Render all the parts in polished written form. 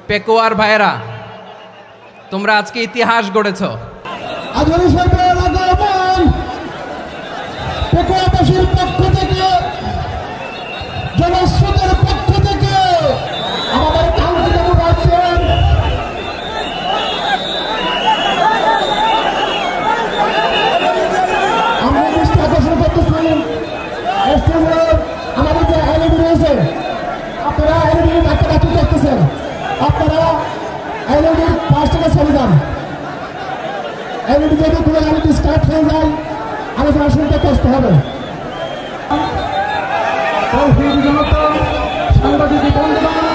পেকুয়ার ভাইরা, তোমরা আজকে ইতিহাস গড়েছ। পেকুয়াবাসীর পক্ষ থেকে, জনস্রোতের পক্ষ থেকে আমাদের কাঙ্ক্ষিত আছেন আমরা দৃষ্টি আকর্ষণ করতেছি আমাদের যে এলইডি রয়েছে, আপনারা এলইডি ডাক্তার করতেছেন, আপনারা এলইডির পাশ থেকে চলে যান। এলইডি যদি কোনো এলইডি স্টার্ট হয়ে যায় আলোচনা শুনতে কষ্ট হবে। সাংবাদিক বন্ধুগণ,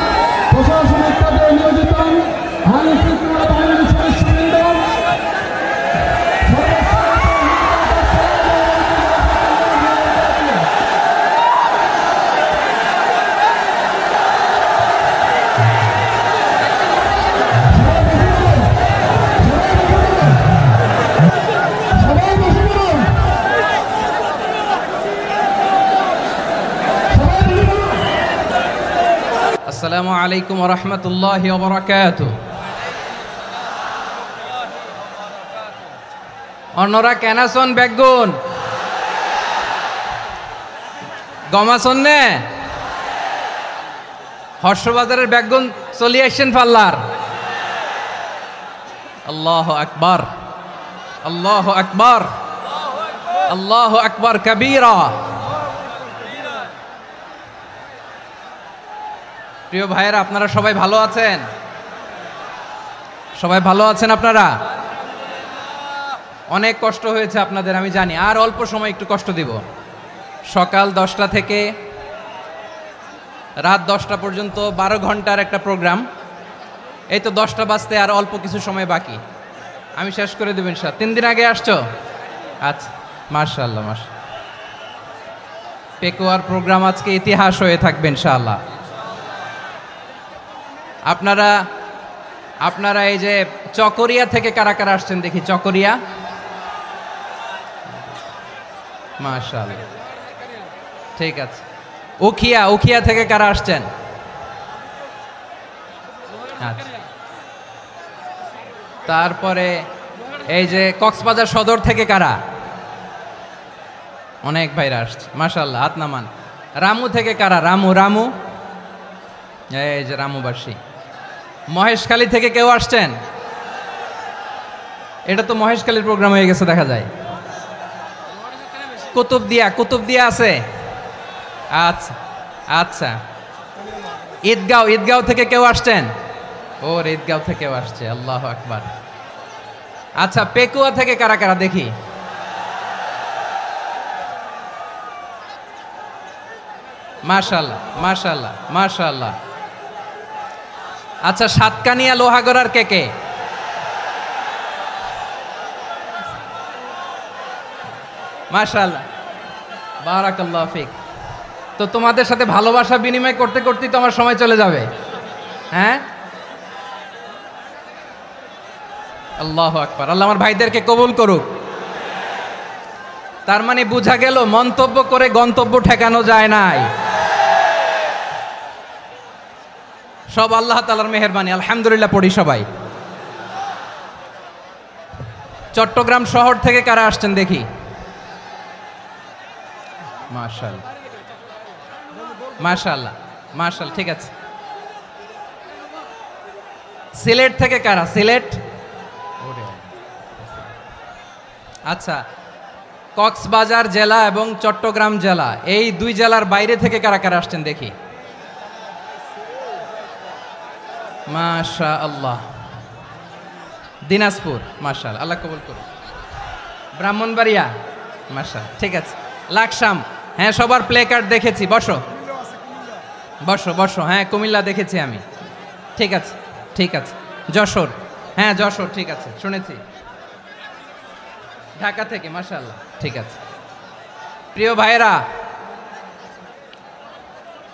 প্রশাসনিক কাজে নিয়োজিত আইন শৃঙ্খলা বাহিনীর সদস্যবৃন্দ, আসসালামু আলাইকুম ওয়া রাহমাতুল্লাহি ওয়া বারাকাতুহু। অন্যরা কেনাসন বেগুন গমাসন নে হর্ষবাজারের বেগুন চলি আসছেন পাল্লার। আল্লাহু আকবার, আল্লাহু আকবার, আল্লাহু আকবার কবীরা। প্রিয় ভাইয়েরা, আপনারা সবাই ভালো আছেন? সবাই ভালো আছেন? আপনারা অনেক কষ্ট হয়েছে আপনাদের, আমি জানি। আর অল্প সময় একটু কষ্ট দিব। সকাল 10টা থেকে রাত 10টা পর্যন্ত 12 ঘন্টার একটা প্রোগ্রাম। এই তো 10টা বাজতে আর অল্প কিছু সময় বাকি, আমি শেষ করে দেব ইনশাআল্লাহ। 3 দিন আগে আসছো? আচ্ছা, মাশাআল্লাহ মাশাআল্লাহ। পেকুয়ার প্রোগ্রাম আজকে ইতিহাস হয়ে থাকবে ইনশাআল্লাহ। আপনারা এই যে চকরিয়া থেকে কারা কারা আসছেন দেখি? চকরিয়া, মাশাআল্লাহ, ঠিক আছে। উখিয়া থেকে কারা আসছেন? আচ্ছা। তারপরে এই যে কক্সবাজার সদর থেকে কারা? অনেক ভাইরা আসছে, মাশাআল্লাহ, হাত নামান। রামু থেকে কারা? রামু, এই যে রামুবাসী। মহেশখালী থেকে কেউ আসছেন? এটা তো মহেশখালীর প্রোগ্রাম হয়ে গেছে দেখা যায়। কুতুবদিয়া আছে? আচ্ছা আচ্ছা। ঈদগাঁও থেকে কেউ আসছেন? ওর ঈদগাঁও থেকেও আসছে, আল্লাহু আকবার। আচ্ছা, পেকুয়া থেকে কারা কারা দেখি? মাশাআল্লাহ মাশাআল্লাহ মাশাআল্লাহ। আচ্ছা, সাতকানিয়া লোহাগড়ার কে? মাশাআল্লাহ, বারাকাল্লাহু ফিক। তো তোমাদের সাথে ভালোবাসা বিনিময় করতে করতেই তো আমার সময় চলে যাবে। হ্যাঁ, আল্লাহু আকবার। আল্লাহ আমার ভাইদেরকে কবুল করুক। তার মানে বোঝা গেল মন্তব্য করে গন্তব্য ঠেকানো যায় নাই। সব আল্লাহ তাআলার মেহেরবানি, আলহামদুলিল্লাহ পড়ি সবাই। চট্টগ্রাম শহর থেকে কারা আসছেন দেখি? মাশাআল্লাহ মাশাআল্লাহ মাশাআল্লাহ, ঠিক আছে। সিলেট থেকে কারা? সিলেট, আচ্ছা। কক্সবাজার জেলা এবং চট্টগ্রাম জেলা, এই দুই জেলার বাইরে থেকে কারা কারা আসছেন দেখি? মাশাআল্লাহ। দিনাজপুর, মাশাআল্লাহ, আল্লাহ কবুল করুন। ব্রাহ্মণবাড়িয়া, মাশাআল্লাহ, ঠিক আছে। লাকসাম, হ্যাঁ, সবার প্লে কার্ড দেখেছি। বসো বসো বসো। হ্যাঁ, কুমিল্লা দেখেছি আমি, ঠিক আছে ঠিক আছে। যশোর, হ্যাঁ যশোর, ঠিক আছে, শুনেছি। ঢাকা থেকে, মাশাআল্লাহ, ঠিক আছে। প্রিয় ভাইয়েরা,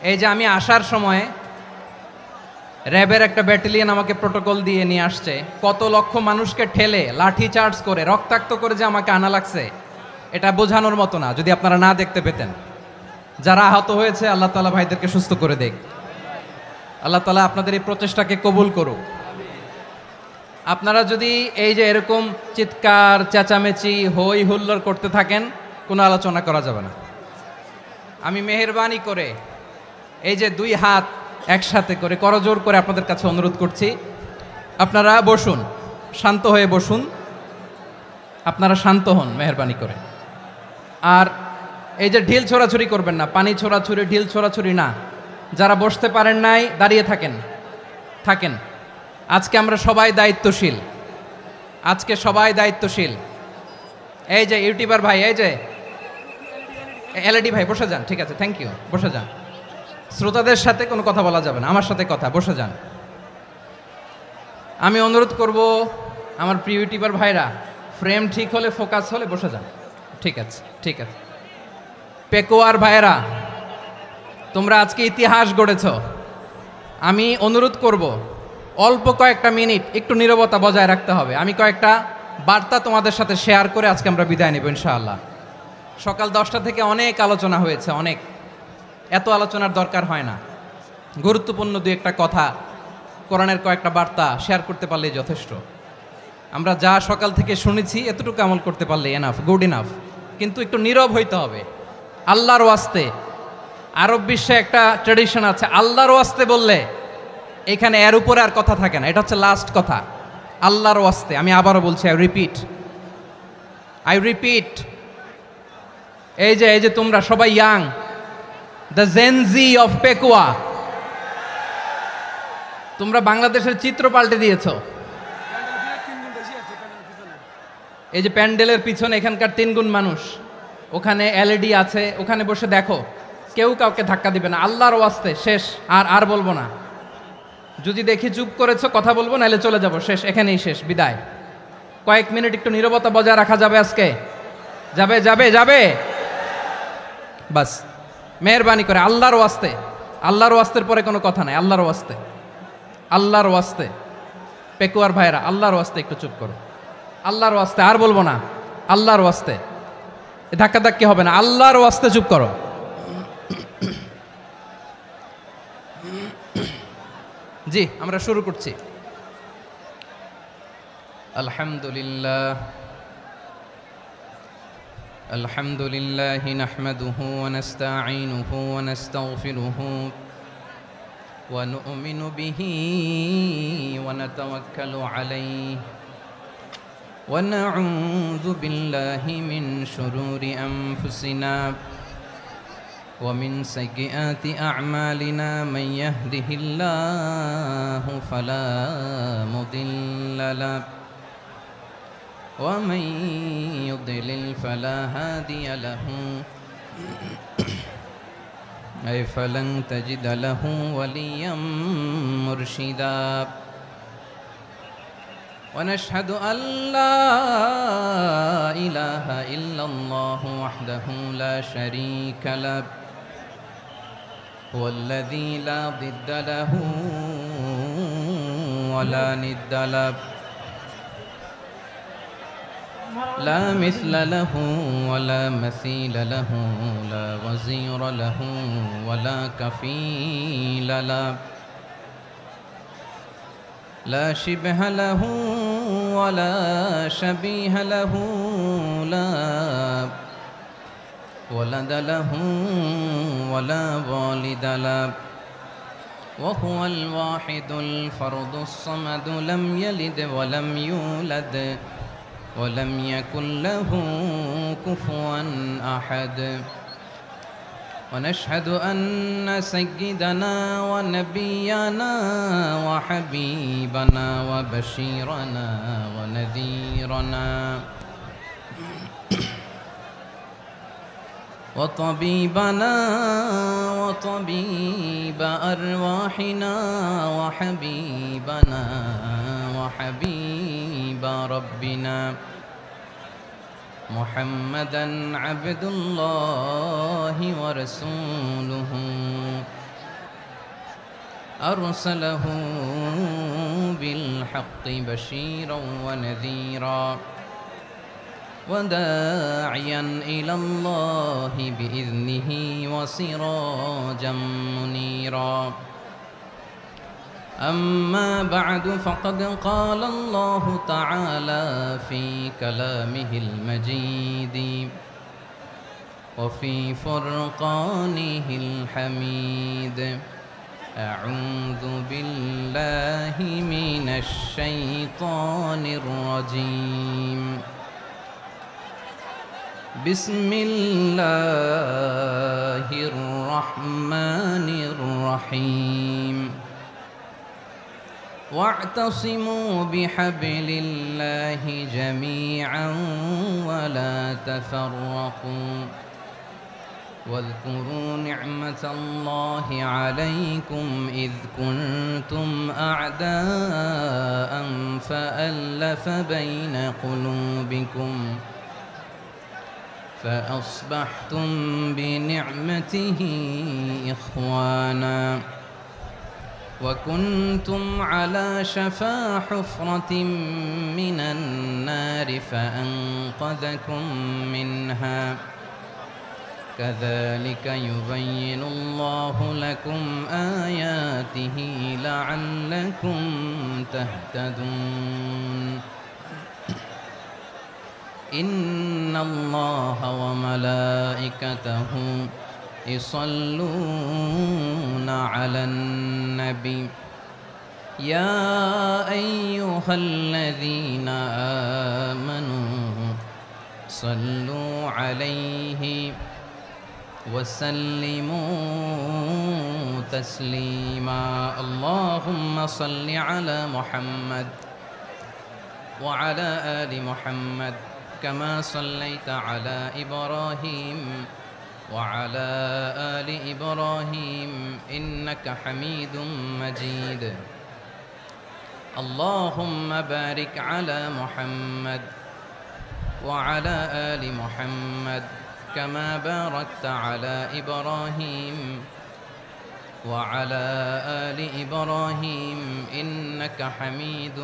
এই যে আমি আসার সময় র্যাবের একটা ব্যাটালিয়ন আমাকে প্রোটোকল দিয়ে নিয়ে আসছে। কত লক্ষ মানুষকে ঠেলে লাঠি চার্জ করে রক্তাক্ত করে যে আমাকে আনা লাগছে, এটা বোঝানোর মতো না। যদি আপনারা না দেখতে পেতেন। যারা আহত হয়েছে, আল্লাহ তাআলা ভাইদেরকে সুস্থ করে দেখ। আল্লাহ তাআলা আপনাদের এই প্রচেষ্টাকে কবুল করুক। আপনারা যদি এই যে এরকম চিৎকার চেঁচামেচি হই হুল্লোড় করতে থাকেন, কোনো আলোচনা করা যাবে না। আমি মেহেরবানি করে এই যে দুই হাত একসাথে করে করজোড় করে আপনাদের কাছে অনুরোধ করছি, আপনারা বসুন, শান্ত হয়ে বসুন, আপনারা শান্ত হন মেহেরবানি করে। আর এই যে ঢিল ছোড়াছুরি করবেন না, পানি ছোড়াছুরি ঢিল ছোড়াছুরি না। যারা বসতে পারেন নাই দাঁড়িয়ে থাকেন। আজকে আমরা সবাই দায়িত্বশীল, আজকে সবাই দায়িত্বশীল। এই যে ইউটিউবার ভাই, এই যে এলইডি ভাই বসে যান, ঠিক আছে, থ্যাংক ইউ, বসে যান। শ্রোতাদের সাথে কোনো কথা বলা যাবে না, আমার সাথে কথা, বসে যান। আমি অনুরোধ করব আমার প্রিয় ইউটিউবার ভাইরা, ফ্রেম ঠিক হলে ফোকাস হলে বসে যান, ঠিক আছে, ঠিক আছে। পেকোয়ার ভাইরা, তোমরা আজকে ইতিহাস গড়েছ। আমি অনুরোধ করব অল্প কয়েকটা মিনিট একটু নীরবতা বজায় রাখতে হবে। আমি কয়েকটা বার্তা তোমাদের সাথে শেয়ার করে আজকে আমরা বিদায় নেব ইনশাআল্লাহ। সকাল 10টা থেকে অনেক আলোচনা হয়েছে, অনেক, এত আলোচনার দরকার হয় না। গুরুত্বপূর্ণ দুই একটা কথা, কোরআনের কয়েকটা বার্তা শেয়ার করতে পারলেই যথেষ্ট। আমরা যা সকাল থেকে শুনেছি এতটুকু আমল করতে পারলে এনাফ, গুড ইনাফ। কিন্তু একটু নীরব হইতে হবে আল্লাহর ওয়াস্তে। আরব বিশ্বে একটা ট্র্যাডিশন আছে, আল্লাহর ওয়াস্তে বললে এখানে এর উপরে আর কথা থাকে না, এটা হচ্ছে লাস্ট কথা। আল্লাহর ওয়াস্তে, আমি আবারও বলছি, আই রিপিট। এই যে তোমরা সবাই young, the Gen Z of Pekua, তোমরা বাংলাদেশের চিত্র পাল্টে দিয়েছো। এই যে প্যান্ডেলের পিছনে এখানকার 3 গুণ মানুষ, ওখানে এলইডি আছে, ওখানে বসে দেখো, কেউ কাউকে ধাক্কা দিবে না। আল্লাহর ওয়াস্তে, শেষ, আর বলবো না। যদি দেখি চুপ করেছো, কথা বলবো, নাহলে চলে যাব, শেষ, এখানেই শেষ, বিদায়। কয়েক মিনিট একটু নীরবতা বজায় রাখা যাবে আজকে? যাবে বাস, মেহেরবানি করে আল্লাহর ওয়াস্তে। আল্লাহর ওয়াস্তের পরে কোনো কথা নাই, আল্লাহর ওয়াস্তে। পেকুয়ার ভাইরা, আল্লাহর ওয়াস্তে একটু চুপ করো, আল্লাহর ওয়াস্তে, আর বলবো না, আল্লাহর ওয়াস্তে। ধাক্কাধাক্কি হবে না, আল্লাহর ওয়াস্তে চুপ করো। জি, আমরা শুরু করছি। আলহামদুলিল্লাহ নাহমাদুহু ওয়া নাস্তাঈনুহু ওয়া নাস্তাগফিরুহু ওয়া নু'মিনু বিহি ওয়া নাতাওয়াক্কালু আলাইহি ওয়া নাউযু বিল্লাহি মিন শুরুরি আনফুসিনা ومن سيئات أعمالنا من يهده الله فلا مضل له ومن يضلل فلا هادي له أي فلن تجد له وليا مرشدا ونشهد أن لا إله إلا الله وحده لا شريك له هو الذي لا ضد له ولا ند له لا مثل له ولا مثيل له لا وزير له ولا كفيل له لا شبه له ولا شبيه له لا ولد له ولا والد له وهو الواحد الفرد الصمد لم يلد ولم يولد ولم يكن له كفوا أحد ونشهد أن سيدنا ونبينا وحبيبنا وبشيرنا ونذيرنا وطبيبنا وطبيب أرواحنا وحبيبنا وحبيب ربنا محمدا عبد الله ورسوله أرسله بالحق بشيرا ونذيرا وداعيا إلى الله بإذنه وسراجا منيرا أما بعد فقد قال الله تعالى في كلامه المجيد وفي فرقانه الحميد أعوذ بالله من الشيطان الرجيم بسم الله الرحمن الرحيم واعتصموا بحبل الله جميعا ولا تفرقوا واذكروا نعمة الله عليكم إذ كنتم أعداء فألف بين قلوبكم فأصبحتم بنعمته إخوانا وكنتم على شفا حفرة من النار فأنقذكم منها كذلك يبين الله لكم آياته لعلكم تهتدون إن الله وملائكته يصلون على النبي يا أيها الذين آمنوا صلوا عليه وسلموا تسليما اللهم صل على محمد وعلى آل محمد كما صليت على إبراهيم وعلى آل إبراهيم إنك حميد مجيد اللهم بارك على محمد وعلى آل محمد كما باركت على إبراهيم وعلى آل إبراهيم إنك حميد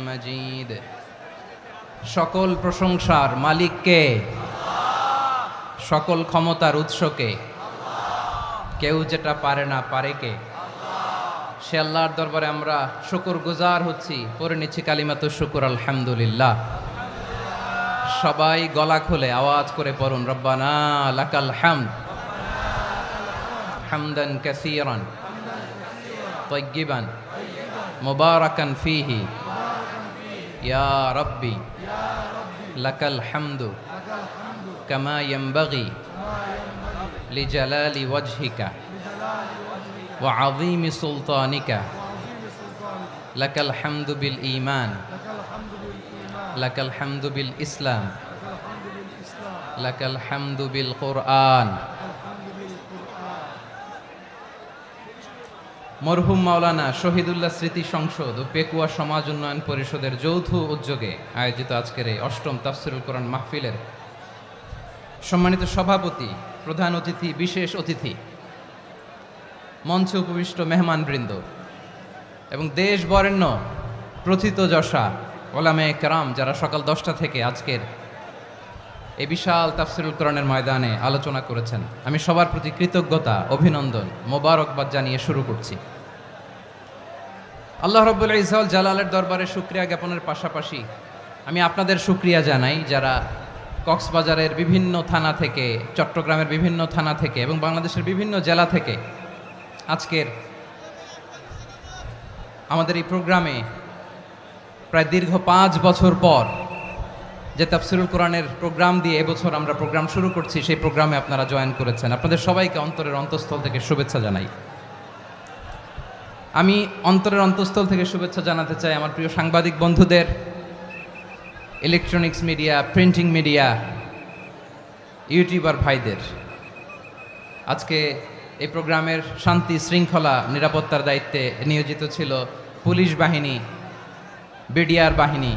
مجيد সকল প্রশংসার মালিক কে? সকল ক্ষমতার উৎস কে? কেউ যেটা পারে না পারে কে? সে আল্লাহর দরবারে আমরা শুকরগুজার হচ্ছি, পড়ে নিচ্ছি কালিমাতুশ শুকর আলহামদুলিল্লাহ। সবাই গলা খুলে আওয়াজ করে পড়ুন রব্বানা লাকাল হামদ হামদান কাসীরান তাইয়্যিবান মুবারাকান ফীহি ইয়া রাব্বি লাকাল হামদু কামা ইয়ানবাগি লিজালালি ওয়াজহিকা ওয়া আযীমি সুলতানিকা লাকাল হামদু বিল ঈমান লাকাল হামদু বিল ইসলাম লাকাল হামদু বিল কুরআন। মরহুম মাওলানা শহীদুল্লাহ স্মৃতি সংসদ ও পেকুয়া সমাজ উন্নয়ন পরিষদের যৌথ উদ্যোগে আয়োজিত আজকের এই অষ্টম তাফসিরুল কোরআন মাহফিলের সম্মানিত সভাপতি, প্রধান অতিথি, বিশেষ অতিথি, মঞ্চে উপবিষ্ট মেহমানবৃন্দ এবং দেশ বরেণ্য প্রথিতযশা ওলামায়ে কেরাম যারা সকাল 10টা থেকে আজকের এই বিশাল তাফসিরুল কোরআনের ময়দানে আলোচনা করেছেন, আমি সবার প্রতি কৃতজ্ঞতা, অভিনন্দন, মোবারকবাদ জানিয়ে শুরু করছি। আল্লাহ রাব্বুল ইজ্জত ওয়াল জালালের দরবারে শুকরিয়া জ্ঞাপনের পাশাপাশি আমি আপনাদের শুকরিয়া জানাই যারা কক্সবাজারের বিভিন্ন থানা থেকে, চট্টগ্রামের বিভিন্ন থানা থেকে এবং বাংলাদেশের বিভিন্ন জেলা থেকে আজকের আমাদের এই প্রোগ্রামে প্রায় দীর্ঘ 5 বছর পর যে তাফসিরুল কোরআনের প্রোগ্রাম দিয়ে এবছর আমরা প্রোগ্রাম শুরু করছি, সেই প্রোগ্রামে আপনারা জয়েন করেছেন। আপনাদের সবাইকে অন্তরের অন্তঃস্থল থেকে শুভেচ্ছা জানাই। আমি অন্তরের অন্তঃস্থল থেকে শুভেচ্ছা জানাতে চাই আমার প্রিয় সাংবাদিক বন্ধুদের, electronics media, printing media, YouTuber ভাইদের। আজকে এই প্রোগ্রামের শান্তি শৃঙ্খলা নিরাপত্তার দায়িত্বে নিয়োজিত ছিল পুলিশ বাহিনী, বিডিআর বাহিনী,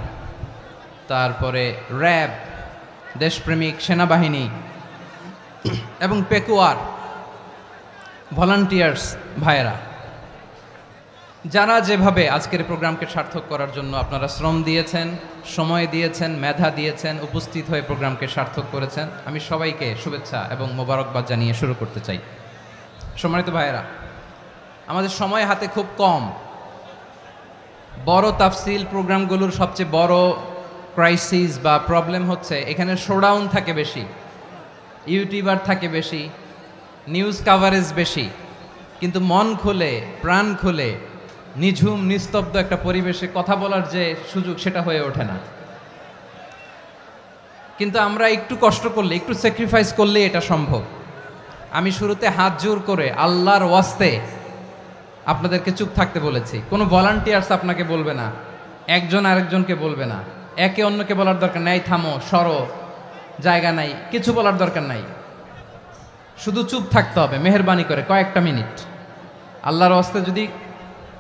তারপরে র্যাব, দেশপ্রেমিক সেনাবাহিনী এবং পেকুয়ার ভলান্টিয়ার্স ভাইয়েরা, যারা যেভাবে আজকের প্রোগ্রামকে সার্থক করার জন্য আপনারা শ্রম দিয়েছেন, সময় দিয়েছেন, মেধা দিয়েছেন, উপস্থিত হয়ে প্রোগ্রামকে সার্থক করেছেন, আমি সবাইকে শুভেচ্ছা এবং মোবারকবাদ জানিয়ে শুরু করতে চাই। সম্মানিত ভাইয়েরা, আমাদের সময় হাতে খুব কম, বড় তাফসিল প্রোগ্রামগুলোর সবচেয়ে বড় ক্রাইসিস বা প্রবলেম হচ্ছে এখানে শোডাউন থাকে বেশি, ইউটিউবার থাকে বেশি, নিউজ কাভারেজ বেশি, কিন্তু মন খুলে প্রাণ খুলে নিঝুম নিস্তব্ধ একটা পরিবেশে কথা বলার যে সুযোগ সেটা হয়ে ওঠে না। কিন্তু আমরা একটু কষ্ট করলে, একটু স্যাক্রিফাইস করলে এটা সম্ভব। আমি শুরুতে হাত জোর করে আল্লাহর ওয়াস্তে আপনাদেরকে চুপ থাকতে বলেছি। কোনো ভলান্টিয়ার্স আপনাকে বলবে না, একজন আরেকজনকে বলবে না, একে অন্যকে বলার দরকার নাই, থামো সরো জায়গা নাই, কিছু বলার দরকার নাই, শুধু চুপ থাকতে হবে মেহেরবানি করে কয়েকটা মিনিট। আল্লাহর ওয়াস্তে যদি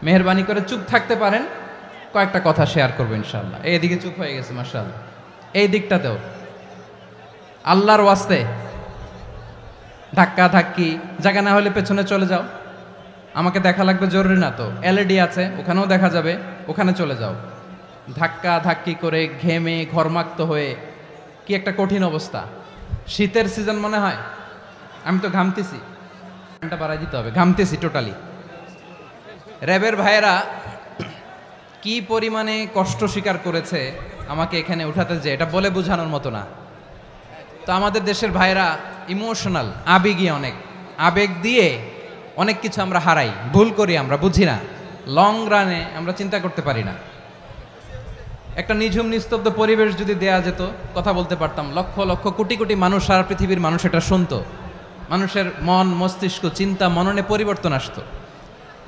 মেহেরবানি করে চুপ থাকতে পারেন, কয়েকটা কথা শেয়ার করবো ইনশাআল্লাহ। এইদিকে চুপ হয়ে গেছে মাশাআল্লাহ, এই দিকটাতেও আল্লাহর ওয়াস্তে ধাক্কা ধাক্কি জায়গা না হলে পেছনে চলে যাও, আমাকে দেখা লাগবে জরুরি না তো, এলইডি আছে ওখানেও দেখা যাবে, ওখানে চলে যাও। ধাক্কা ধাক্কি করে ঘেমে ঘরমাক্ত হয়ে কি একটা কঠিন অবস্থা। শীতের সিজন মনে হয়, আমি তো ঘামতেছি, ঘন্টা বাড়াই দিতে হবে, ঘামতেছি টোটালি। র্যাবের ভাইয়েরা কি পরিমাণে কষ্ট স্বীকার করেছে আমাকে এখানে উঠাতে, যে এটা বলে বোঝানোর মতো না। তো আমাদের দেশের ভাইয়েরা ইমোশনাল, আবেগী, অনেক আবেগ দিয়ে অনেক কিছু আমরা হারাই, ভুল করি, আমরা বুঝি না, লং রানে আমরা চিন্তা করতে পারি না। একটা নিঝুম নিস্তব্ধ পরিবেশ যদি দেয়া যেত, কথা বলতে পারতাম, লক্ষ লক্ষ কোটি কোটি মানুষ, সারা পৃথিবীর মানুষ এটা শুনতো, মানুষের মন মস্তিষ্ক চিন্তা মননে পরিবর্তন আসতো।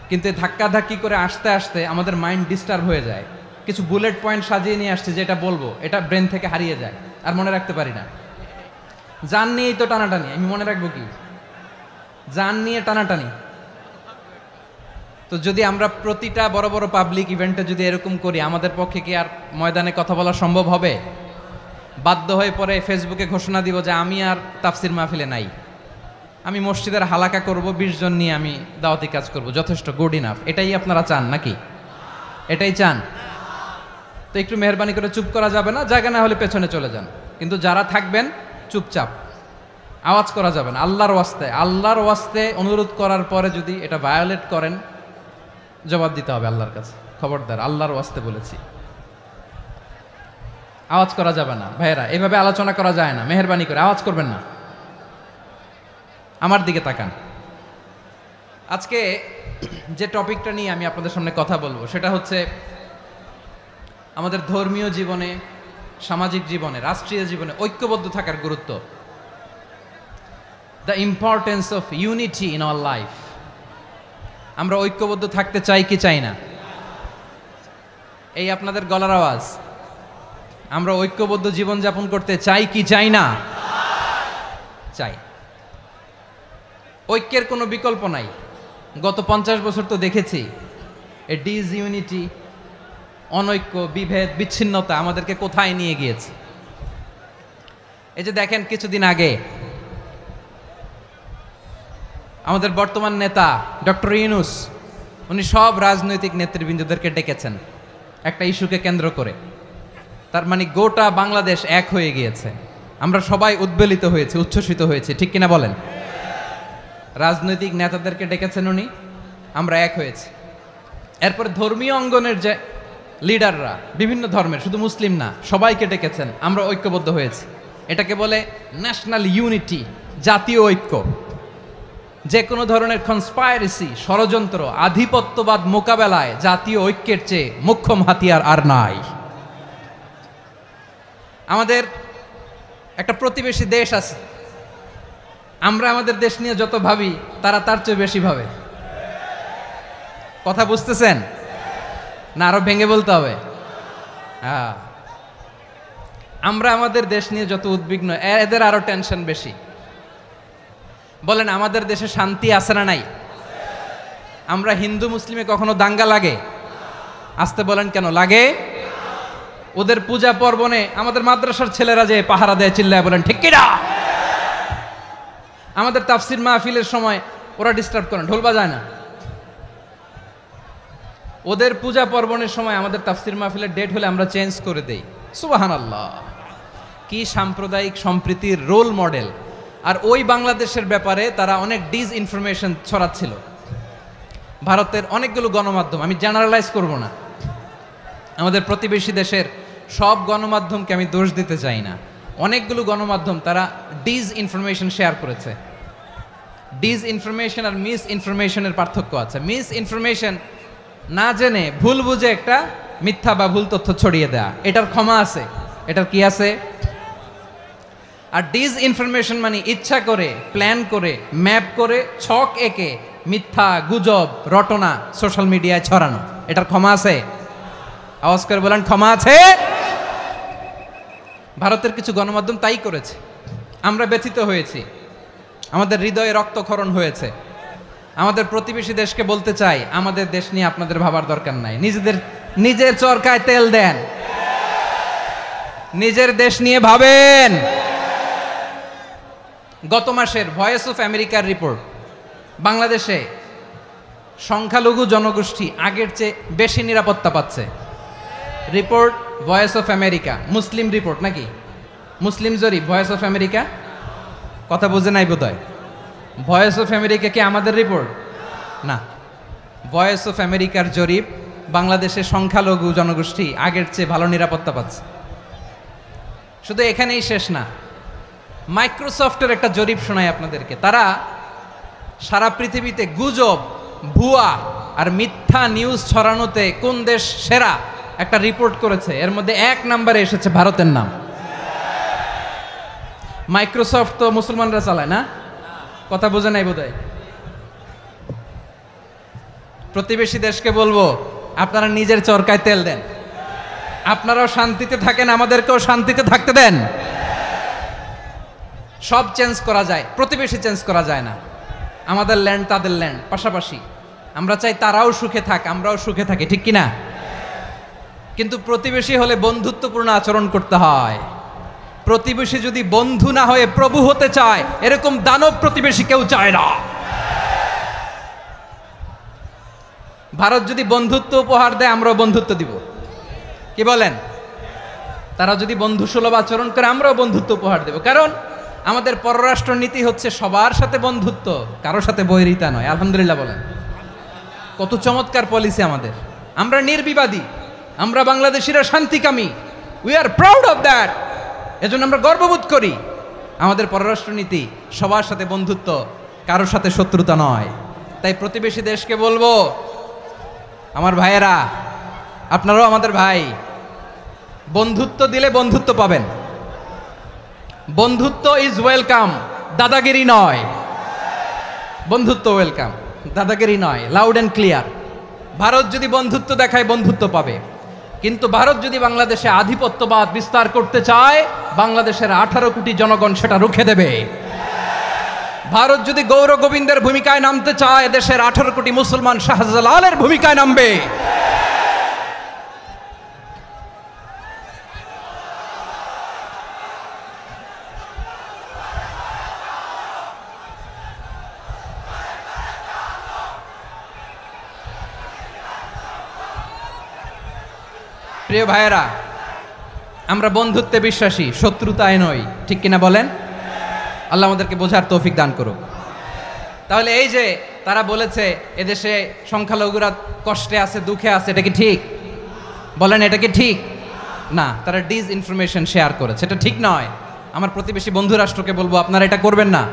কিন্তু ধাক্কা ধাক্কি করে আসতে আসতে আমাদের মাইন্ড ডিস্টার্ব হয়ে যায়। কিছু বুলেট পয়েন্ট সাজিয়ে নিয়ে আসছে, যেটা বলবো এটা ব্রেন থেকে হারিয়ে যায়, আর মনে রাখতে পারি না। জান নিয়েই তো টানাটানি, আমি মনে রাখবো কি? জান নিয়ে টানাটানি। তো যদি আমরা প্রতিটা বড় বড় পাবলিক ইভেন্টে যদি এরকম করি, আমাদের পক্ষে কি আর ময়দানে কথা বলা সম্ভব হবে? বাধ্য হয়ে পরে ফেসবুকে ঘোষণা দিব যে আমি আর তাফসির মাহফিলে নাই, আমি মসজিদের হালাকা করব, 20 জন নিয়ে আমি দাওয়াতি কাজ করব, যথেষ্ট, গুড ইনাফ। এটাই আপনারা চান নাকি? এটাই চান? তো একটু মেহরবানি করে চুপ করা যাবে না, জায়গা না হলে পেছনে চলে যান, কিন্তু যারা থাকবেন চুপচাপ, আওয়াজ করা যাবে না। আল্লাহর ওয়াস্তে, আল্লাহর ওয়াস্তে অনুরোধ করার পরে যদি এটা ভায়োলেট করেন, জবাব দিতে হবে আল্লাহর কাছে, খবরদার, আল্লাহর ওয়াস্তে বলেছি। আওয়াজ করা যাবে না ভাইয়েরা, এভাবে আলোচনা করা যায় না, মেহরবানি করে আওয়াজ করবেন না। আমার দিকে তাকান। আজকে যে টপিকটা নিয়ে আমি আপনাদের সামনে কথা বলবো সেটা হচ্ছে আমাদের ধর্মীয় জীবনে, সামাজিক জীবনে, রাষ্ট্রীয় জীবনে ঐক্যবদ্ধ থাকার গুরুত্ব। The importance of unity in our life. আমরা ঐক্যবদ্ধ থাকতে চাই কি চাই না? এই আপনাদের গলার আওয়াজ। আমরা ঐক্যবদ্ধ জীবনযাপন করতে চাই কি চাই না? চাই। ঐক্যের কোনো বিকল্প নাই। গত 50 বছর তো দেখেছি এ ডিসইউনিটি, অনৈক্য, বিভেদ, বিচ্ছিন্নতা আমাদেরকে কোথায় নিয়ে গিয়েছে। এই যে দেখেন, কিছুদিন আগে আমাদের বর্তমান নেতা ডক্টর ইউনূস, উনি সব রাজনৈতিক নেতৃবৃন্দদেরকে ডেকেছেন একটা ইস্যুকে কেন্দ্র করে। তার মানে গোটা বাংলাদেশ এক হয়ে গিয়েছে। আমরা সবাই উদ্বেলিত হয়েছি, উচ্ছ্বসিত হয়েছি, ঠিক কিনা বলেন? রাজনৈতিক নেতাদেরকে ডেকেছেন উনি, আমরা এক হয়েছি। এরপর ধর্মীয় অঙ্গনের যে লিডাররা, বিভিন্ন ধর্মের, শুধু মুসলিম না, সবাইকে ডেকেছেন, আমরা ঐক্যবদ্ধ হয়েছি। এটাকে বলে ন্যাশনাল ইউনিটি, জাতীয় ঐক্য। যে কোনো ধরনের কনস্পাইরেসি, ষড়যন্ত্র, আধিপত্যবাদ মোকাবেলায় জাতীয় ঐক্যের চেয়ে মোক্ষম হাতিয়ার আর নাই। আমাদের একটা প্রতিবেশী দেশ আছে, আমরা আমাদের দেশ নিয়ে যত ভাবি তারা তার চেয়ে বেশি ভাবে। কথা বুঝতেছেন না? আরো ভেঙে বলতে হবে। হ্যাঁ, আমরা আমাদের দেশ নিয়ে যত উদ্বিগ্ন, এদের আরো টেনশন বেশি। বলেন, আমাদের দেশে শান্তি আছে না নাই? আমরা হিন্দু মুসলিমে কখনো দাঙ্গা লাগে? আসতে বলেন, কেন লাগে? ওদের পূজা পার্বণে আমাদের মাদ্রাসার ছেলেরা যে পাহারা দেয়, চিল্লায় বলেন ঠিক কিনা? আমাদের তাফসির মাহফিলের সময় ওরা ডিস্টার্ব করেন, ঢোল বাজায় না। ওদের পূজা পার্বণের সময় আমাদের তাফসির মাহফিলের ডেট হলে আমরা চেঞ্জ করে দেই। সুবহানাল্লাহ, কি সাম্প্রদায়িক সম্প্রীতির রোল মডেল। আর ওই বাংলাদেশের ব্যাপারে তারা অনেক ডিসইনফরমেশন ছড়াচ্ছিল। ভারতের অনেকগুলো গণমাধ্যম, আমি জেনারেলাইজ করব না, আমাদের প্রতিবেশী দেশের সব গণমাধ্যমকে আমি দোষ দিতে চাই না, অনেকগুলো গণমাধ্যম তারা ডিস ইনফরমেশন শেয়ার করেছে। ডিস ইনফরমেশন আর মিস ইনফরমেশনের পার্থক্য আছে। মিস ইনফরমেশন না জেনে ভুল বুঝে একটা মিথ্যা বা ভুল তথ্য ছড়িয়ে দেয়া, এটার ক্ষমা আছে, এটার কি আছে। আর ডিস ইনফরমেশন মানে ইচ্ছা করে, প্ল্যান করে, ম্যাপ করে, ছক এঁকে মিথ্যা, গুজব, রটনা সোশ্যাল মিডিয়ায় ছড়ানো, এটার ক্ষমা আছে? আওয়াজ করে বলেন ক্ষমা আছে? ভারতের কিছু গণমাধ্যম তাই করেছে, আমরা ব্যথিত হয়েছি, আমাদের হৃদয়ে রক্তক্ষরণ হয়েছে। আমাদের প্রতিবেশী দেশকে বলতে চাই, আমাদের দেশ নিয়ে আপনাদের ভাবার দরকার নাই, নিজের চরকায় তেল দেন, নিজের দেশ নিয়ে ভাবেন। গত মাসের ভয়েস অফ আমেরিকার রিপোর্ট, বাংলাদেশে সংখ্যালঘু জনগোষ্ঠী আগের চেয়ে বেশি নিরাপত্তা পাচ্ছে। Report voice of America, Muslim report নাকি? মুসলিম জরিপ, ভয়েস অফ আমেরিকা। কথা বুঝে নাই বোধহয়। ভয়েস অফ আমেরিকা কি আমাদের রিপোর্ট না? ভয়েস অফ আমেরিকার জরিপ, বাংলাদেশের সংখ্যালঘু জনগোষ্ঠী আগের চেয়ে ভালো নিরাপত্তা পাচ্ছে। শুধু এখানেই শেষ না, মাইক্রোসফটের একটা জরিপ শোনাই আপনাদেরকে। তারা সারা পৃথিবীতে গুজব, ভুয়া আর মিথ্যা নিউজ ছড়ানোতে কোন দেশ সেরা একটা রিপোর্ট করেছে, এর মধ্যে 1 নম্বরে এসেছে ভারতের নাম। মাইক্রোসফট তো মুসলমানরা চালায় না? কথা বোঝে নাই বোধহয়। প্রতিবেশী দেশকে বলবো, আপনারা নিজের চরকায় তেল দেন, আপনারাও শান্তিতে থাকেন, আমাদেরকেও শান্তিতে থাকতে দেন। সব চেঞ্জ করা যায়, প্রতিবেশী চেঞ্জ করা যায় না। আমাদের ল্যান্ড তাদের ল্যান্ড, পাশাপাশি। আমরা চাই তারাও সুখে থাক, আমরাও সুখে থাকি, ঠিক কিনা? কিন্তু প্রতিবেশী হলে বন্ধুত্বপূর্ণ আচরণ করতে হয়। প্রতিবেশী যদি বন্ধু না হয়ে প্রভু হতে চায়, এরকম দানব প্রতিবেশী কেউ চায় না। ভারত যদি বন্ধুত্ব উপহার দেয়, আমরাও বন্ধুত্ব দিব, কি বলেন? তারা যদি বন্ধুসুলভ আচরণ করে, আমরাও বন্ধুত্ব উপহার দেব। কারণ আমাদের পররাষ্ট্র নীতি হচ্ছে সবার সাথে বন্ধুত্ব, কারোর সাথে বৈরিতা নয়। আলহামদুলিল্লাহ বলেন, কত চমৎকার পলিসি আমাদের। আমরা নির্বিবাদী, আমরা বাংলাদেশিরা শান্তিকামী, we are proud of that. এজন্য আমরা গর্ববোধ করি। আমাদের পররাষ্ট্র নীতি সবার সাথে বন্ধুত্ব, কারোর সাথে শত্রুতা নয়। তাই প্রতিবেশী দেশকে বলবো, আমার ভাইয়েরা, আপনারাও আমাদের ভাই, বন্ধুত্ব দিলে বন্ধুত্ব পাবেন। বন্ধুত্ব ইজ ওয়েলকাম, দাদাগিরি নয়। বন্ধুত্ব ওয়েলকাম, দাদাগিরি নয়, লাউড অ্যান্ড ক্লিয়ার। ভারত যদি বন্ধুত্ব দেখায়, বন্ধুত্ব পাবে। কিন্তু ভারত যদি বাংলাদেশে আধিপত্যবাদ বিস্তার করতে চায়, বাংলাদেশের 18 কোটি জনগণ সেটা রুখে দেবে। ভারত যদি গৌর গোবিন্দের ভূমিকায় নামতে চায়, দেশের 18 কোটি মুসলমান শাহজালালের ভূমিকায় নামবে। প্রিয় ভাইয়েরা, আমরা বন্ধুত্বে বিশ্বাসী, শত্রুতায় নই, ঠিক কিনা বলেন? আল্লাহ আমাদেরকে বোঝার তৌফিক দান করুক। তাহলে এই যে তারা বলেছে এদেশে সংখ্যালঘুরা কষ্টে আছে, দুঃখে আছে, এটা কি ঠিক? বলেন, এটা কি ঠিক? না, তারা ডিস ইনফরমেশন শেয়ার করেছে, এটা ঠিক নয়। আমার প্রতিবেশী বন্ধু রাষ্ট্রকে বলবো, আপনারা এটা করবেন না,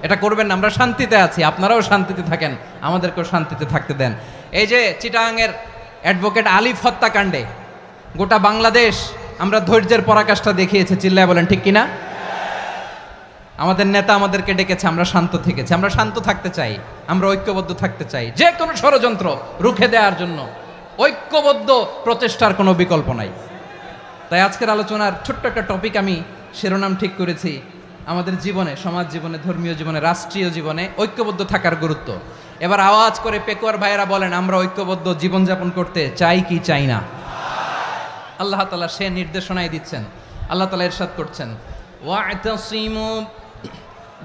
এটা করবেন না। আমরা শান্তিতে আছি, আপনারাও শান্তিতে থাকেন, আমাদেরকেও শান্তিতে থাকতে দেন। এই যে চিটাগাংয়ের অ্যাডভোকেট আলিফ হত্যাকাণ্ডে গোটা বাংলাদেশ আমরা ধৈর্যের পরাকাষ্ঠা দেখিয়েছে, চিল্লায় বলেন ঠিক কিনা? আমাদের নেতা আমাদেরকে ডেকেছে, আমরা শান্ত থেকেছি। আমরা শান্ত থাকতে চাই, আমরা ঐক্যবদ্ধ থাকতে চাই। যে কোনো ষড়যন্ত্র রুখে দেওয়ার জন্য ঐক্যবদ্ধ প্রচেষ্টার কোনো বিকল্প নাই। তাই আজকের আলোচনার ছোট্ট একটা টপিক আমি শিরোনাম ঠিক করেছি, আমাদের জীবনে, সমাজ জীবনে, ধর্মীয় জীবনে, রাষ্ট্রীয় জীবনে ঐক্যবদ্ধ থাকার গুরুত্ব। এবার আওয়াজ করে পেকুয়ার ভাইয়েরা বলেন, আমরা ঐক্যবদ্ধ জীবনযাপন করতে চাই কি চাই না? আল্লাহ তাআলা সে নির্দেশনাই দিচ্ছেন। আল্লাহ তাআলা ইরশাদ করছেন, ওয়া'তাসিমু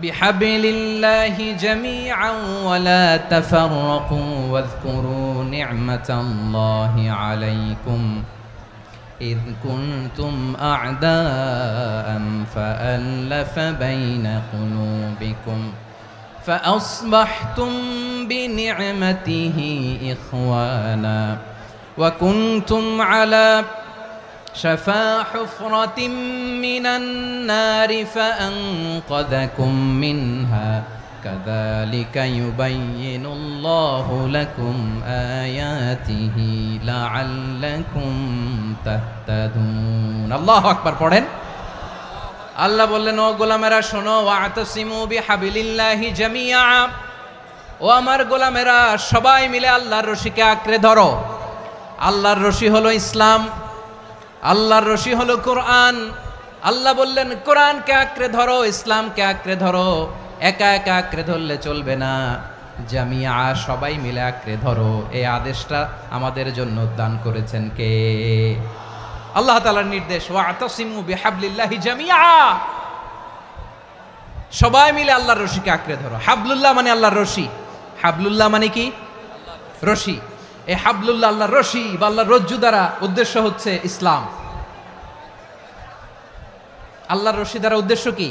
বিহাবলিল্লাহি জামিআন ওয়া লা তাফাররাকু ওয়াযকুরু নি'মাতাল্লাহি আলাইকুম ইয কুনতুম আ'দাআন ফাআল্লাফা বাইনা কুলুবিকুম فأصبحتم بنعمته إخوانا وكنتم على شفا حفرة من النار فأنقذكم منها كذلك يبين الله لكم آياته لعلكم تهتدون الله أكبر পড়েন আল্লাহ বললেন ও গোলামেরা শোনো ওয়াতাসিমু বিহাবিলিল্লাহি জামিআ ও আমার গোলামেরা সবাই মিলে আল্লাহর রশিকে আঁকড়ে ধরো আল্লাহর রশি হলো ইসলাম আল্লাহর রশি হলো কোরআন আল্লাহ বললেন কোরআনকে আঁকড়ে ধরো ইসলামকে আঁকড়ে ধরো একা একা আঁকড়ে ধরলে চলবে না জামিআ সবাই মিলে আঁকড়ে ধরো এই আদেশটা আমাদের জন্য দান করেছেন কে আল্লাহ তাআলার নির্দেশ ওয়াতাসিমু বিহাবলিল্লাহি জামিআ সবাই মিলে আল্লাহর রশিকে আঁকড়ে ধরো হাবলুল্লাহ মানে আল্লাহর রশি হাবলুল্লাহ মানে কি রশি এই হাবলুল্লাহ আল্লাহর রশি বা আল্লাহর রজ্জু দ্বারা উদ্দেশ্য হচ্ছে ইসলাম আল্লাহর রশি দ্বারা উদ্দেশ্য কি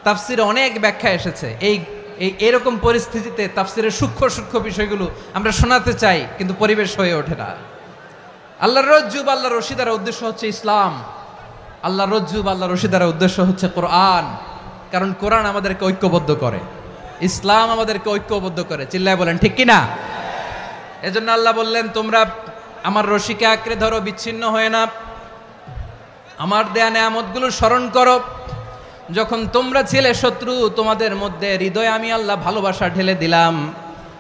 তাফসিরে অনেক ব্যাখ্যা এসেছে এই এরকম পরিস্থিতিতে তাফসিরের সূক্ষ্ম সূক্ষ্ম বিষয়গুলো আমরা শোনাতে চাই কিন্তু পরিবেশ হয়ে ওঠে না আল্লাহর রজ্জু বা আল্লাহর রশি দ্বারা উদ্দেশ্য হচ্ছে ইসলাম আল্লাহর রজ্জু বা আল্লাহর রশি দ্বারা উদ্দেশ্য হচ্ছে কোরআন কারণ কোরআন আমাদেরকে ঐক্যবদ্ধ করে ইসলাম আমাদেরকে ঐক্যবদ্ধ করে চিল্লায় বলেন ঠিক কি না এজন্য আল্লাহ বললেন তোমরা আমার রশিকে আঁকড়ে ধরো বিচ্ছিন্ন হয়ে না আমার দেয়া নেয়ামতগুলো স্মরণ করো যখন তোমরা ছিলে শত্রু তোমাদের মধ্যে হৃদয়ে আমি আল্লাহ ভালোবাসা ঢেলে দিলাম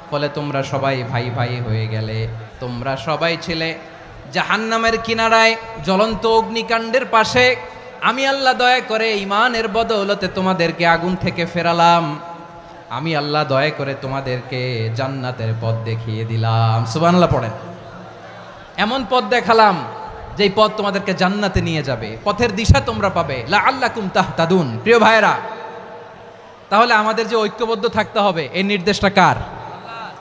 ফলে তোমরা সবাই ভাই ভাই হয়ে গেলে তোমরা সবাই ছিলে জাহান্নামের কিনারায় জ্বলন্ত অগ্নিকাণ্ডের পাশে আমি আল্লাহ দয়া করে ঈমানের বদৌলতে তোমাদেরকে আগুন থেকে ফেরালাম আমি আল্লাহ দয়া করে তোমাদেরকে জান্নাতের পথ দেখিয়ে দিলাম সুবহানাল্লাহ পড়েন এমন পথ দেখালাম যেই পথ তোমাদেরকে জান্নাতে নিয়ে যাবে পথের দিশা তোমরা পাবে লাআল্লাকুম তাহতাদুন প্রিয় ভাইরা তাহলে আমাদের যে ঐক্যবদ্ধ থাকতে হবে এই নির্দেশটা কার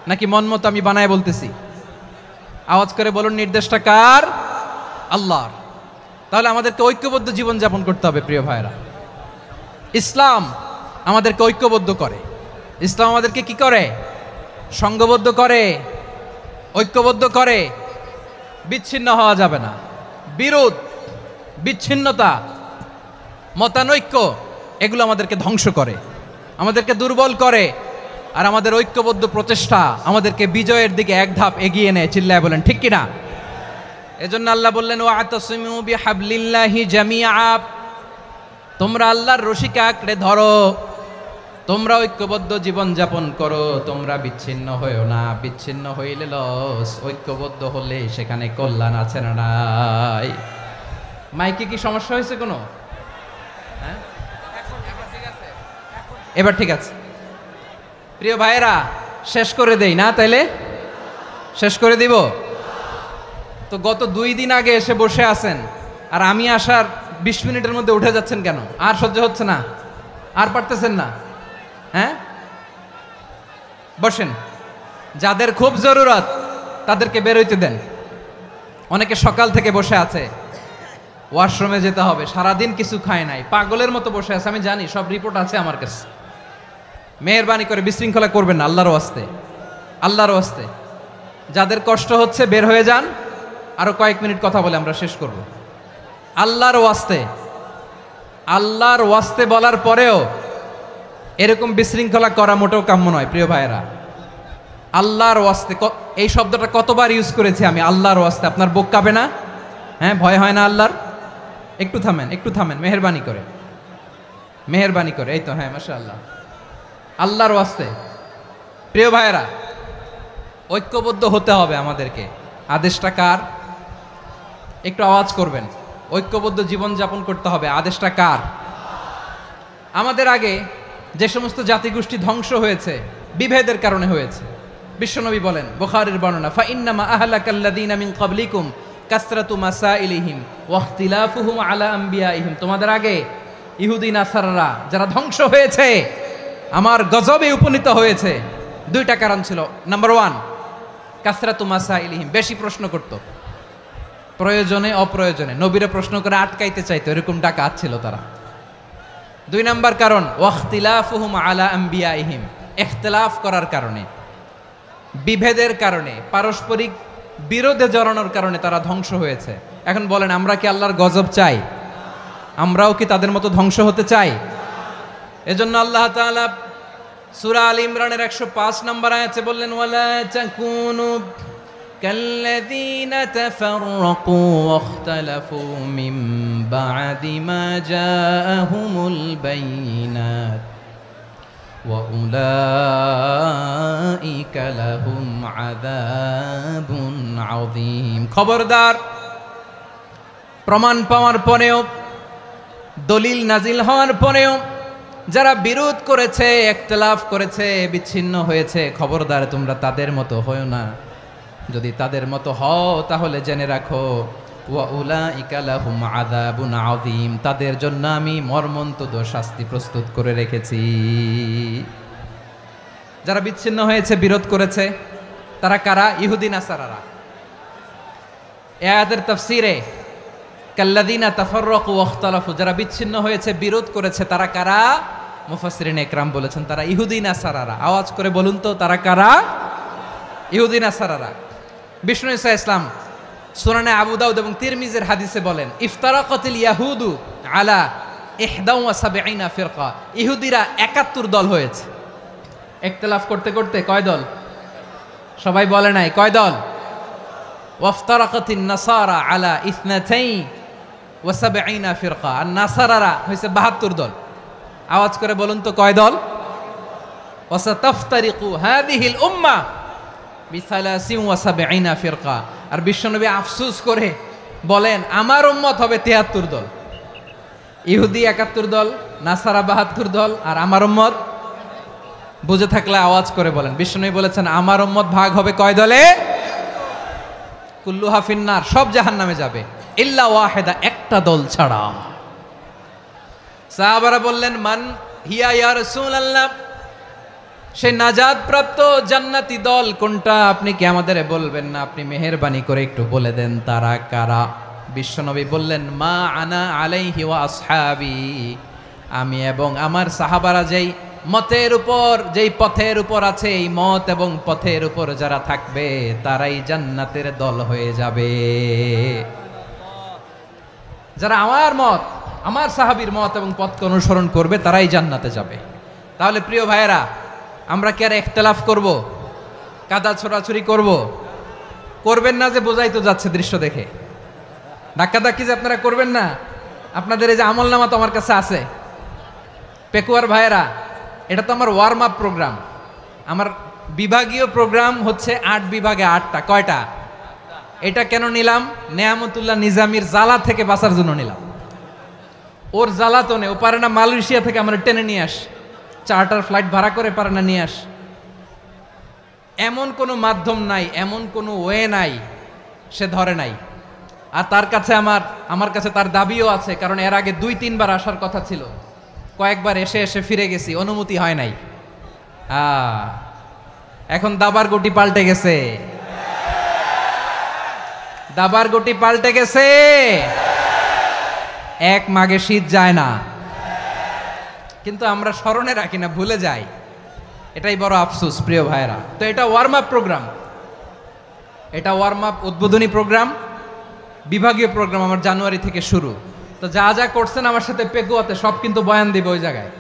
নাকি মন মতো আমি বানায় বলতেছি আওয়াজ করে বলুন নির্দেশটা কার আল্লাহর তাহলে আমাদেরকে ঐক্যবদ্ধ জীবন যাপন করতে হবে প্রিয় ভাইরা ইসলাম আমাদেরকে ঐক্যবদ্ধ করে ইসলাম আমাদেরকে কি করে সংঘবদ্ধ করে ঐক্যবদ্ধ করে বিচ্ছিন্ন হওয়া যাবে না বিরোধ বিচ্ছিন্নতা মতানৈক্য এগুলো আমাদেরকে ধ্বংস করে আমাদেরকে দুর্বল করে আর আমাদের ঐক্যবদ্ধ প্রচেষ্টা আমাদেরকে বিজয়ের দিকে এক ধাপ এগিয়ে নেয় চিল্লায় বলেন ঠিক কিনা এজন্য আল্লাহ বললেন ওয়াতাসিমু বিহাবলিল্লাহি জামিআ তোমরা আল্লাহর রশিকে আঁকড়ে ধরো তোমরা ঐক্যবদ্ধ জীবন যাপন করো তোমরা বিচ্ছিন্ন হইও না বিচ্ছিন্ন হইলে লস ঐক্যবদ্ধ হলে সেখানে কল্যাণ আছে না নাই মাইকে কি সমস্যা হয়েছে কোনো হ্যাঁ এবার ঠিক আছে প্রিয় ভাইয়েরা শেষ করে দেই না তাইলে শেষ করে দিব তো গত 2 দিন আগে এসে বসে আছেন আর আমি আসার 20 মিনিটের মধ্যে উঠে যাচ্ছেন কেন আর সহ্য হচ্ছে না আর পারতেছেন না হ্যাঁ বসেন যাদের খুব জরুরত তাদেরকে বের হইতে দেন অনেকে সকাল থেকে বসে আছে ওয়াশরুমে যেতে হবে সারাদিন কিছু খায় নাই পাগলের মতো বসে আছে আমি জানি সব রিপোর্ট আছে আমার কাছে মেহেরবানি করে বিশৃঙ্খলা করবেন না আল্লাহর ওয়াস্তে আল্লাহর ওয়াস্তে যাদের কষ্ট হচ্ছে বের হয়ে যান আরো কয়েক মিনিট কথা বলে আমরা শেষ করব আল্লাহর ওয়াস্তে বলার পরেও এরকম বিশৃঙ্খলা করা মোটেও কাম্য নয় প্রিয় ভাইয়েরা আল্লাহর ওয়াস্তে এই শব্দটা কতবার ইউজ করেছি আমি আল্লাহর ওয়াস্তে আপনার বুক কাঁপে না হ্যাঁ ভয় হয় না আল্লাহর একটু থামেন মেহেরবানি করে এই তো হ্যাঁ মাশাআল্লাহ আল্লাহর ওয়াস্তে প্রিয় ভাইয়েরা ঐক্যবদ্ধ হতে হবে আমাদেরকে আদেশটা কার একটু আওয়াজ করবেন ঐক্যবদ্ধ জীবন যাপন করতে হবে আদেশটা কার আমাদের আগে যে সমস্ত জাতিগোষ্ঠী ধ্বংস হয়েছে বিভেদের কারণে হয়েছে বিশ্বনবী বলেন বুখারীর বর্ণনা ফা ইন্নামা আহলাকাল্লাযীনা মিন ক্বাবলিকুম কাসরাতু মাসাইলিহিম ওয়া ইখতিলাফুহুম আলা আম্বিয়াইহিম তোমাদের আগে ইহুদি নাসারারা যারা ধ্বংস হয়েছে আমার গজবে উপনীত হয়েছে 2টা কারণ ছিল নাম্বার 1 কাসরাতু মাসাইলিহিম বেশি প্রশ্ন করত প্রয়োজনে অপ্রয়োজনে নবীরে প্রশ্ন করে আটকাইতে চাইতো এরকম ডাকাত ছিল তারা 2 নাম্বার কারণ ওয়াখতিলাফুহুম আলা আম্বিয়াইহিম ইখতিলাফ করার কারণে বিভেদের কারণে পারস্পরিক বিরোধে জড়ানোর কারণে তারা ধ্বংস হয়েছে। এখন বলেন, আমরা কি আল্লাহর গজব চাই? আমরাও কি তাদের মতো ধ্বংস হতে চাই? এজন্য আল্লাহ তাআলা সূরা আল ইমরানের 105 নম্বর আয়াতে বললেন, ওয়ালা তাকুনু কাল্লাযীনা তাফাররাকু ওয়াখতালাফু মিন বা'দি মা জাআহুমুল বাইয়িনাত ওয়া উলাইকা লাহুম আযাবুন আযীম। খবরদার, প্রমাণ পাওয়ার পরেও, দলিল নাজিল হওয়ার পরেও যারা বিরোধ করেছে, ইখতিলাফ করেছে, বিচ্ছিন্ন হয়েছে, খবরদার তোমরা তাদের মতো হয়ো না। যদি তাদের মতো হও তাহলে জেনে রাখো, ওয়া উলাইকা লাহুম আযাবুন আযীম, তাদের জন্য আমি মর্মন্তুদ শাস্তি প্রস্তুত করে রেখেছি। যারা বিচ্ছিন্ন হয়েছে, বিরোধ করেছে, তারা কারা? ইহুদি নাসারারা। এই আয়াতের তাফসীরে কাল্লাযীনা তাফাররাকু ওয়াখতালাফু, যারা বিচ্ছিন্ন হয়েছে, বিরোধ করেছে, তারা কারা? মুফাসসিরিন ইকরাম বলেছেন তারা ইহুদি নাসারারা। আওয়াজ করে বলুন তো, তারা কারা? ইহুদি নাসারারা। বিষ্ণু ঈসা ইসলাম সুনানে আবু দাউদ এবং তিরমিজির হাদিসে বলেন, ইফতারাকাতিল ইয়াহুদু আলা 71 ফিরকা, ইহুদিরা 71 দল হয়েছে। ইখতিলাফ করতে করতে কয় দল? সবাই বলে নাই, কয় দল? ওয়াফতারাকাতিন নাসারা আলা 72 ফিরকা, আর নাসারারা হয়েছে 72 দল। আওয়াজ করে বলুন তো, কয় দল? ওয়াসাতাফতারিকু হাযিহিল উম্মাহ বি73 ফিরকা। আর বিশ্বনবী আফসোস করে বলেন, আমার উম্মত হবে 73 দল। ইহুদি 71 দল, নাসারা 72 দল, আর আমার উম্মত, বুঝে থাকলে আওয়াজ করে বলেন। বিশ্বনবী বলেছেন, আমার উম্মত ভাগ হবে কয় দলে? কুল্লুহা ফিন্নার, সব জাহান্নামে যাবে, ইল্লা ওয়াহিদা, একটা দল ছাড়া। সাহাবারা বললেন, মান হিয়া ইয়া রাসূলুল্লাহ, সেই নাজাত প্রাপ্ত জান্নাতি দল কোনটা? আপনি কি আমাদের বলবেন না? আপনি মেহেরবানি করে একটু বলে দেন তারা কারা। বিশ্বনবী বললেন, মা আনা আলাইহি ওয়া আসহাবি, আমি এবং আমার সাহাবারা যেই মতের উপর, যেই পথের উপর আছে, এই মত এবং পথের উপর যারা থাকবে তারাই জান্নাতের দল হয়ে যাবে। যারা আমার মত, আমার সাহাবীর মত এবং পথকে অনুসরণ করবে তারাই জান্নাতে যাবে। তাহলে প্রিয় ভাইয়েরা, আমরা কি আর ইখতিলাফ করব? কাদা ছোড়াছুরি করব? করবেন না যে বোঝাই তো যাচ্ছে দৃশ্য দেখে। ধাক্কাধাক্কি যে আপনারা করবেন না। আপনাদের এই যে আমলনামা তো আমার কাছে আছে। পেকুয়ার ভাইয়েরা, এটা তো আমার ওয়ার্ম আপ প্রোগ্রাম। আমার বিভাগীয় প্রোগ্রাম হচ্ছে 8 বিভাগে 8টা। কয়টা? এটা কেন নিলাম? নেয়ামতুল্লাহ নিজামীর জ্বালা থেকে বাঁচার জন্য নিলাম। ওর জ্বালাতনে ও পারে না মালয়েশিয়া থেকে আমরা টেনে নিয়ে আস, চার্টার ফ্লাইট ভাড়া করে পারে না নিয়ে আস। এমন কোনো মাধ্যম নাই, এমন কোনো ওয়ে নাই সে ধরে নাই। আর তার কাছে আমার কাছে তার দাবিও আছে, কারণ এর আগে 2-3 বার আসার কথা ছিল। কয়েকবার এসে এসে ফিরে গেছি, অনুমতি হয় নাই। এখন দাবার গুটি পাল্টে গেছে, দাবার গুটি পাল্টে গেছে। এক মাঘে শীত যায় না, কিন্তু আমরা স্মরণে রাখি না, ভুলে যাই। এটাই বড় আফসোস প্রিয় ভাইরা। তো এটা ওয়ার্ম আপ প্রোগ্রাম, এটা ওয়ার্ম আপ উদ্বোধনী প্রোগ্রাম, বিভাগীয় প্রোগ্রাম আমার জানুয়ারি থেকে শুরু। তো যা যা করছেন আমার সাথে পেকুয়াতে সব কিন্তু বয়ান দিব, ওই জায়গায়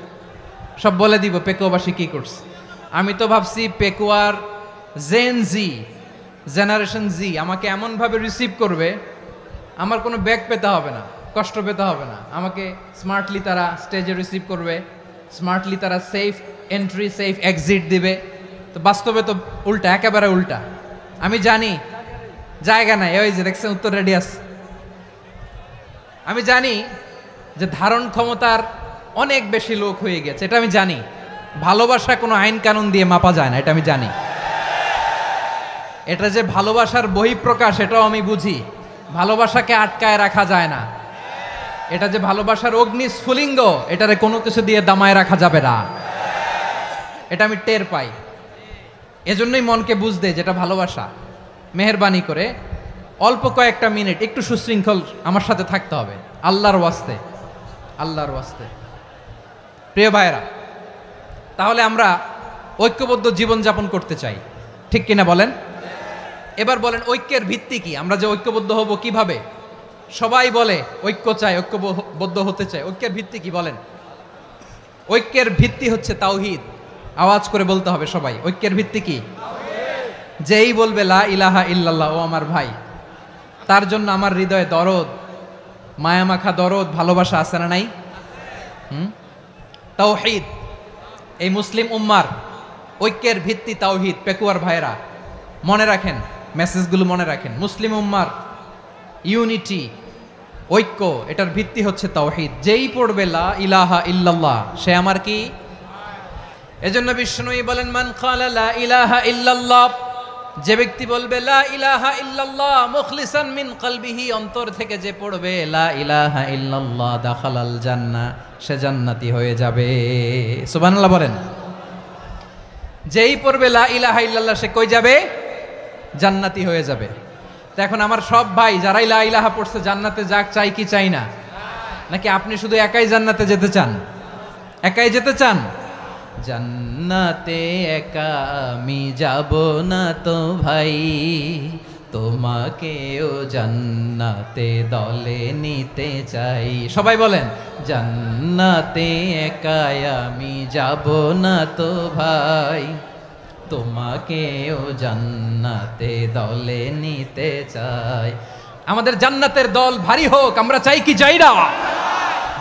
সব বলে দিব পেকুয়াবাসী কি করছে। আমি তো ভাবছি পেকুয়ার জেনারেশন জি আমাকে এমনভাবে রিসিভ করবে, আমার কোনো ব্যাক পেতে হবে না, কষ্ট পেতে হবে না। আমাকে স্মার্টলি তারা স্টেজে রিসিভ করবে, স্মার্টলি তারা সেফ এন্ট্রি সেফ এক্সিট দিবে। তো বাস্তবে তো উল্টা, একেবারে উল্টা। আমি জানি জায়গা নাই, ওই যে দেখছেন উত্তর রেডিয়াস। আমি জানি যে ধারণ ক্ষমতার অনেক বেশি লোক হয়ে গেছে, এটা আমি জানি। ভালোবাসা কোনো আইন কানুন দিয়ে মাপা যায় না, এটা আমি জানি। এটা যে ভালোবাসার বহিঃপ্রকাশ এটাও আমি বুঝি। ভালোবাসাকে আটকায় রাখা যায় না। এটা যে ভালোবাসার অগ্নিস্ফুলিঙ্গ, এটারে কোনো কিছু দিয়ে দামায় রাখা যাবে না, এটা আমি টের পাই। এজন্যই মনকে বুঝতে যেটা ভালোবাসা। মেহেরবানি করে অল্প কয়েকটা মিনিট একটু সুশৃঙ্খল আমার সাথে থাকতে হবে, আল্লাহর ওয়াস্তে, আল্লাহর ওয়াস্তে। প্রিয় ভাইরা, তাহলে আমরা ঐক্যবদ্ধ জীবনযাপন করতে চাই, ঠিক কিনা বলেন? এবার বলেন ঐক্যের ভিত্তি কি? আমরা যে ঐক্যবদ্ধ হব কিভাবে? সবাই বলে ঐক্য চাই, ঐক্যবদ্ধ হতে চাই। ঐক্যের ভিত্তি কি বলেন? ঐক্যের ভিত্তি হচ্ছে তাওহীদ। আওয়াজ করে বলতে হবে সবাই, ঐক্যের ভিত্তি কি? যেই বলবে লা ইলাহা ইল্লাল্লাহ, ও আমার ভাই, তার জন্য আমার হৃদয়ে দরদ, মায়ামাখা দরদ, ভালোবাসা আছে না নাই? তাওহীদ। এই মুসলিম উম্মার ঐক্যের ভিত্তি তাওহীদ। পেকুয়ার ভাইরা মনে রাখেন, মেসেজগুলো মনে রাখেন। মুসলিম উম্মার ইউনিটি, ঐক্য, এটার ভিত্তি হচ্ছে তাওহীদ। যেই পড়বে লা ইলাহা ইল্লাল্লাহ, সে আমার কি? এজন্য বিষ্ণুই বলেন, মান ক্বালা লা ইলাহা ইল্লাল্লাহ, যে ব্যক্তি বলবে লা ইলাহা ইল্লাল্লাহ মুখলিসান মিন কলবিহি, অন্তর থেকে যে পড়বে লা ইলাহা ইল্লাল্লাহ, দাখালাল জান্নাহ, সে জান্নাতি হয়ে যাবে। সুবহানাল্লাহ বলেন। যেই পড়বে লা ইলাহা ইল্লাল্লাহ, সে কই যাবে? জান্নাতি হয়ে যাবে। তো এখন আমার সব ভাই যারাই লা ইলাহা পড়ছে জান্নাতে যাক, চাই কি চাই না? নাকি আপনি শুধু একাই জান্নাতে যেতে চান? একাই যেতে চান? জান্নাতে একা আমি যাব না তো ভাই, তোমাকেও জান্নাতে দলে নিতে চাই। সবাই বলেন, জান্নাতে একা আমি যাব না তো ভাই, তোমাকেও জান্নাতে দলে নিতে চাই। আমাদের জান্নাতের দল ভারী হোক, আমরা চাই কি চাই না?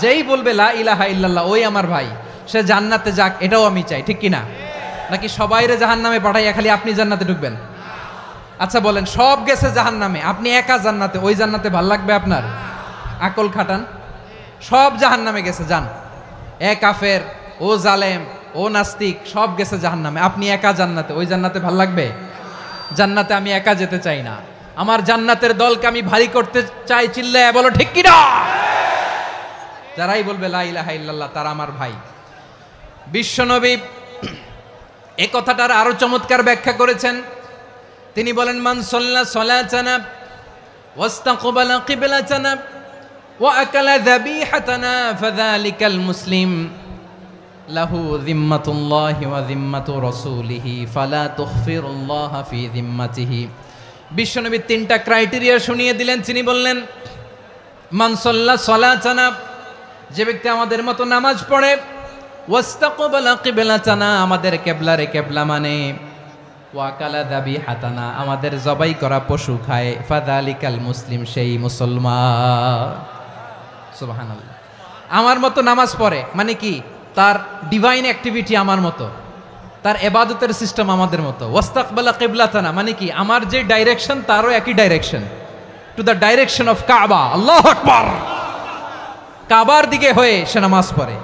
যেই বলবে লা ইলাহা ইল্লাল্লাহ, ওই আমার ভাই, সে জান্নাতে যাক, এটাও আমি চাই, ঠিক কিনা? নাকি সবাইরে জাহান্নামে পাঠাইয়া খালি আপনি জান্নাতে ঢুকবেন? আচ্ছা বলেন, সব গেছে জাহান্নামে, আপনি একা জান্নাতে, ওই জান্নাতে ভাল লাগবে আপনার? আকল খাটান। সব জাহান্নামে গেছে, যান। এ কাফের, ও জালেম, ও নাস্তিক, সব গেছে জাহান্নামে, আপনি একা জান্নাতে, ওই জান্নাতে ভাল লাগবে? জান্নাতে আমি একা যেতে চাই না, আমার জান্নাতের দলকে আমি ভারী করতে চাই। চিল্লায় বলো ঠিক কিনা? যারাই বলবে লা ইলাহা ইল্লাল্লাহ, তারা আমার ভাই। বিশ্বনবী এ কথাটার আরো চমৎকার ব্যাখ্যা করেছেন। তিনি বলেন, মান সাল্লা সালাতানা ওয়াস্তাকবালা কিবলাতানা ওয়া আকালা যাবিহাতানা ফাযালিকাল মুসলিম লাহু যিম্মাতুল্লাহি ওয়া যিম্মাতু রাসূলিহি ফালা তুখফিরুল্লাহা ফি যিম্মাতিহি। বিশ্বনবী তিনটা ক্রাইটেরিয়া শুনিয়ে দিলেন। তিনি বললেন, মান সাল্লা সালাতানা, যে ব্যক্তি আমাদের মতো নামাজ পড়ে, ওয়াস্তাকবালা কিবলাতানা, আমাদের কিবলারে কিবলা মানে, ওয়াকালা যাবিহাতানা, আমাদের জবাই করা পশু খায়, ফাযালিকাল মুসলিম, সেই মুসলমান। সুবহানাল্লাহ। আমার মতো নামাজ পড়ে মানে কি? তার ডিভাইন অ্যাক্টিভিটি আমার মতো, তার ইবাদতের সিস্টেম আমাদের মতো। ওয়াস্তাকবালা কিবলাতানা মানে কি? আমার যে ডাইরেকশন তারও একই direction, to the direction of কাবা। আল্লাহু আকবার। কাবার দিকে হয়ে সে নামাজ পড়ে।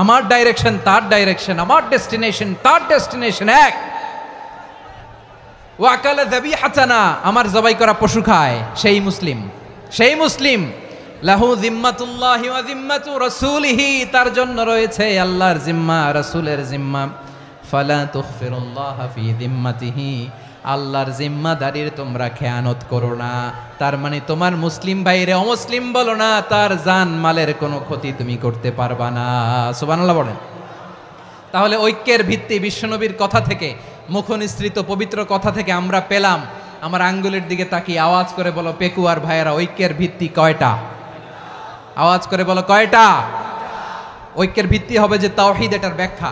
আমার ডাইরেকশন তার ডাইরেকশন, আমার ডেস্টিনেশন তার ডেস্টিনেশন এক। ওয়াকালা যাবিহাতানা, আমার জবাই করা পশু খায়, সেই মুসলিম। সেই মুসলিম। লাহু যিম্মাতুল্লাহি ওয়া যিম্মাতু রাসূলিহি, তার জন্য রয়েছে আল্লাহর জিম্মা, রাসূলের জিম্মা। ফালা তুখফিরুল্লাহা ফি যিম্মাতিহি, আল্লাহর জিম্মাদারির তোমরা খেয়ানত করো না। তার মানে তোমার মুসলিম ভাইরে অমুসলিম বলো না, তার জান মালের কোনো ক্ষতি তুমি করতে পারবা না। সুবহানাল্লাহ বলেন। তাহলে ঐক্যের ভিত্তি বিশ্বনবীর কথা থেকে, মুখনিসৃত পবিত্র কথা থেকে আমরা পেলাম। আমার আঙ্গুলের দিকে তাকিয়ে আওয়াজ করে বলো পেকুয়ার ভাইয়েরা, ঐক্যের ভিত্তি কয়টা? আওয়াজ করে বলো কয়টা? ঐক্যের ভিত্তি হবে যে তাওহীদ, এটার ব্যাখ্যা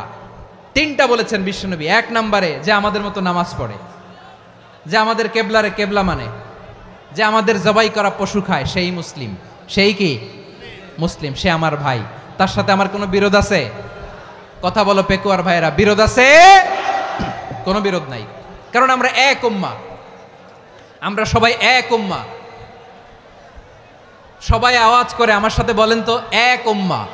তিনটা বলেছেন বিশ্বনবী। এক নম্বরে, যে আমাদের মতো নামাজ পড়ে, যে আমাদের কেবলারে কেবলা মানে, যে আমাদের জবাই করা পশু খায়, সেই মুসলিম। সেই কি? মুসলিম। সে আমার ভাই। তার সাথে আমার কোনো বিরোধ আছে? কথা বলো পেকুয়ার ভাইয়েরা, বিরোধ আছে? কোনো বিরোধ নাই, কারণ আমরা এক উম্মাহ, আমরা সবাই এক উম্মাহ। সবাই আওয়াজ করে আমার সাথে বলেন তো, এক উম্মাহ।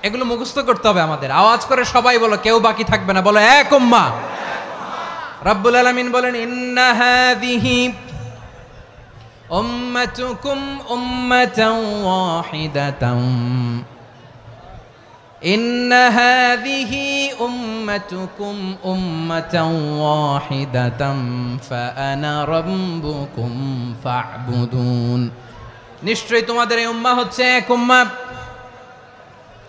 এগুলো মুখস্থ করতে হবে আমাদের। আওয়াজ করে সবাই বলো, কেউ বাকি থাকবে না, বলো এক উম্মাহ। রব্বুল আলামিন বলেন, ইন্না হাযিহি উম্মাতুকুম উম্মাতান ওয়াহিদাতান, ইন্না হাযিহি উম্মাতুকুম উম্মাতান ওয়াহিদাতান ফাআনা রাব্বুকুম ফা'বুদুন। নিশ্চয়ই তোমাদের এই উম্মাহ হচ্ছে এক উম্মাহ,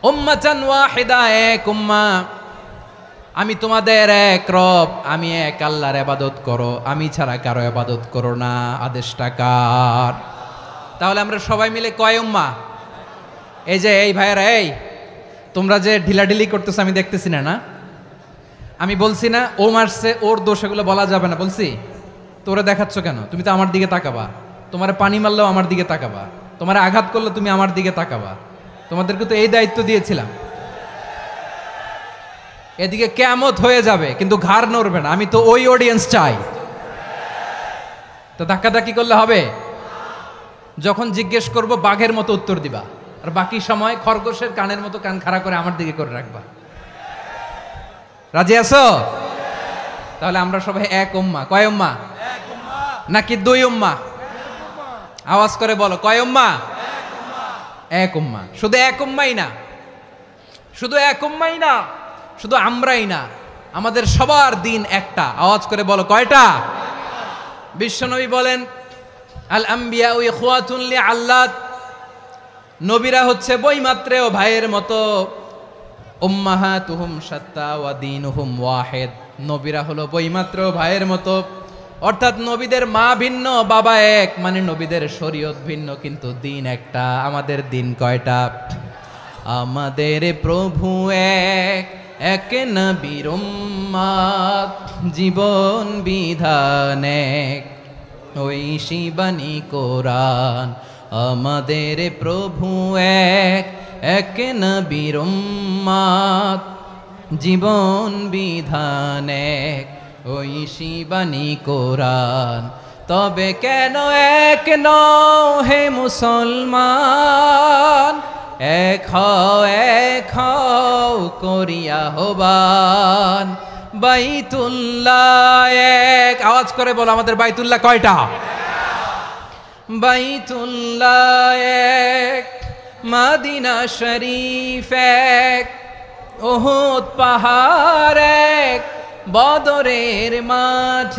উম্মাতান ওয়াহিদা, এক উম্মাহ। আমি তোমাদের এক রব, আমি এক আল্লাহর ইবাদত করো, আমি ছাড়া কারো ইবাদত করো না। আদেশটা কার? তাহলে আমরা সবাই মিলে কয় উম্মাহ? এই যে এই ভাইয়েরা, এই তোমরা যে ঢিলাঢিলি করতেছো আমি দেখতেছি না, না আমি বলছি না ও মারছে ওর দোষ, এগুলো বলা যাবে না বলছি? তোরে দেখাচ্ছ কেন? তুমি তো আমার দিকে তাকাবা। তোমার পানি মারলেও আমার দিকে তাকাবা, তোমার আঘাত করলে তুমি আমার দিকে তাকাবা। তোমাদেরকে তো এই দায়িত্ব দিয়েছিলাম। এদিকে কিয়ামত হয়ে যাবে কিন্তু ঘাড় নড়বে না, আমি তো ওই অডিয়েন্স চাই। তো ধাক্কাধাক্কি করলে হবে? যখন জিজ্ঞেস করব বাঘের মতো উত্তর দিবা, আর বাকি সময় খরগোশের কানের মতো কান খাড়া করে আমার দিকে করে রাখবা। রাজি আছো? তাহলে আমরা সবাই এক উম্মাহ। কয় উম্মাহ? নাকি দুই উম্মাহ? আওয়াজ করে বলো, কয় উম্মাহ? এক উম্মাহ। শুধু এক উম্মাই না, শুধু এক উম্মাই না, শুধু আমরাই না, আমাদের সবার দিন একটা। আওয়াজ করে বলো, কয়টা? বিশ্বনবী বলেন, আল আম্বিয়া ইখওয়াতুন লিআল্লাত, নবীরা হচ্ছে বইমাত্রেও ভাইয়ের মতো। উম্মাহাতুহুম শাত্তা ওয়া দীনুহুম ওয়াহিদ, নবীরা হলো বইমাত্রেও ভাইয়ের মতো। অর্থাৎ নবীদের মা ভিন্ন, বাবা এক, মানে নবীদের শরীয়ত ভিন্ন, কিন্তু দিন একটা। আমাদের দিন কয়টা? আমাদের প্রভু এক, এক নবীর উম্মাত, জীবন বিধান এক, ঐশী বাণী কোরআন। আমাদের প্রভু এক, এক নবীর উম্মাত, জীবন বিধান এক, ঐশী বাণী কোরআন। তবে কেন এক নও হে মুসলমান? এক হও করিয়া হবান। বাইতুল্লাহ এক, আওয়াজ করে বলো আমাদের বাইতুল্লাহ কয়টা? বাইতুল্লাহ এক, মদিনা শরীফ এক, উহুদ পাহাড় এক, বদরের মাঠ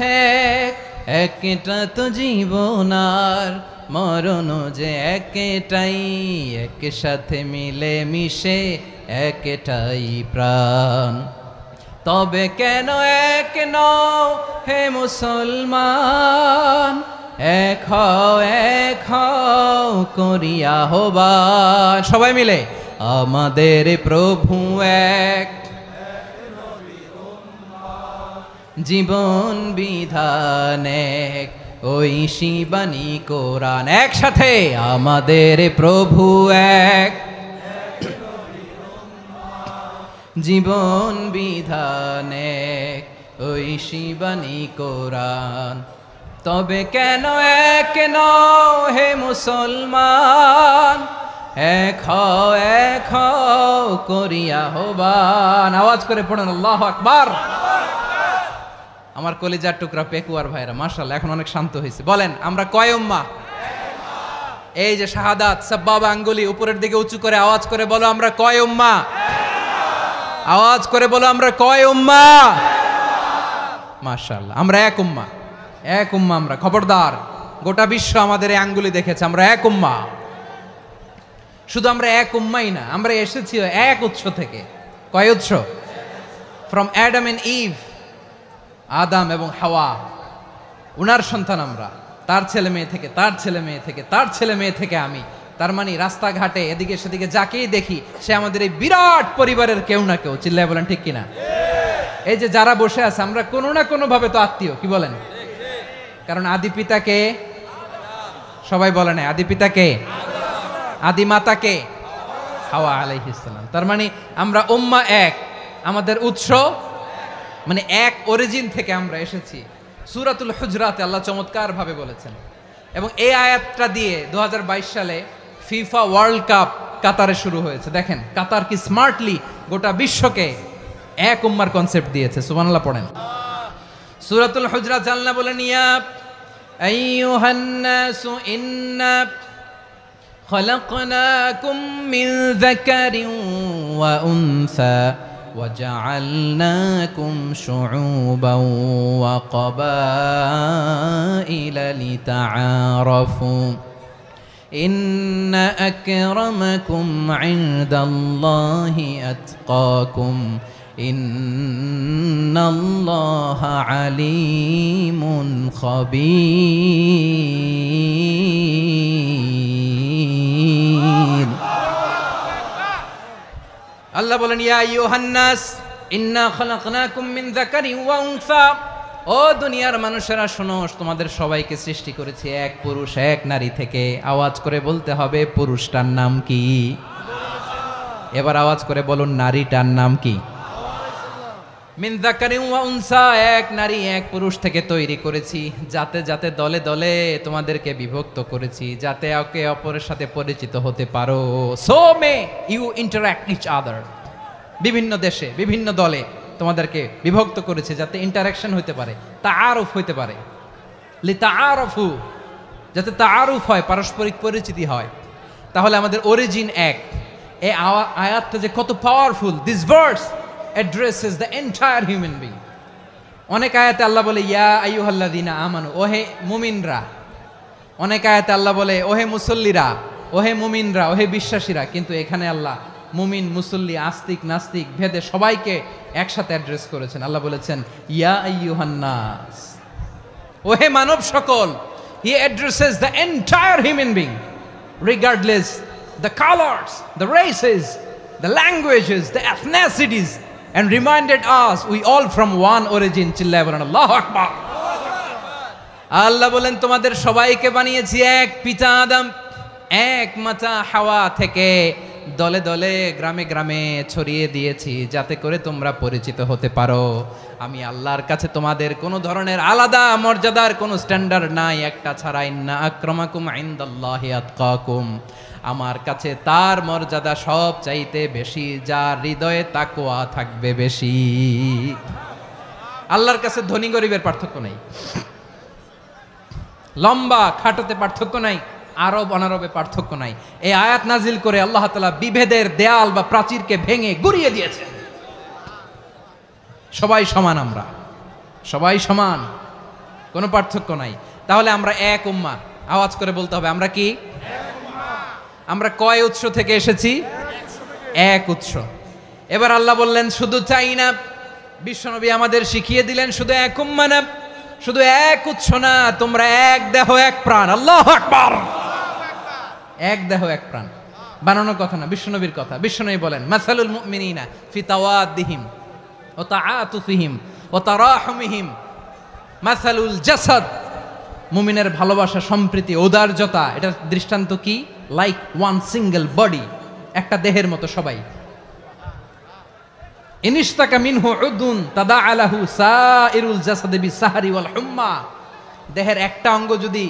এক। একটা তো জীবন আর মরণ যে একটাই, একসাথে মিলে মিশে একটাই প্রাণ। তবে কেন এক নও হে মুসলমান? এক হও করিয়া হবান। সবাই মিলে, আমাদের প্রভু এক, জীবন বিধান এক, ঐশী বাণী কোরআন। একসাথে, আমাদের প্রভু এক, জীবন বিধান এক, ঐশী বাণী কোরআন। তবে কেন এক নও হে মুসলমান? এক হও করিয়া হবান। আওয়াজ করে পড়েন আল্লাহু আকবার। আমার কলিজার টুকরা পেকুয়ার ভাইরা মাশাআল্লাহ এখন অনেক শান্ত হয়েছে। বলেন আমরা কয় উম্মাহ? এই যে শাহাদাত সাব্বাবা আঙ্গুলি উপরের দিকে উঁচু করে আওয়াজ করে বলো আমরা কয় উম্মাহ? আওয়াজ করে বলো আমরা কয় উম্মাহ? মাশাআল্লাহ আমরা এক উম্মাহ, এক উম্মাহ আমরা। খবরদার, গোটা বিশ্ব আমাদের এই আঙ্গুলি দেখেছে, আমরা এক উম্মাহ। শুধু আমরা এক উম্মাই না, আমরা এসেছি এক উৎস থেকে। কয় উৎস? ফ্রম অ্যাডাম এন্ড ইভ, আদাম এবং হাওয়া, উনার সন্তান আমরা। তার ছেলে মেয়ে থেকে, তার ছেলে মেয়ে থেকে, তার ছেলে মেয়ে থেকে আমি। তার মানে রাস্তাঘাটে এদিকে সেদিকে যাকেই দেখি সে আমাদের এই বিরাট পরিবারের কেউ না কেউ। চিল্লায় বলেন ঠিক কিনা? এই যে যারা বসে আছে আমরা কোনো না কোনো ভাবে তো আত্মীয়, কি বলেন? কারণ আদি পিতাকে সবাই বলে না, আদি পিতাকে, আদি মাতাকে হাওয়া আলাইহিস সালাম। তার মানে আমরা উম্মাহ এক, আমাদের উৎস মানে এক অরিজিন থেকে আমরা এসেছি। সূরাতুল হুজরাতে আল্লাহ চমৎকার ভাবে বলেছেন, এবং এই আয়াতটা দিয়ে 2022 সালে ফিফা ওয়ার্ল্ড কাপ কাতারে শুরু হয়েছে। দেখেন কাতার কি স্মার্টলি গোটা বিশ্বকে এক উম্মার কনসেপ্ট দিয়েছে। সুবহানাল্লাহ পড়েন। সূরাতুল হুজরাত আল্লাহ বলেন, ইয়া আইয়ুহান নাসু ইন্না খলাকনাকুম মিন যাকারিন ওয়া উনসা وجعلناكم شعوبا وقبائل لتعارفوا إن أكرمكم عند الله أتقاكم ইন্নাল্লাহা আলিমুন খাবীর। আল্লাহ বলেন, ইয়া আইয়ুহান নাস ইন্না খালাকনাকুম মিন যাকারিন ওয়া উনসা। ও দুনিয়ার মানুষেরা শোনো, তোমাদের সবাইকে সৃষ্টি করেছি এক পুরুষ এক নারী থেকে। আওয়াজ করে বলতে হবে, পুরুষটার নাম কি? এবার আওয়াজ করে বলুন, নারীটার নাম কি? মিন যাকারিন ওয়া উনসা, এক নারী এক পুরুষ থেকে তৈরি করেছি। যাতে যাতে দলে দলে তোমাদেরকে বিভক্ত করেছি, যাতে একে অপরের সাথে পরিচিত হতে পারো। So may you interact each other. বিভিন্ন দেশে বিভিন্ন দলে তোমাদেরকে বিভক্ত করেছে যাতে ইন্টারাকশন হইতে পারে, তাআরুফ হইতে পারে। লিতাআরফু, যাতে তাআরুফ হয়, পারস্পরিক পরিচিতি হয়। তাহলে আমাদের অরিজিন এক। এই আয়াতটা যে কত powerful! This verse addresses the entire human being. অনেক আয়াতে আল্লাহ বলে ইয়া আইয়ুহাল্লাযীনা আমানু, ওহে মুমিনরা। অনেক আয়াতে আল্লাহ বলে ওহে মুসল্লিরা, ওহে মুমিনরা, ওহে বিশ্বাসীরা। কিন্তু এখানে আল্লাহ মুমিন মুসল্লি আস্তিক নাস্তিক ভেদে সবাইকে একসাথে অ্যাড্রেস করেছেন। আল্লাহ বলেছেন ইয়া আইয়ুহান নাস, ওহে মানব সকল। হি addresses the entire human being regardless the colours, the races, the languages, the এথনিসিটিস, and reminded us we all from one origin. চিল্লায় বলেন আল্লাহু আকবার। আল্লাহ বলেন তোমাদের সবাইকে বানিয়েছি এক পিতা আদম, এক মাতা হাওয়া থেকে। দলে দলে গ্রামে গ্রামে ছড়িয়ে দিয়েছি যাতে করে তোমরা পরিচিত হতে পারো। আমি আল্লাহর কাছে তোমাদের কোনো ধরনের আলাদা মর্যাদার কোনো স্ট্যান্ডার্ড নাই একটা ছাড়া। ইন্না আক্রামাকুম ইনদাল্লাহি আতকাকুম, আমার কাছে তার মর্যাদা সব চাইতে বেশি যার হৃদয়ে তাকওয়া থাকবে বেশি। আল্লাহর কাছে ধনী গরিবের পার্থক্য নাই, লম্বা খাটোতে পার্থক্য নাই, আরব অনারবে পার্থক্য নাই। এই আয়াত নাজিল করে আল্লাহ তাআলা বিভেদের দেয়াল বা প্রাচীরকে ভেঙে গুড়িয়ে দিয়েছেন। সবাই সমান, আমরা সবাই সমান, কোনো পার্থক্য নাই। তাহলে আমরা এক উম্মাহ। আওয়াজ করে বলতে হবে, আমরা কি? আমরা কয় উৎস থেকে এসেছি? এক উৎস। এবার আল্লাহ বললেন শুধু চাই না, বিশ্বনবী আমাদের শিখিয়ে দিলেন শুধু এক উম্মাহ না, শুধু এক উৎস না, তোমরা এক দেহ এক প্রাণ। আল্লাহু আকবার। এক দেহ এক প্রাণ বানানো কথা না, বিশ্বনবীর কথা। বিশ্বনবী বলেন মাসালুল মুমিনিনা ফি তাওয়াদ্দিহিম ওয়া তাআতুফিহিম ওয়া তারাহুমিহিম মাসালুল জাসাদ। মুমিনের ভালোবাসা, সম্প্রীতি, ঔদার্যতা, এটার দৃষ্টান্ত কি? লাইক ওয়ান সিঙ্গেল বডি, একটা দেহের মতো সবাই। ইনিশতাকা মিনহু উদুন তাদাআলাহু সাইরুল জাসাদি বিসাহরি ওয়াল হুম্মা। দেহের একটা অঙ্গ যদি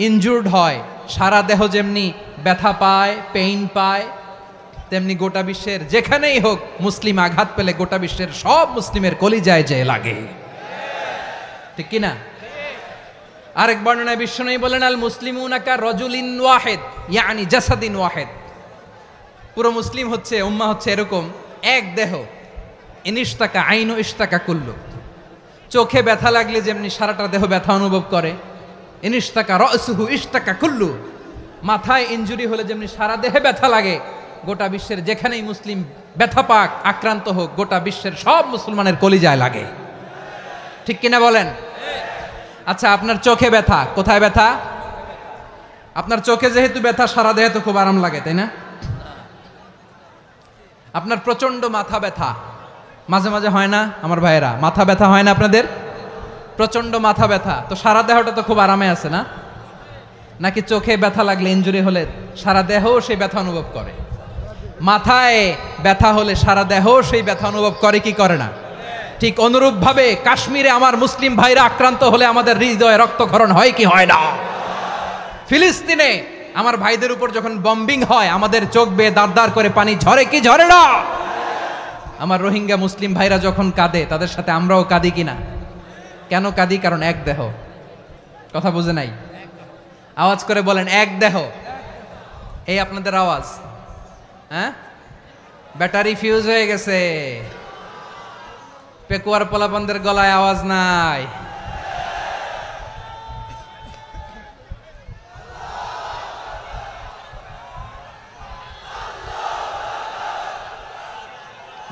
ইনজুর্ড হয়, সারা দেহ যেমনি ব্যথা পায়, পেইন পায়, তেমনি গোটা বিশ্বের যেখানেই হোক মুসলিম আঘাত পেলে গোটা বিশ্বের সব মুসলিমের কলিজায় যে লাগে, ঠিক কিনা? আরেক বর্ণনায় বিশ্বনবী বলেন আল মুসলিমুনা কা রাজুলিন ওয়াহিদ ইয়ানি জাসাদিন ওয়াহিদ। পুরো মুসলিম হচ্ছে, উম্মাহ হচ্ছে এরকম এক দেহ। ইনিশতাকা আইনু ইশতাকা কুল্লু। চোখে ব্যথা লাগলে যেমনি সারাটা দেহ ব্যথা অনুভব করে, ইনিশতাকা রাসুহু ইশতাকা কুল্লু। মাথায় ইনজুরি হলে যেমনি সারা দেহে ব্যথা লাগে, গোটা বিশ্বের যেখানেই মুসলিম ব্যথা পাক, আক্রান্ত হোক, গোটা বিশ্বের সব মুসলমানের কলিজায় লাগে, ঠিক কিনা বলেন? আচ্ছা, আপনার চোখে ব্যথা, কোথায় ব্যথা? আপনার চোখে যেহেতু ব্যথা, সারা দেহে তো খুব আরাম লাগে, তাই না? আপনার প্রচন্ড মাথা ব্যথা মাঝে মাঝে হয় না আমার ভাইয়েরা? মাথা ব্যথা হয় না আপনাদের? প্রচন্ড মাথা ব্যথা, তো সারা দেহটা তো খুব আরামে আছে না? নাকি চোখে ব্যথা লাগলে, ইনজুরি হলে সারা দেহ সেই ব্যথা অনুভব করে? মাথায় ব্যথা হলে সারা দেহ সেই ব্যথা অনুভব করে কি করে না? ঠিক অনুরূপভাবে কাশ্মীরে আমার মুসলিম ভাইরা আক্রান্ত হলে আমাদের হৃদয়ে রক্তক্ষরণ হয় কি হয় না? ফিলিস্তিনে আমার ভাইদের উপর যখন বম্বিং হয়, আমাদের চোখ বেয়ে দাঁড় দাঁড় করে পানি ঝরে কি ঝরে না? আমার রোহিঙ্গা মুসলিম ভাইরা যখন কাঁদে, তাদের সাথে আমরাও কাঁদি কিনা? কেন কাঁদি? কারণ এক দেহ। কথা বুঝে নাই? আওয়াজ করে বলেন এক দেহ। এই আপনাদের আওয়াজ, হ্যাঁ? ব্যাটারি ফিউজ হয়ে গেছে, পেকুয়ার পোলাপানদের গলায় আওয়াজ নাই।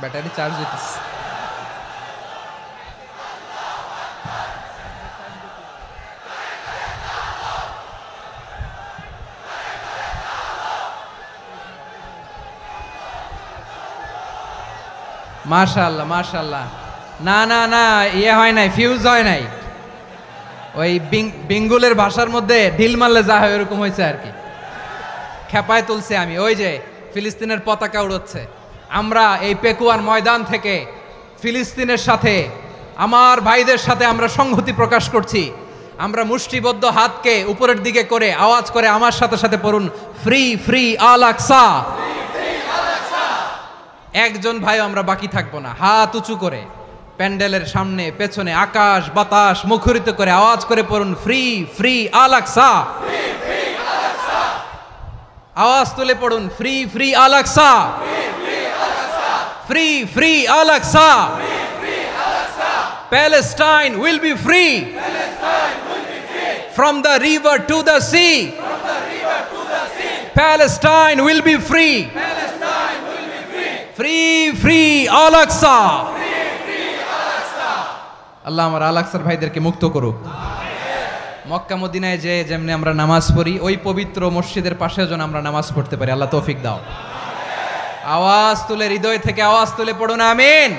ব্যাটারি চার্জ হইতেছে। মাশাআল্লাহ মাশাআল্লাহ। না না না, ইয়ে হয় নাই, ফিউজ হয় নাই। ওই বেঙ্গুলের ভাষার মধ্যে ঢিল মারলে যা হয় এরকম হয়েছে আর কি। খেপায় তুলছে আমি। ওই যে ফিলিস্তিনের পতাকা উড়োচ্ছে। আমরা এই পেকুয়ার ময়দান থেকে ফিলিস্তিনের সাথে, আমার ভাইদের সাথে আমরা সংহতি প্রকাশ করছি। আমরা মুষ্টিবদ্ধ হাতকে উপরের দিকে করে আওয়াজ করে আমার সাথে সাথে পড়ুন, ফ্রি ফ্রি আল আকসা। একজন ভাই আমরা বাকি থাকবো না। হাত উঁচু করে প্যান্ডেলের সামনে পেছনে আকাশ বাতাস মুখরিত করে আওয়াজ করে পড়ুন, ফ্রি ফ্রি আল আকসা। আওয়াজ তুলে পড়ুন, free free Al Aqsa, free free Al Aqsa. Palestine will be free from the river to the sea. Palestine will be free. Free free Al Aqsa. আল্লাহ আমার আল আকসার ভাইদেরকে মুক্ত করুক। মক্কা মদিনায় যে যেমনি আমরা নামাজ পড়ি, ওই পবিত্র মসজিদের পাশে যেন আমরা নামাজ পড়তে পারি। আল্লাহ তৌফিক দাও। আওয়াজ তুলে, হৃদয় থেকে আওয়াজ তুলে পড়ুন আমিন।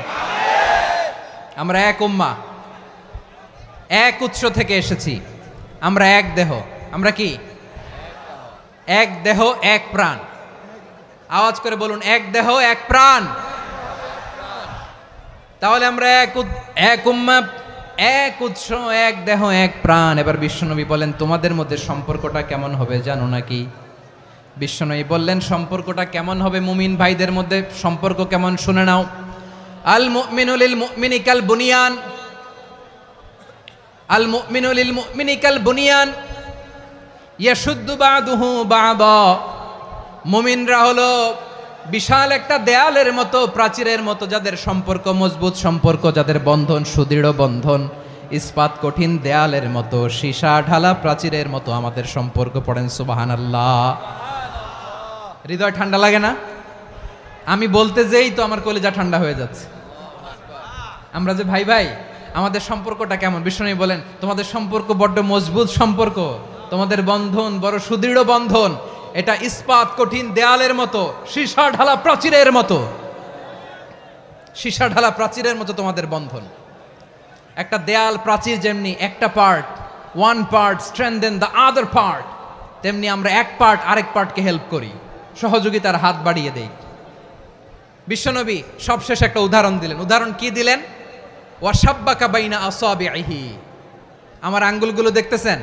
আমরা এক উম্মাহ, এক উৎস থেকে এসেছি। আমরা এক দেহ। আমরা কি? এক দেহ এক প্রাণ। আওয়াজ করে বলুন, এক দেহ এক প্রাণ। তাহলে আমরা এক উম্মাহ, এক উৎস, এক দেহ এক প্রাণ। এবার বিশ্বনবী বলেন, তোমাদের মধ্যে সম্পর্কটা কেমন হবে জানো নাকি? বিশ্বনবী বললেন, সম্পর্কটা কেমন হবে মুমিন ভাইদের মধ্যে? সম্পর্ক কেমন শুনে নাও। আল মুমিনু লিল মুমিনি কাল বুনিয়ান, আল মুমিনু লিল মুমিনি কাল বুনিয়ান ইয়াশুদ্দু বাদুহু বাদা। মুমিনরা হলো বিশাল একটা দেয়ালের মতো, প্রাচীরের মতো, যাদের সম্পর্ক মজবুত সম্পর্ক, যাদের বন্ধন সুদৃঢ় বন্ধন, ইস্পাত কঠিন দেয়ালের মতো, সীসা ঢালা প্রাচীরের মতো আমাদের সম্পর্ক। পড়েন সুবহানাল্লাহ। হৃদয় ঠান্ডা লাগে না? আমি বলতে যেই তো আমার কলিজা ঠান্ডা হয়ে যাচ্ছে। আমরা যে ভাই ভাই, আমাদের সম্পর্কটা কেমন? বিষ্ণু বলেন, তোমাদের সম্পর্ক বড্ড মজবুত সম্পর্ক, তোমাদের বন্ধন বড় সুদৃঢ় বন্ধন। এটা ইস্পাত কঠিন দেয়ালের মতো, সীসা ঢালা প্রাচীরের মতো, সীসা ঢালা প্রাচীরের মতো তোমাদের বন্ধন। একটা দেয়াল প্রাচীর যেমনি একটা part, one part strengthen the other part, তেমনি আমরা এক পার্ট আরেক পার্টকে হেল্প করি, সহযোগিতার হাত বাড়িয়ে দেই। বিশ্বনবী সবশেষ একটা উদাহরণ দিলেন। উদাহরণ কি দিলেন? ওয়াশাব্বাকা বাইনা আসাবিহি। আমার আঙ্গুলগুলো দেখতেছেন?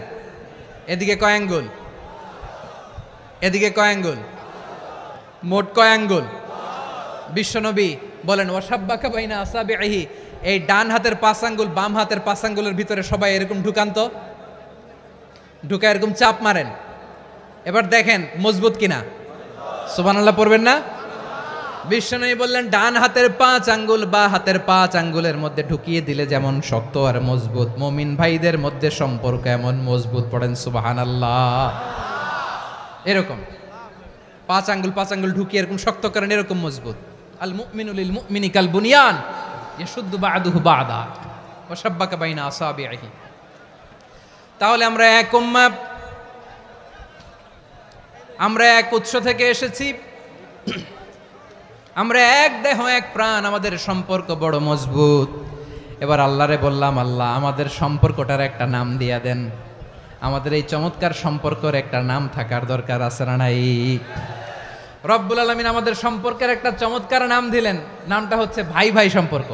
এদিকে কয় আঙ্গুল, এদিকে কয় আঙ্গুল, মোট কয় আঙ্গুল? বিশ্বনবী বলেন, ওয়াশাব্বাকা বাইনা আসাবিহি। এই ডান হাতের 5 আঙ্গুল বাম হাতের 5 আঙ্গুলের ভিতরে সবাই এরকম ঢুকান তো, ঢুকা এরকম চাপ মারেন। এবার দেখেন মজবুত কিনা। সুবহানাল্লাহ পড়বেন না? বিশ্বনবী বললেন, ডান হাতের 5 আঙ্গুল বা হাতের 5 আঙ্গুলের মধ্যে ঢুকিয়ে দিলে যেমন শক্ত আর মজবুত, মুমিন ভাইদের মধ্যে সম্পর্ক এমন মজবুত। পড়েন সুবহানাল্লাহ। এরকম 5 আঙ্গুল ঢুকিয়ে এরকম শক্ত করেন, এরকম মজবুত। আল মুমিনু লিল মুমিনি কাল বুনিয়ান ইয়াশুদ্দু বাদুহু বাদা ওয়া শাব্বাকা বাইনা আসাবিহি। তাহলে আমরা এক উম্মাহ, আমরা এক উৎস থেকে এসেছি, আমরা এক দেহ এক প্রাণ, আমাদের সম্পর্ক বড় মজবুত। এবার আল্লাহরে বললাম, আল্লাহ আমাদের সম্পর্কটার একটা নাম দিয়া দেন। আমাদের এই চমৎকার সম্পর্কের একটা নাম থাকার দরকার আছে না নাই? রব্বুল আলামিন আমাদের সম্পর্কের একটা চমৎকার নাম দিলেন। নামটা হচ্ছে ভাই ভাই সম্পর্ক।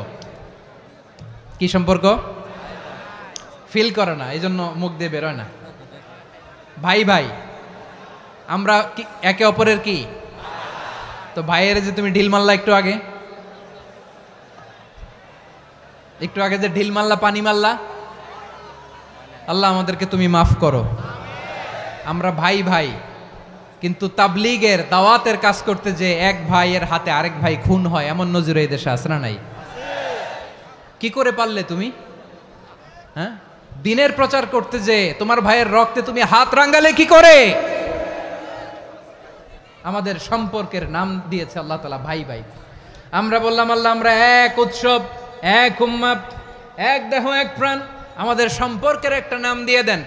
কি সম্পর্ক? ফিল করে না, এই জন্য মুখ দিয়ে বেরোয় না। ভাই ভাই, আমরা একে অপরের কি? তো ভাইয়ের যে তুমি ঢিল মারলা একটু আগে, যে ঢিল মারলা, পানি মারলা, আল্লাহ আমাদেরকে তুমি মাফ করো। আমরা ভাই ভাই, কিন্তু তাবলীগের দাওয়াতের কাজ করতে যে এক ভাইয়ের হাতে আরেক ভাই খুন হয়, এমন নজির এই দেশে আছে না নাই? কি করে পারলে তুমি? হ্যাঁ, দিনের প্রচার করতে যে তোমার ভাইয়ের রক্তে তুমি হাত রাঙ্গালে কি করে? আমাদের সম্পর্কের নাম দিয়েছে আল্লাহ তাআলা ভাই ভাই। আমরা বললাম, আল্লাহ আমরা এক উৎসব, এক উম্মাহ, এক দেহ এক প্রাণ, আমাদের সম্পর্কের একটা নাম দিয়ে দেন।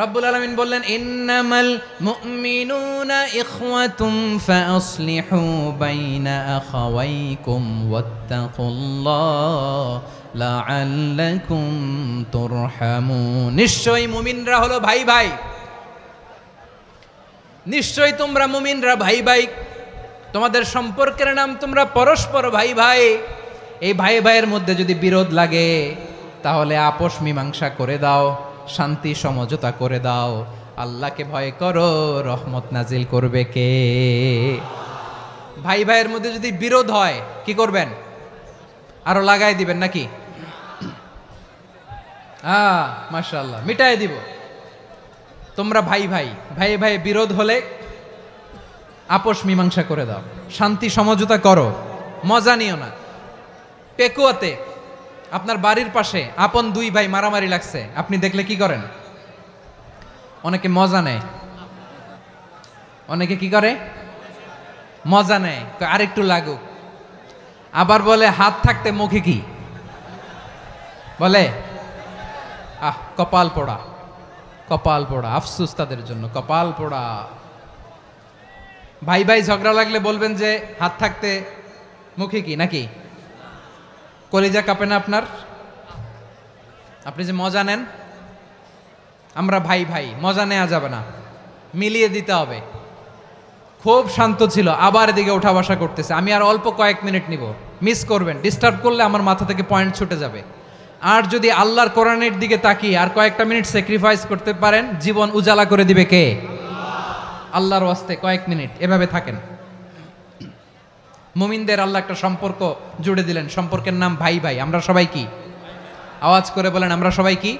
রব্বুল আলামিন বললেন ইন্নামাল মুমিনুনা ইখওয়াতুম ফাআসলিহু বাইনা আখাওয়াইকুম ওয়াত্তাকুল্লাহ লাআল্লাকুম তুরহামুন। নিশ্চয়ই মুমিনরা হলো ভাই ভাই, নিশ্চয়ই তোমরা মুমিনরা ভাই ভাই, তোমাদের সম্পর্কের নাম তোমরা পরস্পর ভাই ভাই। এই ভাই ভাইয়ের মধ্যে যদি বিরোধ লাগে তাহলে আপোষ মীমাংসা করে দাও, শান্তি সমঝোতা করে দাও। আল্লাহকে ভয় করো, রহমত নাজিল করবে কে? ভাই ভাইয়ের মধ্যে যদি বিরোধ হয় কি করবেন? আরো লাগাই দিবেন নাকি? মাশাআল্লাহ, মিটাই দিব। তোমরা ভাই ভাই, ভাই ভাই বিরোধ হলে আপোষ মীমাংসা করে দাও, শান্তি সমঝোতা করো, মজা নিও না। পেকুয়াতে আপনার বাড়ির পাশে আপন দুই ভাই মারামারি লাগছে, আপনি দেখলে কি করেন? অনেকে মজা নেয়, অনেকে কি করে? মজা নেয়, আরেকটু লাগুক। আবার বলে হাত থাকতে মুখে কি বলে? কপাল পোড়া, কপাল পোড়া। আফসোস তাদের জন্য, কপাল পোড়া। ভাই ভাই ঝগড়া লাগলে বলবেন যে হাত থাকতে মুখে কি, নাকি? কলিজা কাঁপে না আপনার? আপনি যে মজা নেন। আমরা ভাই ভাই, মজা নেওয়া যাবে না, মিলিয়ে দিতে হবে। খুব শান্ত ছিল, আবার এদিকে ওঠা বসা করতেছে। আমি আর অল্প কয়েক মিনিট নিব, মিস করবেন। ডিস্টার্ব করলে আমার মাথা থেকে পয়েন্ট ছুটে যাবে। আর যদি আল্লাহর কোরআনের দিকে তাকিয়ে আর কয়েকটা মিনিট স্যাক্রিফাইস করতে পারেন, জীবন উজালা করে দিবে কে? আল্লাহর ওয়াস্তে কয়েক মিনিট এভাবে থাকেন। মুমিনদের আল্লাহ একটা সম্পর্ক জুড়ে দিলেন, সম্পর্কের নাম ভাই ভাই। আমরা সবাই কি? আওয়াজ করে বলেন, আমরা সবাই কি?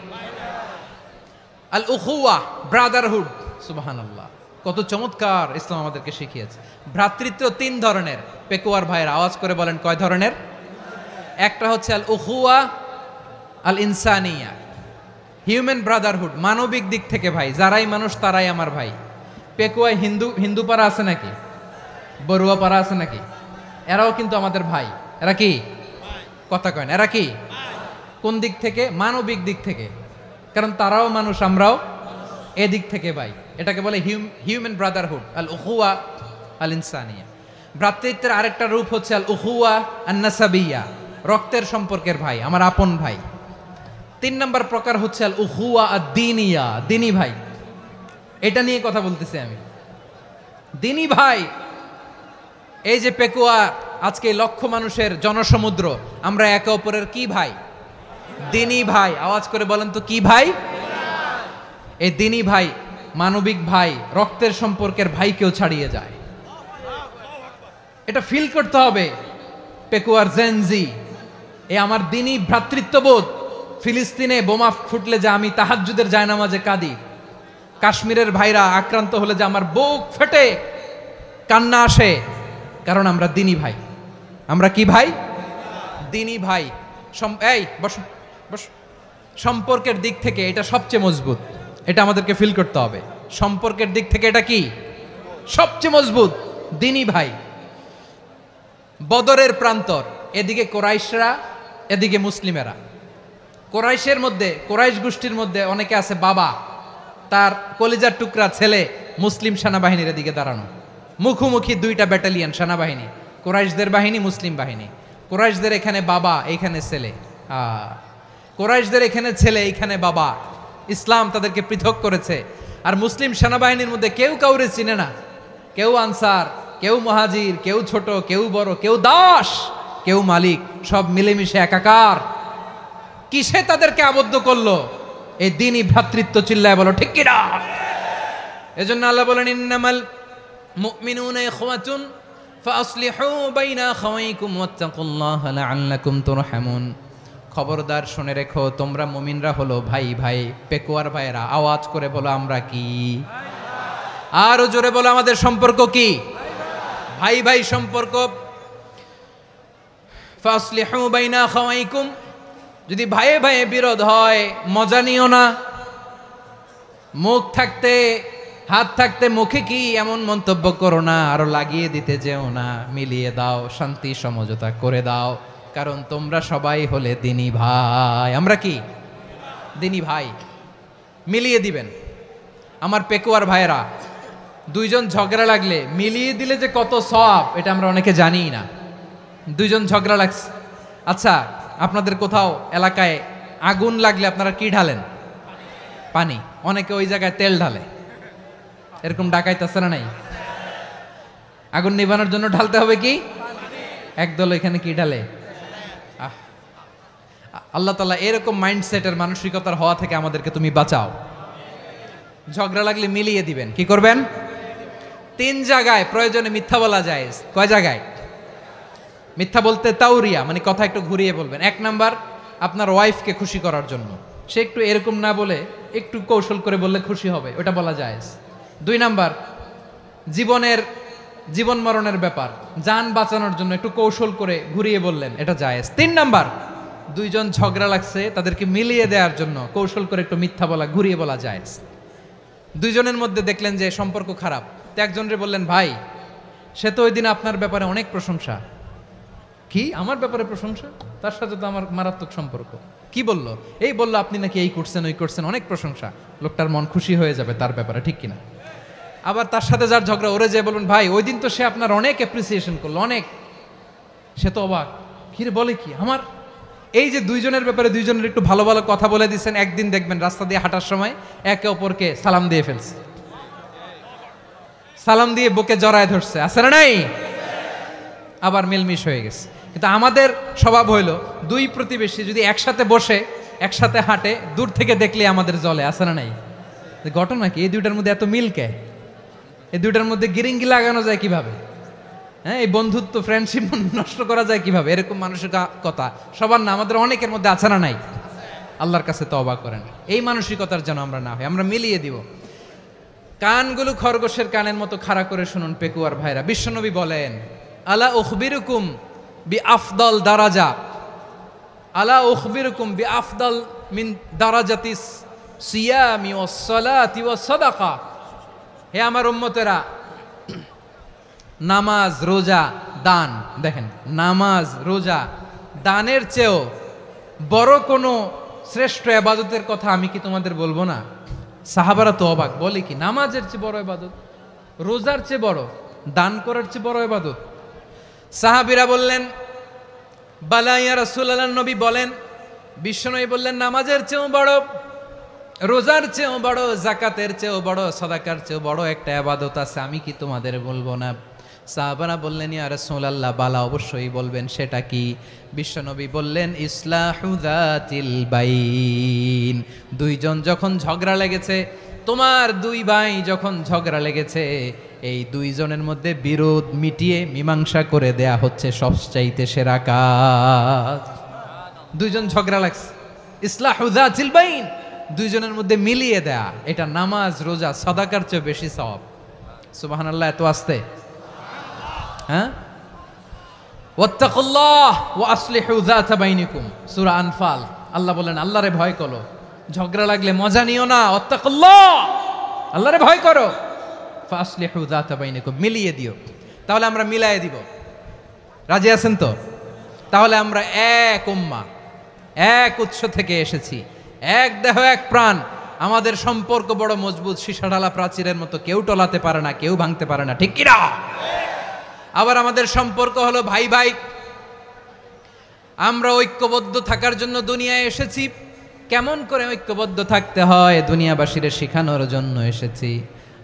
আল উখুয়া, ব্রাদারহুড। সুবহানাল্লাহ, কত চমৎকার ইসলাম আমাদেরকে শিখিয়েছে। ভ্রাতৃত্ব তিন ধরনের। পেকুয়ার ভাইয়ের আওয়াজ করে বলেন, কয় ধরনের? একটা হচ্ছে আল উখুয়া আল ইনসানিয়া, হিউম্যান ব্রাদারহুড, মানবিক দিক থেকে ভাই। যারাই মানুষ তারাই আমার ভাই। পেকুয়ায় হিন্দু পাড়া আছে নাকি? বড়ুয়া পাড়া আছে নাকি? এরাও কিন্তু আমাদের ভাই। এরা কি? কথা কয় না, এরা কি? কোন দিক থেকে? মানবিক দিক থেকে। কারণ তারাও মানুষ, আমরাও এদিক থেকে ভাই। এটাকে বলে হিউম্যান ব্রাদারহুড, আল উখুয়া আল ইনসানিয়া। ভ্রাতৃত্বের আরেকটা রূপ হচ্ছে আল উখুয়া আন নাসাবিয়া, রক্তের সম্পর্কের ভাই, আমার আপন ভাই। 3 নম্বর প্রকার হচ্ছে আল উখুয়া আদ দীনিয়া, দিনী ভাই। এটা নিয়ে কথা বলতেছি আমি। দিনী ভাই, এই যে পেকুয়া, আজকে লক্ষ মানুষের জনসমুদ্র, আমরা একে অপরের কি ভাই? দিনী ভাই। আওয়াজ করে বলেন তো, কি ভাই? এই দিনী ভাই, মানবিক ভাই, রক্তের সম্পর্কের ভাইকেও ছাড়িয়ে যায়। এটা ফিল করতে হবে। পেকুয়ার জেনজি, এ আমার দিনী ভ্রাতৃত্ববোধ। ফিলিস্তিনে বোমা ফুটলে যে আমি তাহাজ্জুদের জায়নামাজে কাঁদি, কাশ্মীরের ভাইরা আক্রান্ত হলে যে আমার বুক ফেটে কান্না আসে, কারণ আমরা দিনী ভাই। আমরা কি ভাই? দিনী ভাই। এই বস বস। সম্পর্কের দিক থেকে এটা সবচেয়ে মজবুত, এটা আমাদেরকে ফিল করতে হবে। সম্পর্কের দিক থেকে এটা কি? সবচেয়ে মজবুত, দিনী ভাই। বদরের প্রান্তর, এদিকে কোরাইশরা, এদিকে মুসলিমেরা। কোরাইশের মধ্যে, কোরাইশ গোষ্ঠীর মধ্যে অনেকে আছে বাবা, তার কলিজার টুকরা ছেলে মুসলিম সেনাবাহিনীর এদিকে দাঁড়ানো, মুখোমুখি দুইটা ব্যাটালিয়ন সেনাবাহিনী, কোরাইশদের বাহিনী, মুসলিম বাহিনী। কোরাইশদের এখানে বাবা, এইখানে ছেলে। কোরাইশদের এখানে ছেলে, এইখানে বাবা। ইসলাম তাদেরকে পৃথক করেছে। আর মুসলিম সেনাবাহিনীর মধ্যে কেউ কাউরে চিনে না। কেউ আনসার, কেউ মুহাজির, কেউ ছোট, কেউ বড়, কেউ দাস, কেউ মালিক, সব মিলেমিশে একাকার। কিসে তাদেরকে আবদ্ধ করলো? এই দিনই ভ্রাতৃত্ব। চিল্লায় বলো ঠিক কিনা? এজন্য আল্লাহ বলেন, ইন্নামাল মুমিনুনা ইখওয়াতুন ফাআসলিহু বাইনা আখাওয়াইকুম ওয়াত্তাকুল্লাহা লাআল্লাকুম তুরহামুন। খবরদার শুনে রেখো, তোমরা মুমিনরা হলো ভাই ভাই। পেকুয়ার ভাইয়েরা আওয়াজ করে বলো, আমরা কি? আরো জোরে বলো, আমাদের সম্পর্ক কি? ভাই ভাই সম্পর্ক। ফাআসলিহু বাইনা আখাওয়াইকুম, যদি ভাইয়ে ভাইয়ে বিরোধ হয় মজা নিও না। মুখ থাকতে, হাত থাকতে মুখে কি এমন মন্তব্য করো না, আরো লাগিয়ে দিতে যেও না। মিলিয়ে দাও, শান্তি সমঝোতা করে দাও, কারণ তোমরা সবাই হলে দিনী ভাই। আমরা কি? দিনী ভাই। মিলিয়ে দিবেন। আমার পেকুয়ার ভাইয়েরা, দুইজন ঝগড়া লাগলে মিলিয়ে দিলে যে কত সওয়াব এটা আমরা অনেকে জানিই না। দুইজন ঝগড়া লাগছে, আচ্ছা আপনাদের কোথাও এলাকায় আগুন লাগলে আপনারা কি ঢালেন? পানি। অনেকে ওই জায়গায় তেল ঢালে, এরকম ডাকাইতেছে না নাই? আগুন নিভানোর জন্য ঢালতে হবে কি? একদল এখানে কি ঢালে? আল্লাহ তাআলা এরকম মাইন্ডসেটের মানসিকতার হওয়া থেকে আমাদেরকে তুমি বাঁচাও। ঝগড়া লাগলে মিলিয়ে দিবেন। কি করবেন? 3 জায়গায় প্রয়োজনে মিথ্যা বলা যায়। কয় জায়গায় মিথ্যা বলতে? তাউরিয়া, মানে কথা একটু ঘুরিয়ে বলবেন। 1 নাম্বার, আপনার ওয়াইফকে খুশি করার জন্য, সে একটু এরকম না বলে একটু কৌশল করে বললে খুশি হবে, ওটা বলা যায়। 2 নাম্বার, জীবন মরণের ব্যাপার, জান বাঁচানোর জন্য একটু কৌশল করে ঘুরিয়ে বললেন, এটা জায়েজ। 3 নাম্বার, দুইজন ঝগড়া লাগছে তাদেরকে মিলিয়ে দেওয়ার জন্য কৌশল করে একটু মিথ্যা বলা, ঘুরিয়ে বলা জায়েজ। দুইজনের মধ্যে দেখলেন যে সম্পর্ক খারাপ, তো একজনরে বললেন, ভাই সে তো ওই দিন আপনার ব্যাপারে অনেক প্রশংসা। কি আমার ব্যাপারে প্রশংসা? তার সাথে তো আমার মারাত্মক সম্পর্ক। কি বলল? এই বলল আপনি নাকি এই করছেন ওই করছেন, অনেক প্রশংসা। লোকটার মন খুশি হয়ে যাবে তার ব্যাপারে, ঠিক কিনা? আবার তার সাথে যার ঝগড়া, ওরে যে বলবেন, ভাই ওই দিন তো সে আপনার অনেক অ্যাপ্রিসিয়েশন করলো, অনেক। সে তো অবাক, কি রে বলে কি আমার? এই যে দুইজনের ব্যাপারে দুইজনের একটু ভালো ভালো কথা বলে দিচ্ছেন, একদিন দেখবেন রাস্তা দিয়ে হাঁটার সময় একে অপরকে সালাম দিয়ে ফেলছে, সালাম দিয়ে বুকে জড়ায় ধরছে, আছে না নাই? আবার মিলমিশ হয়ে গেছে। কিন্তু আমাদের স্বভাব হইল, দুই প্রতিবেশী যদি একসাথে বসে একসাথে হাঁটে, দূর থেকে দেখলে আমাদের জলে, আছে না নাই? ঘটনা কি? এই দুইটার মধ্যে এত মিল কে? এই দুইটার মধ্যে গিরিঙ্গি লাগানো যায় কিভাবে? হ্যাঁ, এই বন্ধুত্ব ফ্রেন্ডশিপ নষ্ট করা যায় কিভাবে? এরকম মানসিকতা সবার না, আমাদের অনেকের মধ্যে আছে না নাই? আল্লাহর কাছে তওবা করেন, এই মানসিকতার যেন আমরা না হই, আমরা মিলিয়ে দিব। কানগুলো খরগোশের কানের মতো খাড়া করে শুনুন পেকুয়ার ভাইরা। বিশ্বনবী বলেন, আলা উখবিরুকুম বি আফদল দারাজা, আলা উখবিরুকুম বি আফদল মিন দারাজাতিস সিয়ামি ওয়াস সালাতি ওয়াস সাদাকা। হে আমার উম্মতেরা, নামাজ, রোজা, দান, দেখেন নামাজ, রোজা, দানের চেয়েও বড় কোনো শ্রেষ্ঠ ইবাদতের কথা আমি কি তোমাদের বলবো না? সাহাবারা তো অবাক, বলে কি নামাজের চেয়ে বড় ইবাদত, রোজার চেয়ে বড়, দান করার চেয়ে বড় ইবাদত? সাহাবীরা বললেন, বালা ইয়া রাসূলুল্লাহ। নবী বলেন, বিশ্বনবী বললেন, নামাজের চেয়েও বড়, রোজার চেয়েও বড়, যাকাতের চেয়েও বড়, সাদাকার চেয়েও বড় একটা ইবাদত আছে, আমি কি তোমাদের বলবো না? সাহাবারা বললেন, ইয়া রাসূলুল্লাহ, বালা অবশ্যই বলবেন, সেটা কি? বিশ্বনবী বললেন, ইসলাহু যাতিল বাইন। দুইজন যখন ঝগড়া লেগেছে, তোমার দুই ভাই যখন ঝগড়া লেগেছে, এই দুইজনের মধ্যে বিরোধ মিটিয়ে মীমাংসা করে দেয়া হচ্ছে সবচাইতে সেরা কাজ। দুইজন ঝগড়া লাগছে, ইসলাহু যাতিল বাইন, দুইজনের মধ্যে মিলিয়ে দেয়া, এটা নামাজ, রোজা, সাদাকার চেয়ে বেশি সওয়াব। সুবহানাল্লাহ, এত আস্তে? হ্যাঁ, ওয়াত্তাকুল্লাহ ওয়া আসলিহু যাতা বাইনিকুম, সূরা আনফাল। আল্লাহ বলেন, আল্লাহরে ভয় করো, ঝগড়া লাগলে মজা নিও না, ওয়াত্তাকুল্লাহ, আল্লাহরে ভয় করো, ফাসলিহু যাতা বাইনিকুম, মিলিয়ে দিও। তাহলে আমরা মিলায়ে দিব, রাজি আছেন তো? তাহলে আমরা এক উম্মাহ, এক উৎস থেকে এসেছি, এক দেহ এক প্রাণ, আমাদের সম্পর্ক বড় মজবুত, সীসাঢালা প্রাচীরের মতো, কেউ টলাতে পারে না, কেউ ভাঙতে পারে না, ঠিক কিনা? আবার আমাদের সম্পর্ক হলো ভাই ভাই, আমরা ঐক্যবদ্ধ থাকার জন্য দুনিয়ায় এসেছি। কেমন করে ঐক্যবদ্ধ থাকতে হয় দুনিয়াবাসীর শেখানোর জন্য এসেছি।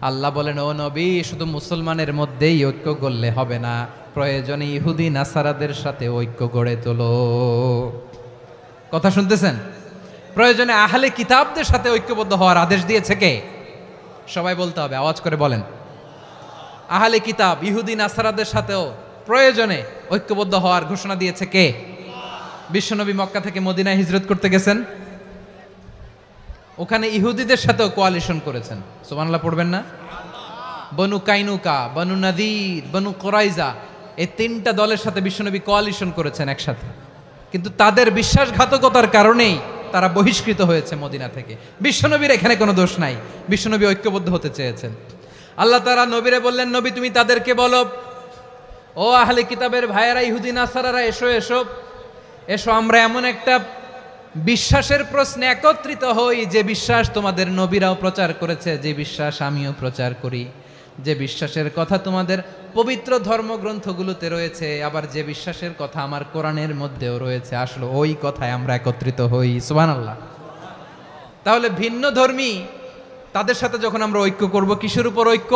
আল্লাহ বলেন, ও নবী, শুধু মুসলমানের মধ্যেই ঐক্য গড়লে হবে না, প্রয়োজনে ইহুদি নাসারাদের সাথে ঐক্য গড়ে তোলো। কথা শুনতেছেন? প্রয়োজনে আহলে কিতাবদের সাথে ঐক্যবদ্ধ হওয়ার আদেশ দিয়েছে কে? সবাই বলতে হবে, আওয়াজ করে বলেন। আহলে কিতাব ইহুদি নাসারাদের সাথেও প্রয়োজনে ঐক্যবদ্ধ হওয়ার ঘোষণা দিয়েছে কে? বিশ্বনবী মক্কা থেকে মদিনায় হিজরত করতে গেছেন, ওখানে ইহুদিদের সাথেও কোয়ালিশন করেছেন। সুবহানাল্লাহ পড়বেন না? বনু কাইনুকা, বনু নাদির, বনু কুরাইজা, এই 3টা দলের সাথে বিশ্বনবী কোয়ালিশন করেছেন একসাথে, কিন্তু তাদের বিশ্বাসঘাতকতার কারণেই তারা বহিষ্কৃত হয়েছে মদিনা থেকে। বিশ্বনবীর এখানে কোনো দোষ নাই, বিশ্বনবী ঐক্যবদ্ধ হতে চেয়েছেন। আল্লাহ তাআলা নবীরে বললেন, নবী তুমি তাদেরকে বলো, ও আহলে কিতাবের ভাইয়েরা, ইহুদি নাসারারা, এসো এসো এসো, আমরা এমন একটা বিশ্বাসের প্রশ্নে একত্রিত হই, যে বিশ্বাস তোমাদের নবীরাও প্রচার করেছে, যে বিশ্বাস আমিও প্রচার করি, যে বিশ্বাসের কথা তোমাদের পবিত্র ধর্মগ্রন্থগুলোতে রয়েছে, আবার যে বিশ্বাসের কথা আমার কোরআনের মধ্যেও রয়েছে, আসলে ওই কথায় আমরা একত্রিত হই। সুবহানাল্লাহ। তাহলে ভিন্ন ধর্মী তাদের সাথে যখন আমরা ঐক্য করব, কিসের উপর ঐক্য?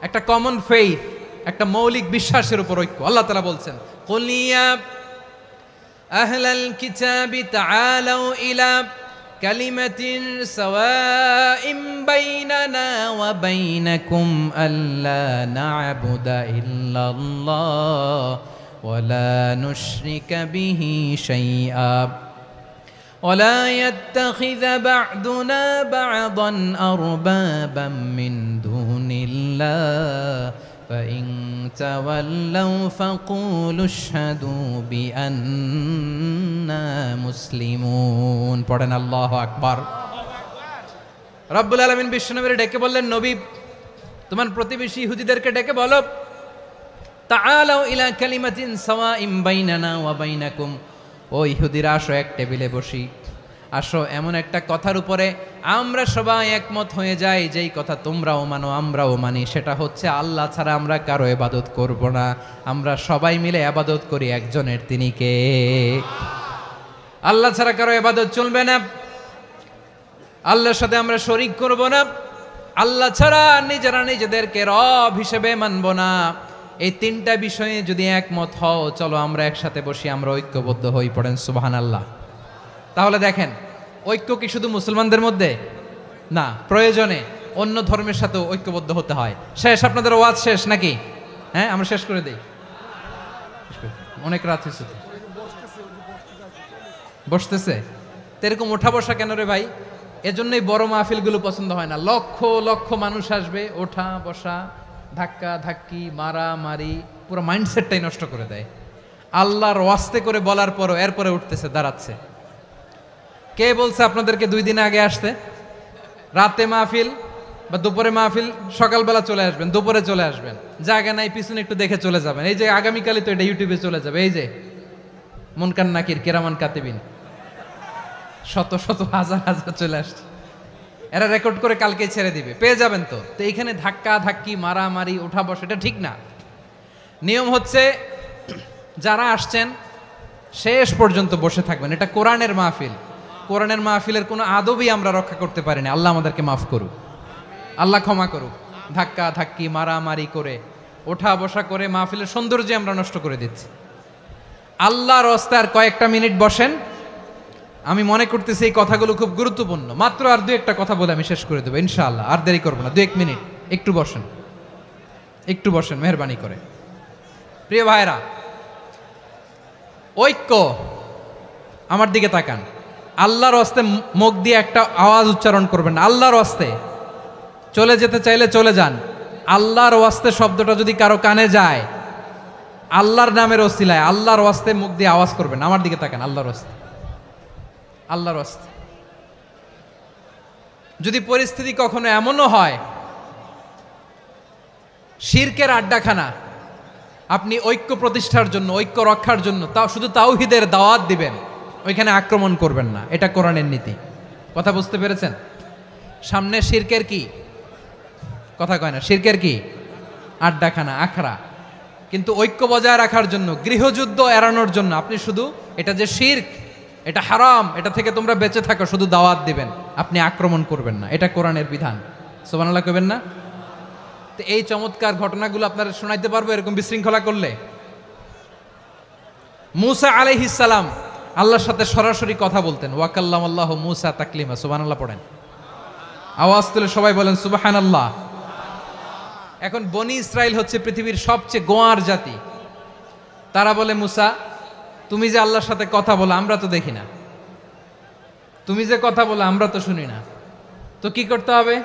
একটা কমন ফেইথ, একটা মৌলিক বিশ্বাসের উপর ঐক্য। আল্লাহ তাআলা বলছেন, কুল ইয়া আহলাল কিতাবি তাআলাউ ইলা কালিমাতিন সাওয়াইম বাইনানা ওয়া বাইনাকুম আল্লা না'বুদা ইল্লাল্লাহ ওয়া লা নুশরিকা বিহি শাইআ ولا يتخذ بعضنا بعضا أربابا من دون الله فإن تولوا فقولوا اشهدوا بأننا مسلمون পড়েন আল্লাহু আকবার। রব্বুল আলামিন বিশ্বনবীর ডেকে বললেন, নবী তোমার প্রতিবেশী ইহুদিদেরকে ডেকে বলো, তাআলাউ ইলা কালিমাতিন সাওয়াইম বাইনানা ওয়া বাইনাকুম, ও ইহুদিরা আসো এক টেবিলে বসি, আসো এমন একটা কথার উপরে আমরা সবাই একমত হয়ে যাই, যেই কথা তোমরাও মানো আমরাও মানি, সেটা হচ্ছে আল্লাহ ছাড়া আমরা কারো ইবাদত করব না, আমরা সবাই মিলে ইবাদত করি একজনের, তিনি কে? আল্লাহ ছাড়া কারো ইবাদত চলবে না, আল্লাহর সাথে আমরা শরীক করব না, আল্লাহ ছাড়া নিজেরা নিজেদেরকে রব হিসেবে মানব না। এই তিনটা বিষয়ে যদি একমত হও, চলো আমরা একসাথে বসি, আমরা ঐক্যবদ্ধ হই। পড়েন সুবহানাল্লাহ। তাহলে দেখেন, ঐক্য কি শুধু মুসলমানদের মধ্যে না, প্রয়োজনে অন্য ধর্মের সাথে ঐক্যবদ্ধ হতে হয়। শেষ, আপনাদের ওয়াজ শেষ নাকি? হ্যাঁ, আমরা শেষ করে দেই, অনেক রাত হয়েছে। বসতেছে তো এরকম ওঠা বসা কেন রে ভাই? এজন্যই বড় মাহফিলগুলো পছন্দ হয় না। লক্ষ লক্ষ মানুষ আসবে, ওঠা বসা, ধাক্কা ধাক্কি, মারামারি, পুরো মাইন্ডসেটটাই নষ্ট করে দেয়। আল্লাহর ওয়াস্তে করে বলার পরও এরপরে উঠতেছে, দাঁড়াচ্ছে। কে বলছে আপনাদেরকে 2 দিন আগে আসতে? রাতে মাহফিল বা দুপুরে মাহফিল, সকালবেলা চলে আসবেন, দুপুরে চলে আসবেন, জায়গা নাই পিছনে একটু দেখে চলে যাবেন। এই যে আগামীকালই তো এটা ইউটিউবে চলে যাবে, এই যে মুনকার নাকির কিরামান কাতিবিন, শত শত হাজার হাজার চলে আসছে, এরা রেকর্ড করে কালকে ছেড়ে দিবে, পেয়ে যাবেন। তো এইখানে ধাক্কা ধাক্কি, মারামারি, ওঠা বসা, এটা ঠিক না। নিয়ম হচ্ছে যারা আসছেন শেষ পর্যন্ত বসে থাকবেন। এটা কোরআনের মাহফিল, কোরআনের মাহফিলের কোনো আদবই আমরা রক্ষা করতে পারিনি। আল্লাহ আমাদেরকে মাফ করুক, আল্লাহ ক্ষমা করুক। ধাক্কা ধাক্কি, মারামারি করে, ওঠা বসা করে মাহফিলের সৌন্দর্য আমরা নষ্ট করে দিচ্ছি। আল্লাহর রাস্তায় আর কয়েকটা মিনিট বসেন। আমি মনে করতেছি এই কথাগুলো খুব গুরুত্বপূর্ণ। মাত্র আর 2-1টা কথা বলে আমি শেষ করে দেবো ইনশাআল্লাহ, আর দেরি করবো না। 2-1 মিনিট একটু বসেন, একটু বসেন মেহরবানি করে। প্রিয় ভাইরা, ঐক্য, আমার দিকে তাকান। আল্লাহর হস্তে মুখ দিয়ে একটা আওয়াজ উচ্চারণ করবেন, আল্লাহর হস্তে। চলে যেতে চাইলে চলে যান। আল্লাহর ওয়াস্তে শব্দটা যদি কারো কানে যায়, আল্লাহর নামের ওসিলায় আল্লাহর ওয়াস্তে মুখ দিয়ে আওয়াজ করবেন। আমার দিকে তাকান, আল্লাহর ওয়াস্তে, আল্লাহর ওয়াস্তে। যদি পরিস্থিতি কখনো এমনও হয় শিরকের আড্ডাখানা, আপনি ঐক্য প্রতিষ্ঠার জন্য, ঐক্য রক্ষার জন্য তাও শুধু তাওহীদের দাওয়াত দিবেন, ওইখানে আক্রমণ করবেন না। এটা কোরআনের নীতি। কথা বুঝতে পেরেছেন? সামনে শিরকের কি কথা কয় না, শিরকের কি আড্ডাখানা, আখড়া। কিন্তু ঐক্য বজায় রাখার জন্য, গৃহযুদ্ধ এড়ানোর জন্য আপনি শুধু এটা যে শিরক, এটা হারাম, এটা থেকে তোমরা বেঁচে থাকো, শুধু দাওয়াত দিবেন, আপনি আক্রমণ করবেন না। এটা কোরআনের বিধান। সুবহানাল্লাহ কইবেন না? তো এই চমৎকার ঘটনাগুলো আপনারা শোনাইতে পারবো এরকম বিশৃঙ্খলা করলে। মূসা আলাইহিস সালাম আল্লাহর সাথে সরাসরি কথা বলতেন। ওয়াকাল্লামাল্লাহু মূসা তাকলিমা। সুবহানাল্লাহ পড়েন, আওয়াজ তুলে সবাই বলেন সুবহানাল্লাহ। এখন বনি ইসরাইল হচ্ছে পৃথিবীর সবচেয়ে গোয়ার জাতি। তারা বলে, মূসা তুমি যে আল্লাহর সাথে কথা বলো আমরা তো দেখি না, তুমি যে কথা বলো আমরা তো শুনি না, তো কি করতে হবে?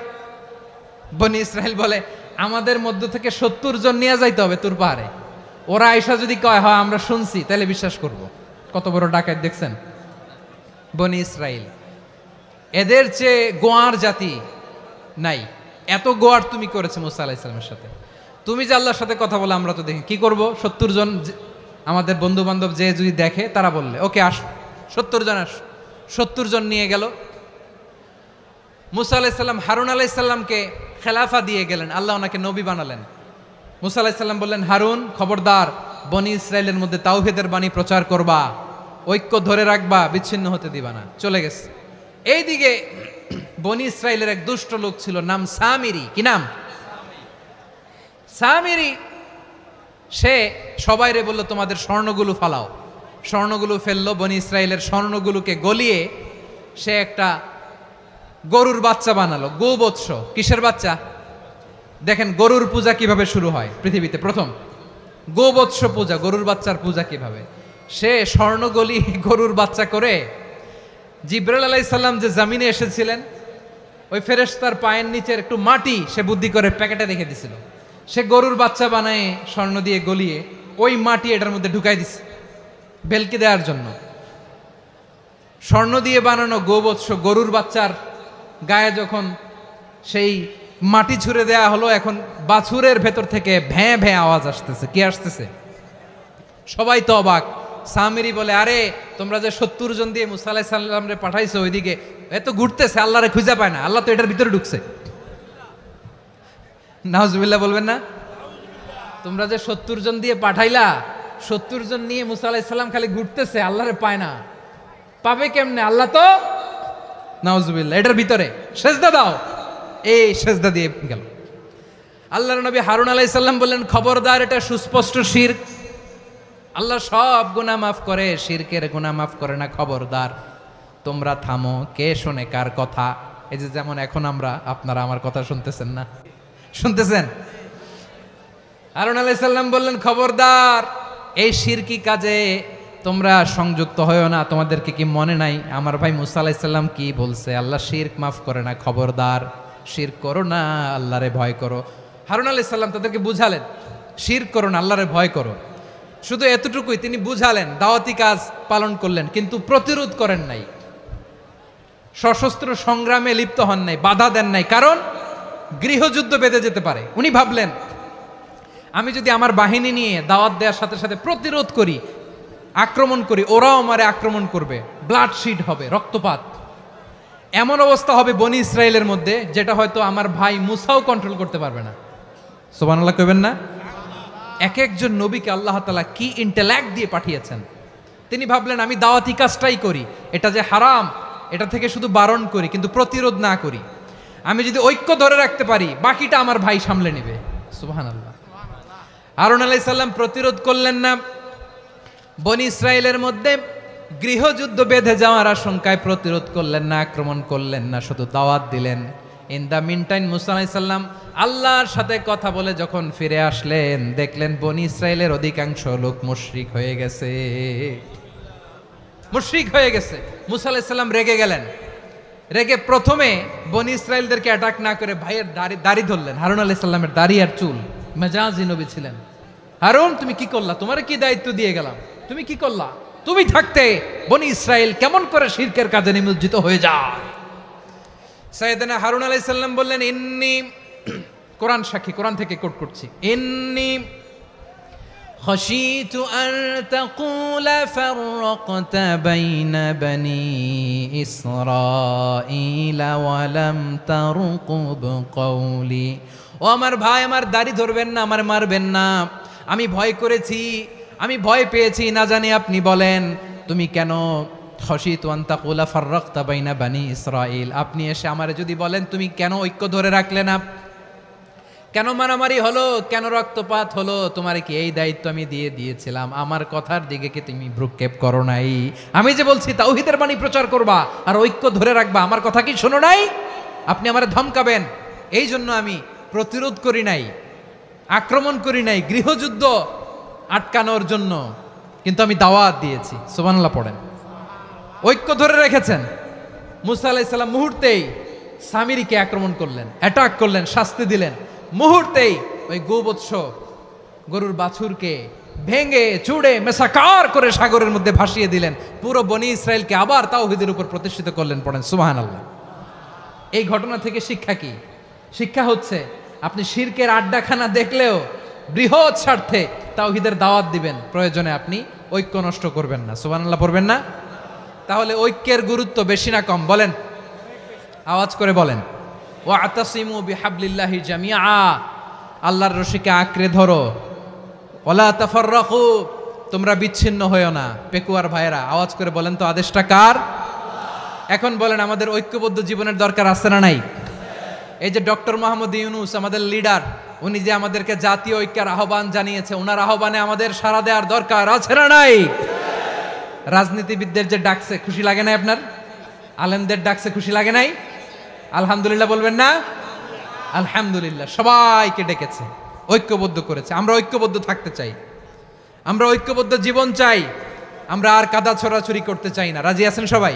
বনি ইসরাইল বলে, আমাদের মধ্য থেকে 70 জন নিয়ে যাইতে হবে তুর পাহাড়ে। ওরা আয়েশা যদি কয় হয় আমরা শুনছি, তাহলে বিশ্বাস করব। কত বড় ডাকাত দেখছেন বনি ইসরাইল। এদের চেয়ে গোয়ার জাতি নাই। এত গোয়ার তুমি করেছে মুসা আলাইহিস সালামের সাথে। তুমি যে আল্লাহর সাথে কথা বলে আমরা তো দেখি, কি করব? 70 জন আমাদের বন্ধু বান্ধব যে যদি দেখে, তারা বললে ওকে আস, 70 জন আস। 70 জন নিয়ে গেল। মুসা আলাইহিস সালাম হারুন আলাইহিস সালামকে খেলাফা দিয়ে গেলেন, আল্লাহ ওনাকে নবী বানালেন। মুসা আলাইহিস সালাম বললেন, হারুন খবরদার, বনি ইসরায়েলের মধ্যে তাওহীদের বাণী প্রচার করবা, ঐক্য ধরে রাখবা, বিচ্ছিন্ন হতে দিবা না। চলে গেছে। এইদিকে বনি ইসরায়েলের এক দুষ্ট লোক ছিল, নাম সামিরি। কি নাম? সামিরি। সে সবাইরে বলল, তোমাদের স্বর্ণগুলো ফালাও। স্বর্ণগুলো ফেললো, বনি ইসরায়েলের স্বর্ণগুলোকে গলিয়ে সে একটা গরুর বাচ্চা বানালো, গোবৎস। কিসের বাচ্চা? দেখেন গরুর পূজা কিভাবে শুরু হয় পৃথিবীতে, প্রথম গোবৎস পূজা, গরুর বাচ্চার পূজা কিভাবে। সে স্বর্ণ গলিয়ে গরুর বাচ্চা করে, জিব্রাইল আলাইহিস সালাম যে জমিনে এসেছিলেন, ওই ফেরেশতার পায়ের নিচের একটু মাটি সে বুদ্ধি করে প্যাকেটে রেখে দিছিল। সে গরুর বাচ্চা বানায় স্বর্ণ দিয়ে গলিয়ে ওই মাটি এটার মধ্যে ঢুকাই দিছে ভেলকি দেওয়ার জন্য। স্বর্ণ দিয়ে বানানো গোবৎস গরুর বাচ্চার গায়ে যখন সেই মাটি ছুঁড়ে দেয়া হলো, এখন বাছুরের ভেতর থেকে ভ্যাঁ ভ্যাঁ আওয়াজ আসতেছে। কি আসতেছে? সবাই তো অবাক। সামিরি বলে, আরে তোমরা যে 70 জন দিয়ে মুসা আলাইহিস সালামরে পাঠাইছো, ওইদিকে এত ঘুরতেছে, আল্লাহরে খুঁজে পায় না, আল্লাহ তো এটার ভিতরে ঢুকছে। নাউজুবিল্লাহ বলবেন না? তোমরা যে 70 জন দিয়ে পাঠাইলা, 70 জন নিয়ে মুসা আলাইহিস সালাম খালি ঘুরতেছে, আল্লাহরে পায় না। পাবে কেমনে? আল্লাহ তো, নাউজুবিল্লাহ, এটার ভিতরে সেজদা দাও। এই সেজদা দিয়ে গেল। আল্লাহর নবী হারুন আলাইহিস সালাম বললেন, খবরদার, এটা সুস্পষ্ট শিরক। আল্লাহ সব গুনাহ মাফ করে, শিরকের গুনাহ মাফ করে না, খবরদার তোমরা থামো। কে শোনে কার কথা? এই যে যেমন এখন আপনারা আমার কথা শুনতেছেন না? শুনতেছেন? হারুন আলাইহিস সালাম বললেন, খবরদার, এই শিরকি কাজে তোমরা সংযুক্ত হয়েও না। তোমাদেরকে কি মনে নাই আমার ভাই মুসা আলাইহিস সালাম কি বলছে? আল্লাহ শিরক মাফ করে না, খবরদার শিরক করো না, আল্লাহরে ভয় করো। হারুন আলাইহিস সালাম তাদেরকে বুঝালেন, শিরক করো না, আল্লাহরে ভয় করো। শুধু এতটুকুই তিনি বুঝালেন, দাওয়াতি কাজ পালন করলেন, কিন্তু প্রতিরোধ করেন নাই, সশস্ত্র সংগ্রামে লিপ্ত হন নাই, বাধা দেন নাই, কারণ গৃহযুদ্ধ বেঁধে যেতে পারে। উনি ভাবলেন, আমি যদি আমার বাহিনী নিয়ে দাওয়াত দেওয়ার সাথে সাথে প্রতিরোধ করি, আক্রমণ করি, ওরাও আমারে আক্রমণ করবে, ব্লাডশিড হবে, রক্তপাত, এমন অবস্থা হবে বনি ইসরায়েলের মধ্যে যেটা হয়তো আমার ভাই মুসাও কন্ট্রোল করতে পারবে না। সুবহানাল্লাহ কইবেন না? এক একজন নবীকে আল্লাহ তাআলা কি ইন্টেলেক্ট দিয়ে পাঠিয়েছেন। তিনি ভাবলেন, আমি দাওয়াতি কাজটাই করি, এটা যে হারাম এটা থেকে শুধু বারণ করি, কিন্তু প্রতিরোধ না করি। আমি যদি ঐক্য ধরে রাখতে পারি, বাকিটা আমার ভাই সামলে নেবে। সুবহানাল্লাহ। হারুন আলাইহিস সালাম প্রতিরোধ করলেন না। বনি ইসরায়েলের মধ্যে গৃহযুদ্ধ বেঁধে যাওয়ার আশঙ্কায় প্রতিরোধ করলেন না, আক্রমণ করলেন না, শুধু দাওয়াত দিলেন। ইন দ্য মিন টাইম মুসা আলাইহিস সালাম আল্লাহর সাথে কথা বলে যখন ফিরে আসলেন, দেখলেন বনি ইসরায়েলের অধিকাংশ লোক মুশরিক হয়ে গেছে। মুশরিক হয়ে গেছে। মুসা আলাইহিস সালাম রেগে গেলেন। রেগে প্রথমে বনি ইসরায়েলদেরকে অ্যাটাক না করে ভাইয়ের দাড়ি ধরলেন। হারুন আলাইহিস সালামের দাড়ি আর চুল। মেজাজি নবী ছিলেন। হারুন, তুমি কি করলা? তোমার কি দায়িত্ব দিয়ে গেলাম, তুমি কি করলা? তুমি থাকতে বনি ইসরায়েল কেমন করে শিরকের কাজে নিমজ্জিত হয়ে যায়? সাইয়েদনা হারুন আলাইহিস সালাম বললেন, ইন্নী, কোরআন সাক্ষী, কোরআন থেকে কোট করছি, ইন্নী খাশিতু আন তাকুলা ফাররাকতা বাইনা বনি ইসরাঈলা ওয়া লাম তারকুব কওলি। ও আমার ভাই, আমার দাড়ি ধরবেন না, আমার মারবেন না। আমি ভয় করেছি, আমি ভয় পেয়েছি, না জানি আপনি বলেন তুমি কেন খাশিতু আন তাকুলা ফাররাকতা বাইনা বনি ইসরাঈল, আপনি এসে আমারে যদি বলেন তুমি কেন ঐক্য ধরে রাখলে না, কেন মারামারি হলো, কেন রক্তপাত হলো, তোমার কি এই দায়িত্ব আমি দিয়ে দিয়েছিলাম? আমার কথার দিকে কি তুমি ভ্রুক্ষেপ করো নাই? আমি যে বলছি তাওহীদের বাণী প্রচার করবা আর ঐক্য ধরে রাখবা, আমার কথা কি শোনো নাই? আপনি আমারে ধমকাবেন, এই জন্য আমি প্রতিরোধ করি নাই, আক্রমণ করি নাই, গৃহযুদ্ধ আটকানোর জন্য, কিন্তু আমি দাওয়াত দিয়েছি। সুবহানাল্লাহ পড়েন। ঐক্য ধরে রেখেছেন। মুসা আলাইহিস সালাম মুহূর্তেই সামিরিকে আক্রমণ করলেন, অ্যাটাক করলেন, শাস্তি দিলেন। মুহূর্তেই ওই গোবৎস গরুর বাছুরকে ভেঙে চুড়ে মেসাকার করে সাগরের মধ্যে ভাসিয়ে দিলেন। পুরো বনি ইসরায়েলকে আবার তাওহীদের উপর প্রতিষ্ঠিত করলেন। পড়েন সুবহানাল্লাহ। এই ঘটনা থেকে শিক্ষা কি? শিক্ষা হচ্ছে, আপনি শিরকের আড্ডাখানা দেখলেও বৃহৎ স্বার্থে তাওহীদের দাওয়াত দিবেন, প্রয়োজনে আপনি ঐক্য নষ্ট করবেন না। সুবহানাল্লাহ পড়বেন না? তাহলে ঐক্যের গুরুত্ব বেশি না কম বলেন? আওয়াজ করে বলেন। ওয়াতাসিমু বিহাবলিল্লাহি জামিআ, আল্লাহর রশিকে আঁকড়ে ধরো। ওয়ালা তাফাররাকু, তোমরা বিচ্ছিন্ন হয়ো না। পেকুয়ার ভাইরা আওয়াজ করে বলেন তো আদেশটা কার? এখন বলেন আমাদের ঐক্যবদ্ধ জীবনের দরকার আছে না নাই? এই যে ডক্টর মোহাম্মদ ইউনূস আমাদের লিডার, উনি যে আমাদেরকে জাতীয় ঐক্যের আহ্বান জানিয়েছে, ওনার আহ্বানে আমাদের সাড়া দেওয়ার দরকার আছে না নাই? রাজনীতিবিদদের যে ডাকছে খুশি লাগে নাই আপনার? আলেমদের ডাকছে খুশি লাগে নাই? আলহামদুলিল্লাহ বলবেন না? আলহামদুলিল্লাহ, সবাইকে ডেকেছে, ঐক্যবদ্ধ করেছে। আমরা ঐক্যবদ্ধ থাকতে চাই, আমরা ঐক্যবদ্ধ জীবন চাই, আমরা আর কাদা ছড়াছড়ি করতে চাই না। রাজি আছেন সবাই?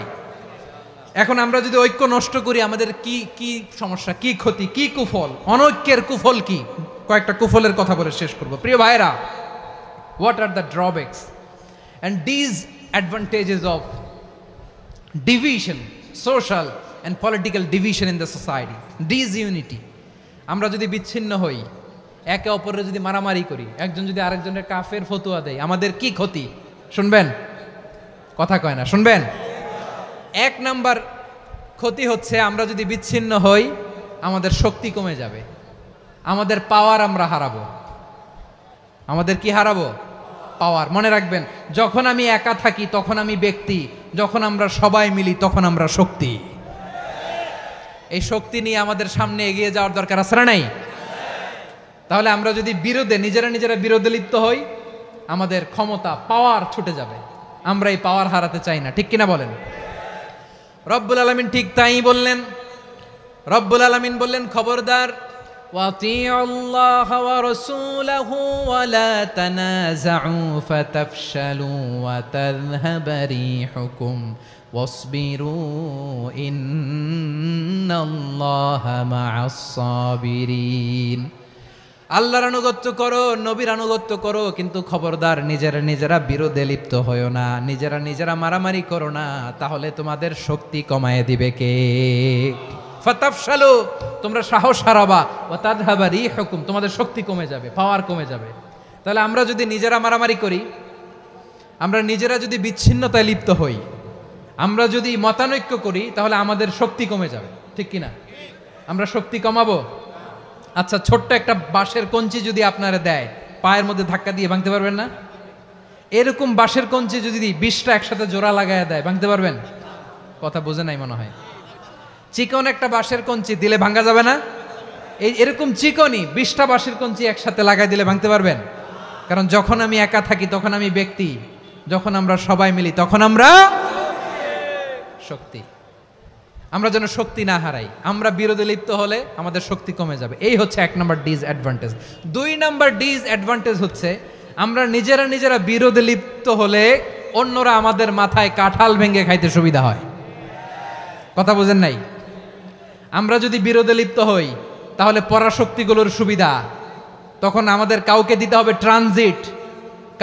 এখন আমরা যদি ঐক্য নষ্ট করি আমাদের কি কি সমস্যা, কি ক্ষতি, কি কুফল? অনৈক্যের কুফল কি? কয়েকটা কুফলের কথা বলে শেষ করব। প্রিয় ভাইরা, what are the drawbacks and disadvantages of division, social and political division in the society, disunity? আমরা যদি বিচ্ছিন্ন হই, একে অপরের যদি মারামারি করি, একজন যদি আরেকজনের কাফের ফতোয়া দেয়, আমাদের কি ক্ষতি? শুনবেন? কথা কয় না, শুনবেন? এক নাম্বার ক্ষতি হচ্ছে আমরা যদি বিচ্ছিন্ন হই আমাদের শক্তি কমে যাবে, আমাদের পাওয়ার আমরা হারাবো। আমাদের কি হারাবো? পাওয়ার। মনে রাখবেন, যখন আমি একা থাকি তখন আমি ব্যক্তি, যখন আমরা সবাই মিলি তখন আমরা শক্তি। এই শক্তি নিয়ে আমাদের সামনে এগিয়ে যাওয়ার দরকার আছে না নাই? তাহলে আমরা যদি নিজেরা বিরোধে লিপ্ত হই, আমাদের ক্ষমতা, পাওয়ার ছুটে যাবে। আমরা এই পাওয়ার হারাতে চাই না, ঠিক কিনা বলেন? রব্বুল আলামিন ঠিক তাই বললেন। রব্বুল আলামিন বললেন, খবরদার, ওয়াতিউল্লাহ ওয়া রাসূলাহু ওয়া লা তানাযাউ ফাতাফশালু ওয়া তাযহাবা রিহুকুম ওয়াসবিরু ইন্নাল্লাহা মা'আস সাবিরিন। আল্লাহর আনুগত্য করো, নবীর আনুগত্য করো, কিন্তু খবরদার নিজেরা বিরোধে লিপ্ত হয়ো না, নিজেরা মারামারি করো না, তাহলে তোমাদের শক্তি কমায় দিবে কে? ফাতাফশালু, তোমরা সাহস হারাবা, ওয়া তাযহাবা রিহুকুম, তোমাদের শক্তি কমে যাবে, পাওয়ার কমে যাবে। তাহলে আমরা যদি নিজেরা মারামারি করি, আমরা নিজেরা যদি বিচ্ছিন্নতায় লিপ্ত হই, আমরা যদি মতানৈক্য করি, তাহলে আমাদের শক্তি কমে যাবে, ঠিক কিনা? আমরা শক্তি কমাবো। আচ্ছা, ছোট্ট একটা বাঁশের কঞ্চি যদি আপনারা দেয়, পায়ের মধ্যে ধাক্কা দিয়ে ভাঙতে পারবেন না? এরকম বাঁশের কঞ্চি যদি 20টা একসাথে জোড়া লাগায় দেয়, ভাঙতে পারবেন? কথা বোঝে নাই মনে হয়। চিকন একটা বাঁশের কঞ্চি দিলে ভাঙা যাবে না? এরকম চিকনই 20টা বাঁশের কঞ্চি একসাথে লাগাই দিলে ভাঙতে পারবেন? কারণ যখন আমি একা থাকি তখন আমি ব্যক্তি, যখন আমরা সবাই মিলি তখন আমরা শক্তি। আমরা যেন শক্তি না হারাই। আমরা বিরোধে লিপ্ত হলে আমাদের শক্তি কমে যাবে। এই হচ্ছে 1 নম্বর ডিসঅ্যাডভান্টেজ। 2 নম্বর ডিসঅ্যাডভান্টেজ হচ্ছে আমরা নিজেরা বিরোধে লিপ্ত হলে অন্যরা আমাদের মাথায় কাঁঠাল ভেঙে খাইতে সুবিধা হয়। কথা বোঝেন নাই? আমরা যদি বিরোধে লিপ্ত হই তাহলে পরাশক্তিগুলোর সুবিধা, তখন আমাদের কাউকে দিতে হবে ট্রানজিট,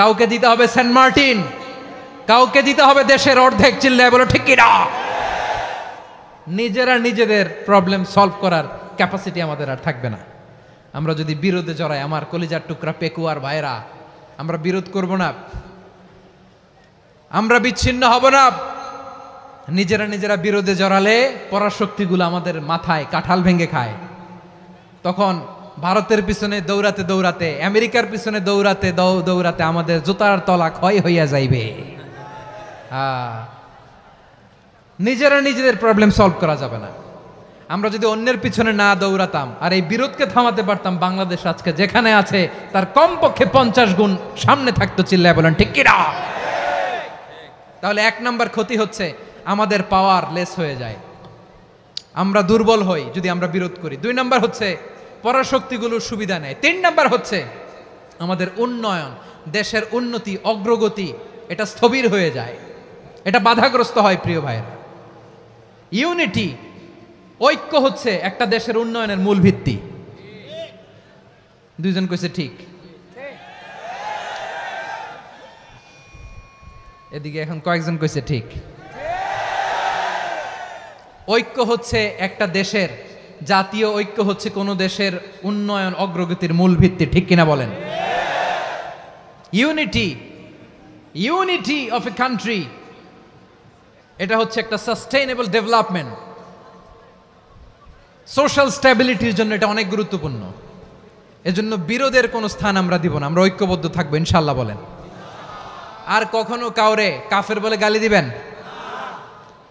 কাউকে দিতে হবে সেন্ট মার্টিন, কাউকে দিতে হবে দেশের অর্ধেক। চিল্লায় বলো ঠিক কিনা? নিজেদের প্রবলেম সলভ করার ক্যাপাসিটি আমাদের আর থাকবে না। আমরা যদি বিরোধে জড়াই, আমার কলিজার টুকরা পেকুয়ার ভাইরা, আমরা বিরোধ করব না, আমরা বিচ্ছিন্ন হব না। নিজেরা বিরোধে জড়ালে পরাশক্তিগুলো আমাদের মাথায় কাঁঠাল ভেঙে খায়। তখন ভারতের পিছনে দৌড়াতে, আমেরিকার পিছনে দৌড়াতে আমাদের জুতার তলা ক্ষয় হইয়া যাইবে। নিজেদের প্রবলেম সলভ করা যাবে না। আমরা যদি অন্যের পিছনে না দৌড়াতাম আর এই বিরোধকে থামাতে পারতাম, বাংলাদেশ আজকে যেখানে আছে তার কমপক্ষে 50 গুণ সামনে থাকতো। চিল্লায় বলেন ঠিক কিনা? তাহলে 1 নম্বর ক্ষতি হচ্ছে আমাদের পাওয়ার লেস হয়ে যায়, আমরা দুর্বল হই যদি আমরা বিরোধ করি। 2 নম্বর হচ্ছে পরাশক্তিগুলোর সুবিধা নেয়। 3 নম্বর হচ্ছে আমাদের উন্নয়ন, দেশের উন্নতি, অগ্রগতি, এটা স্থবির হয়ে যায়, এটা বাধাগ্রস্ত হয়। প্রিয় ভাইয়েরা, ইউনিটি, ঐক্য হচ্ছে একটা দেশের উন্নয়নের মূল ভিত্তি। 2 জন কইছে ঠিক। এদিকে এখন কয়েকজন কইছে ঠিক। ঐক্য হচ্ছে একটা দেশের, জাতীয় ঐক্য হচ্ছে কোন দেশের উন্নয়ন, অগ্রগতির মূল ভিত্তি, ঠিক কিনা বলেন? ইউনিটি অফ এ কান্ট্রি এটা হচ্ছে একটা সাস্টেইনেবল ডেভেলপমেন্ট, সোশ্যাল স্ট্যাবিলিটির জন্য এটা অনেক গুরুত্বপূর্ণ। এজন্য বিরোধের কোনো স্থান আমরা দিব না, আমরা ঐক্যবদ্ধ থাকবো ইনশাল্লাহ বলেন। আর কখনো কাউরে কাফের বলে গালি দিবেন?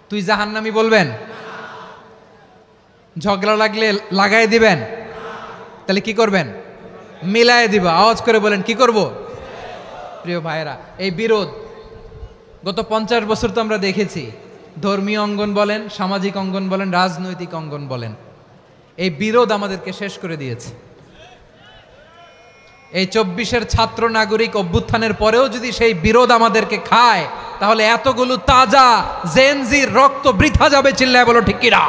তুই জাহান্নামী বলবেন? ঝগড়া লাগলে লাগাই দিবেন? তাহলে কি করবেন? মিলায় দিব। আওয়াজ করে বলেন কি করব? প্রিয় ভাইয়েরা, এই বিরোধ গত 50 বছর তো আমরা দেখেছি, ধর্মীয় অঙ্গন বলেন, সামাজিক অঙ্গন বলেন, রাজনৈতিক অঙ্গন বলেন, এই বিরোধ আমাদেরকে শেষ করে দিয়েছে। এই 24-এর ছাত্র নাগরিক অভ্যুত্থানের পরেও যদি সেই বিরোধ আমাদেরকে খায়, তাহলে এতগুলো তাজা জেনজির রক্ত বৃথা যাবে। চিল্লায় বলো ঠিক কিনা?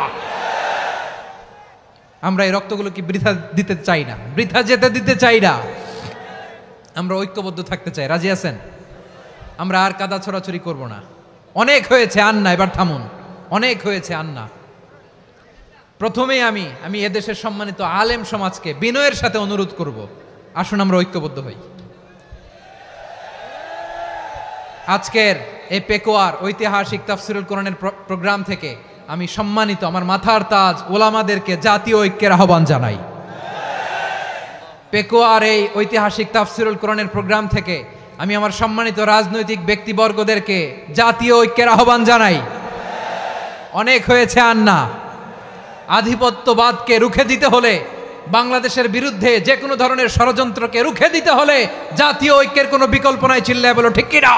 আমরা এই রক্তগুলো কি বৃথা দিতে চাই না, বৃথা যেতে দিতে চাই না। আমরা ঐক্যবদ্ধ থাকতে চাই। রাজি আছেন? আমরা আর কাদা ছড়াছড়ি করব না। অনেক হয়েছে আন্না, এবার থামুন। অনেক হয়েছে আন্না। প্রথমেই আমি এদেশের সম্মানিত আলেম সমাজকে বিনয়ের সাথে অনুরোধ করব, আসুন আমরা ঐক্যবদ্ধ হই। আজকের এই পেকুয়ার ঐতিহাসিক তাফসিরুল কোরআনের প্রোগ্রাম থেকে আমি সম্মানিত আমার মাথার তাজ ওলামাদেরকে জাতীয় ঐক্যের আহ্বান জানাই। পেকুয়ার এই ঐতিহাসিক তাফসিরুল কোরআনের প্রোগ্রাম থেকে আমি আমার সম্মানিত রাজনৈতিক ব্যক্তিবর্গদেরকে জাতীয় ঐক্যের আহ্বান জানাই। অনেক হয়েছে আন্না। আধিপত্যবাদকে রুখে দিতে হলে, বাংলাদেশের বিরুদ্ধে যে কোনো ধরনের ষড়যন্ত্রকে রুখে দিতে হলে জাতীয় ঐক্যের কোনো বিকল্প নাই। চিল্লায় বলো ঠিক কিনা?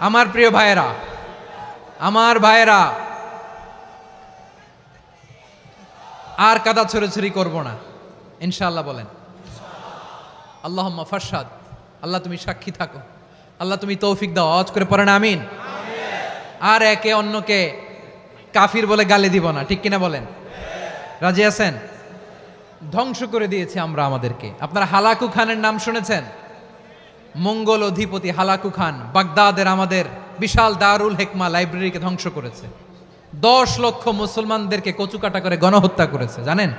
আমার প্রিয় ভাইয়েরা, আমার ভাইয়েরা, আর কাদা ছড়াছড়ি করব না ইনশাআল্লাহ বলেন। আল্লাহুম্মা ফারশাদ। আল্লাহ তুমি সাক্ষী থাকো, আল্লাহ তুমি তৌফিক দাও। আওয়াজ করে পড়েন আমিন। আর একে অন্যকে কাফির বলে গালি দিব না, ঠিক কিনা বলেন? রাজি আছেন? ধ্বংস করে দিয়েছি আমরা আমাদেরকে। আপনারা হালাকু খানের নাম শুনেছেন? মঙ্গল অধিপতি হালাকু খান বাগদাদের আমাদের বিশাল দারুল হিকমা লাইব্রেরিকে ধ্বংস করেছে। 10 লক্ষ মুসলমানদেরকে কচুকাটা করে গণহত্যা করেছে। জানেন,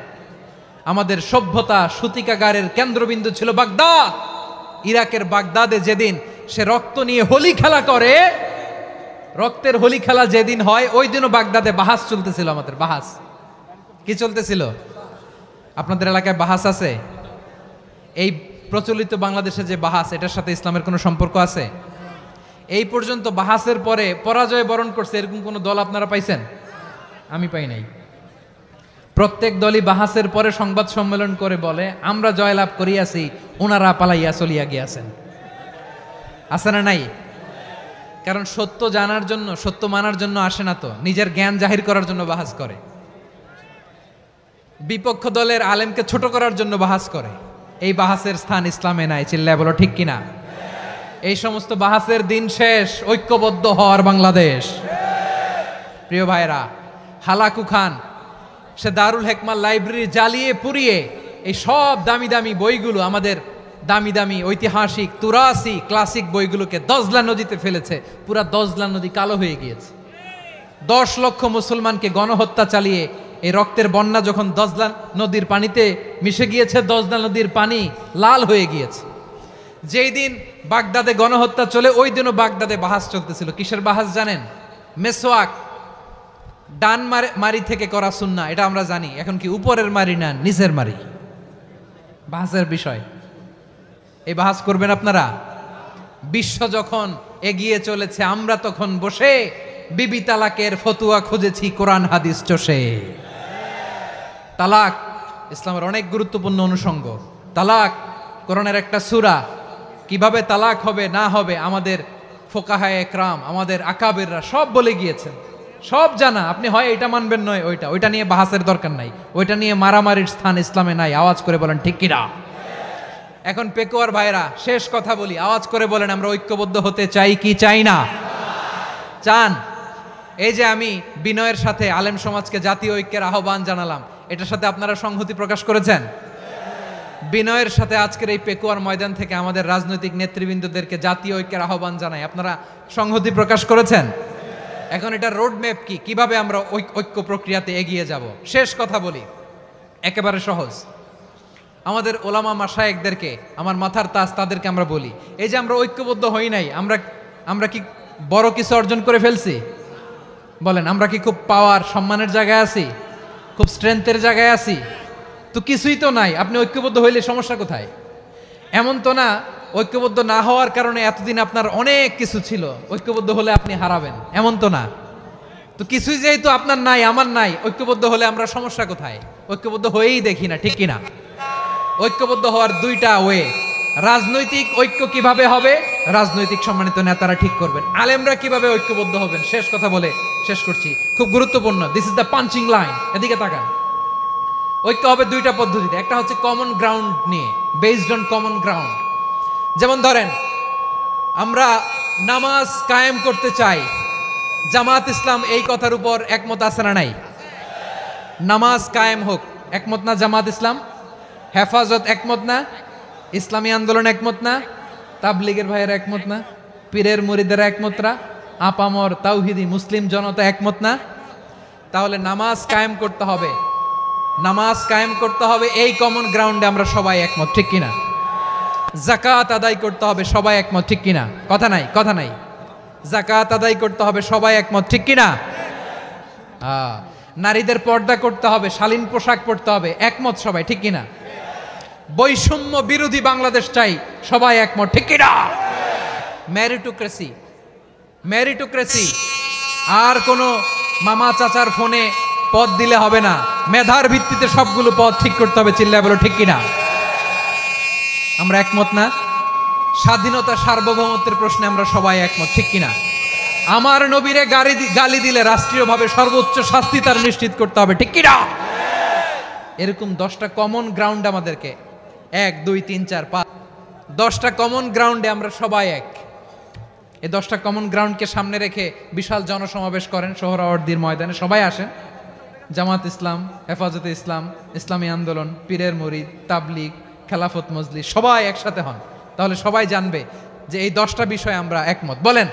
আমাদের সভ্যতা সূতিকাগারের কেন্দ্রবিন্দু ছিল বাগদাদ। ইরাকের বাগদাদে যেদিন সে রক্ত নিয়ে হোলি খেলা করে, রক্তের হোলি খেলা যেদিন হয়, ওই দিনও বাগদাদে বাহাস চলতেছিল। আমাদের বাহাস কি চলতেছিল? আপনাদের এলাকায় বাহাস আছে? এই প্রচলিত বাংলাদেশে যে বাহাস, এটার সাথে ইসলামের কোনো সম্পর্ক আছে? এই পর্যন্ত বাহাসের পরে পরাজয় বরণ করছে এরকম কোন দল আপনারা পাইছেন? আমি পাই নাই। প্রত্যেক দলই বাহাসের পরে সংবাদ সম্মেলন করে বলে আমরা জয়লাভ করিয়াছি, ওনারা পালাইয়া চলিয়া গিয়াছেন। আছে না নাই? কারণ সত্য জানার জন্য, সত্য মানার জন্য আসে না তো, নিজের জ্ঞান জাহির করার জন্য বাহাস করে। বিপক্ষ দলের আলেমকে ছোট করার জন্য বাহাস করে। এই বাহাসের স্থান ইসলামে নাই। চিল্লায় বলো ঠিক কিনা? এই সমস্ত বাহাসের দিন শেষ। ঐক্যবদ্ধ হওয়ার বাংলাদেশ। প্রিয় ভাইরা, হালাকু খান সে দারুল হিকমা লাইব্রেরি জ্বালিয়ে পুড়িয়ে এই সব দামি দামি বইগুলো, আমাদের দামি দামি ঐতিহাসিক তুরাসি ক্লাসিক বইগুলোকে দজলা নদীতে ফেলেছে। পুরা দজলা নদী কালো হয়ে গিয়েছে। 10 লক্ষ মুসলমানকে গণহত্যা চালিয়ে এই রক্তের বন্যা যখন দজলা নদীর পানিতে মিশে গিয়েছে, দজলা নদীর পানি লাল হয়ে গিয়েছে। যেই দিন বাগদাদে গণহত্যা চলে, ওই দিনও বাগদাদে বাহাস চলতেছিল। কিসের বাহাস জানেন? মেসওয়াক, ডান মারি থেকে করা সুন্নাহ, এটা আমরা জানি। এখন কি উপরের মারি না নিচের মারি? বাহাসের বিষয়। এই বাহাস করবেন আপনারা? বিশ্ব যখন এগিয়ে চলেছে, আমরা তখন বসে বিবি তালাকের ফতুয়া খুঁজেছি কোরআন হাদিস চষে। তালাক ইসলামের অনেক গুরুত্বপূর্ণ অনুষঙ্গ। তালাক কোরআনের একটা সূরা। কিভাবে তালাক হবে না হবে আমাদের ফোকাহায়ে একরাম, আমাদের আকাবেররা সব বলে গিয়েছেন, সব জানা। আপনি হয় এটা মানবেন নয় ওইটা নিয়ে বাহাসের দরকার নাই, ওইটা নিয়ে মারামারির স্থান ইসলামে নাই। আওয়াজ করে বলেন ঠিক কিনা? এখন পেকুয়ার ভাইরা, শেষ কথা বলি, আওয়াজ করে বলেন আমরা ঐক্যবদ্ধ হতে চাই কি চাই না? চান? এই যে আমি বিনয়ের সাথে আলেম সমাজকে জাতীয় ঐক্যের আহ্বান জানালাম, এটার সাথে আপনারা সংহতি প্রকাশ করেছেন? বিনয়ের সাথে আজকের এই পেকুয়ার ময়দান থেকে আমাদের রাজনৈতিক নেতৃবৃন্দদেরকে জাতীয় ঐক্যের আহ্বান জানাই। আপনারা সংহতি প্রকাশ করেছেন। এখন এটা রোড ম্যাপ কি, কিভাবে আমরা ঐক্য প্রক্রিয়াতে এগিয়ে যাব। শেষ কথা বলি, একেবারে সহজ। আমাদের ওলামা মাশায়েখদেরকে, আমার মাথার তাজ, তাদেরকে আমরা বলি, এই যে আমরা ঐক্যবদ্ধ হই নাই, আমরা কি বড় কিছু অর্জন করে ফেলছি? বলেন, আমরা কি খুব পাওয়ার সম্মানের জায়গায় আছি? খুব স্ট্রেংথের জায়গায় আছি? তো কিছুই তো নাই। আপনি ঐক্যবদ্ধ হইলে সমস্যা কোথায়? এমন তো না ঐক্যবদ্ধ না হওয়ার কারণে এতদিন আপনার অনেক কিছু ছিল, ঐক্যবদ্ধ হলে আপনি হারাবেন, এমন তো না। তো কিছুই যেহেতু আপনার নাই, আমার নাই, ঐক্যবদ্ধ হলে আমরা সমস্যা কোথায়? ঐক্যবদ্ধ হয়েই দেখি না, ঠিক কিনা? ঐক্যবদ্ধ হওয়ার দুইটা ওয়ে। রাজনৈতিক ঐক্য কিভাবে হবে, রাজনৈতিক সম্মানিত নেতারা ঠিক করবেন। আলেমরা কিভাবে ঐক্যবদ্ধ হবেন, শেষ কথা বলে শেষ করছি, খুব গুরুত্বপূর্ণ। This is the punching line. এদিকে তাকান। ঐক্য হবে দুইটা পদ্ধতিতে। একটা হচ্ছে কমন গ্রাউন্ড নিয়ে, বেসড অন কমন গ্রাউন্ড। যেমন ধরেন, আমরা নামাজ কায়েম করতে চাই, জামাত ইসলাম এই কথার উপর একমত আছে না নাই? নামাজ কায়েম হোক, একমত না জামাত ইসলাম? হেফাজত একমত না? ইসলামী আন্দোলন একমত না? তাবলীগের ভাইয়েরা একমত না? পীরের মুরিদেরা একমত না? আপামর তাওহিদি মুসলিম জনতা একমত না? তাহলে নামাজ কায়েম করতে হবে, নামাজ কায়েম করতে হবে এই কমন গ্রাউন্ডে আমরা সবাই একমত, ঠিক কিনা? যাকাত আদায় করতে হবে, সবাই একমত, ঠিক কিনা? কথা নাই, কথা নাই। যাকাত আদায় করতে হবে, সবাই একমত, ঠিক কিনা? নারীদের পর্দা করতে হবে, শালীন পোশাক পরতে হবে, একমত সবাই, ঠিক কিনা? বৈষম্য বিরোধী বাংলাদেশ চাই, সবাই একমত, ঠিক কিনা? মেরিটোক্রেসি, মেরিটোক্রেসি, আর কোনো মামা চাচার ফোনে পদ দিলে হবে না, মেধার ভিত্তিতে সবগুলো পদ ঠিক করতে হবে, চিল্লায় বলো ঠিক কিনা? আমরা একমত না? স্বাধীনতা সার্বভৌমত্বের প্রশ্নে আমরা সবাই একমত, ঠিক কিনা? আমার নবীরে গালি দিলে রাষ্ট্রীয়ভাবে সর্বোচ্চ শাস্তি তার নিশ্চিত করতে হবে, ঠিক কিনা? এরকম 10টা কমন গ্রাউন্ড আমাদেরকে, 1 2 3 4 5, 10টা কমন গ্রাউন্ডে আমরা সবাই এক। এই 10টা কমন গ্রাউন্ডকে সামনে রেখে বিশাল জনসমাবেশ করেন সোহরাওয়ার্দীর ময়দানে, সবাই আসেন। জামাত ইসলাম, হেফাজতে ইসলাম, ইসলামী আন্দোলন, পীরের মুরিদ, তাবলীগ, খেলাফত মজলিস, সবাই একসাথে হন। তাহলে সবাই জানবে যে এই 10টা বিষয়ে আমরা একমত। বলেন,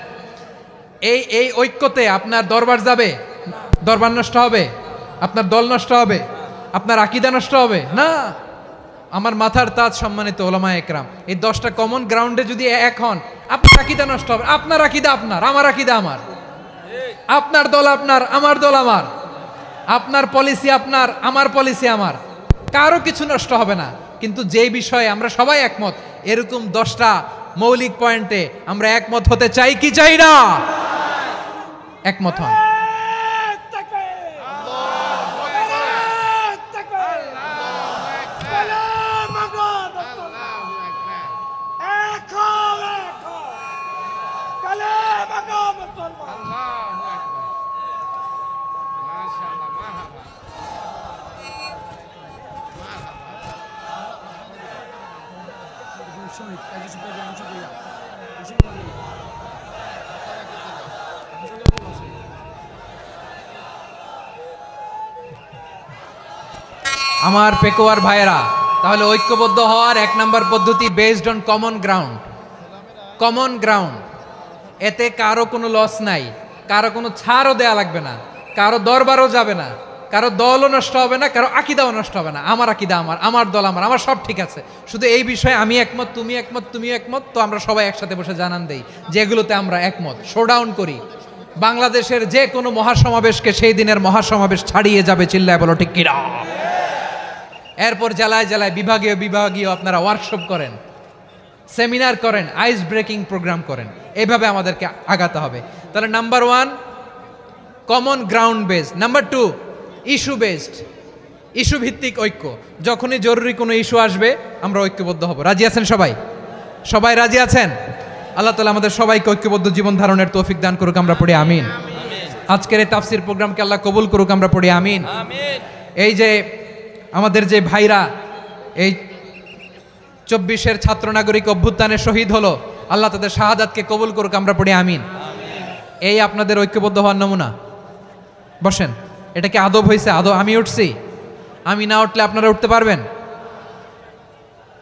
এই ঐক্যতে আপনার দরবার যাবে? দরবার নষ্ট হবে? আপনার দল নষ্ট হবে? আপনার আকীদা নষ্ট হবে না। আমার মাথার তাজ সম্মানিত ওলামা একরাম, এই 10টা কমন গ্রাউন্ডে যদি এক হন, আপনার আকীদা নষ্ট হবে? আপনার আকীদা আপনার, আমার আকীদা আমার, আপনার দল আপনার, আমার দল আমার, আপনার পলিসি আপনার, আমার পলিসি আমার, কারো কিছু নষ্ট হবে না। কিন্তু যে বিষয়ে আমরা সবাই একমত, এরকম 10টা মৌলিক পয়েন্টে আমরা একমত হতে চাই কি চাই না? একমত হন। আমার পেকুয়ার ভাইয়েরা, তাহলে ঐক্যবদ্ধ হওয়ার 1 নম্বর পদ্ধতি based on common ground. Common ground, এতে কারো কোনো লস নাই, কারো কোনো ছাড়ও দেয়া লাগবে না, কারো দরবারও যাবে না, কারো দলও নষ্ট হবে না, কারো আকীদাও নষ্ট হবে না। আমার আকীদা আমার, আমার দল আমার, আমার সব ঠিক আছে। শুধু এই বিষয়ে আমি একমত, তুমি একমত, তুমিও একমত, তো আমরা সবাই একসাথে বসে জানান দেই যেগুলোতে আমরা একমত, শোডাউন করি। বাংলাদেশের যে কোনো মহাসমাবেশকে সেই দিনের মহাসমাবেশ ছাড়িয়ে যাবে, চিল্লায় বলো ঠিক কিনা? এরপর জেলায় জেলায় বিভাগীয় বিভাগীয় আপনারা ওয়ার্কশপ করেন, সেমিনার করেন, আইস ব্রেকিং প্রোগ্রাম করেন। এইভাবে আমাদেরকে আগাতে হবে। তাহলে number 1 common ground based, number 2 issue based, issue ভিত্তিক ঐক্য। যখনই জরুরি কোনো ইস্যু আসবে আমরা ঐক্যবদ্ধ হব। রাজি আছেন সবাই? সবাই রাজি আছেন? আল্লাহ তাআলা আমাদের সবাইকে ঐক্যবদ্ধ জীবন ধারণের তৌফিক দান করুক, আমরা পড়ি আমিন। আজকের এই তাফসীর প্রোগ্রামকে আল্লাহ কবুল করুক, আমরা পড়ি আমিন। এই যে আমাদের যে ভাইরা এই 24-এর ছাত্র নাগরিক অভ্যুত্থানে শহীদ হলো, আল্লাহ তাদের শাহাদাতকে কবুল করুক, আমরা পড়ি আমিন। এই আপনাদের ঐক্যবদ্ধ হওয়ার নমুনা। বসেন, এটা কি আদব হয়েছে? আদব? আমি উঠছি, আমি না উঠলে আপনারা উঠতে পারবেন?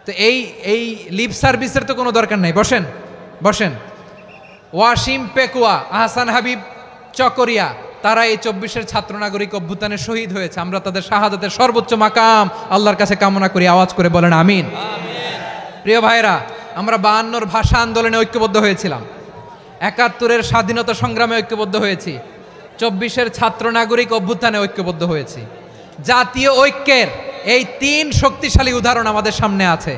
তো এই লিপ সার্ভিসের তো কোনো দরকার নাই, বসেন বসেন। ওয়াসিম পেকুয়া, আহসান হাবিব চকরিয়া, তারা এই 24-এর ছাত্র নাগরিক অভ্যুত্থানে শহীদ হয়েছে। আমরা তাদের শাহাদাতের সর্বোচ্চ মাকাম আল্লাহর কাছে কামনা করি, আওয়াজ করে বলেন আমিন। প্রিয় ভাইরা, আমরা 52-র ভাষা আন্দোলনে ঐক্যবদ্ধ হয়েছিলাম, 71-এর স্বাধীনতা সংগ্রামে ঐক্যবদ্ধ হয়েছি, 24-এর ছাত্র নাগরিক অভ্যুত্থানে ঐক্যবদ্ধ হয়েছি। জাতীয় ঐক্যের এই 3 শক্তিশালী উদাহরণ আমাদের সামনে আছে।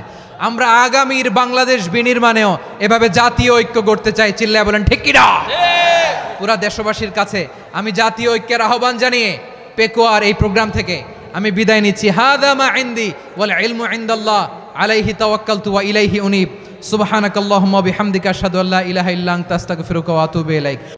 আমরা আগামীর বাংলাদেশ বিনির্মাণেও এভাবে জাতীয় ঐক্য গড়তে চাই। চিল্লায় বলেন ঠিক কিনা? পুরা দেশবাসীর কাছে আমি জাতীয় ঐক্যের আহ্বান জানিয়ে পেকুয়ার এই প্রোগ্রাম থেকে আমি বিদায় নিচ্ছি। হাদা মা ইনদি ওয়াল ইলমু ইনদাল্লাহ আলাইহি তাওয়াক্কালতু ওয়া ইলাইহি উনীব। সুবহানাকাল্লাহুম্মা বিহামদিকা আশহাদু আল্লা ইলাহা ইল্লা আনতা আস্তাগফিরুকা ওয়া আতুবু ইলাইক।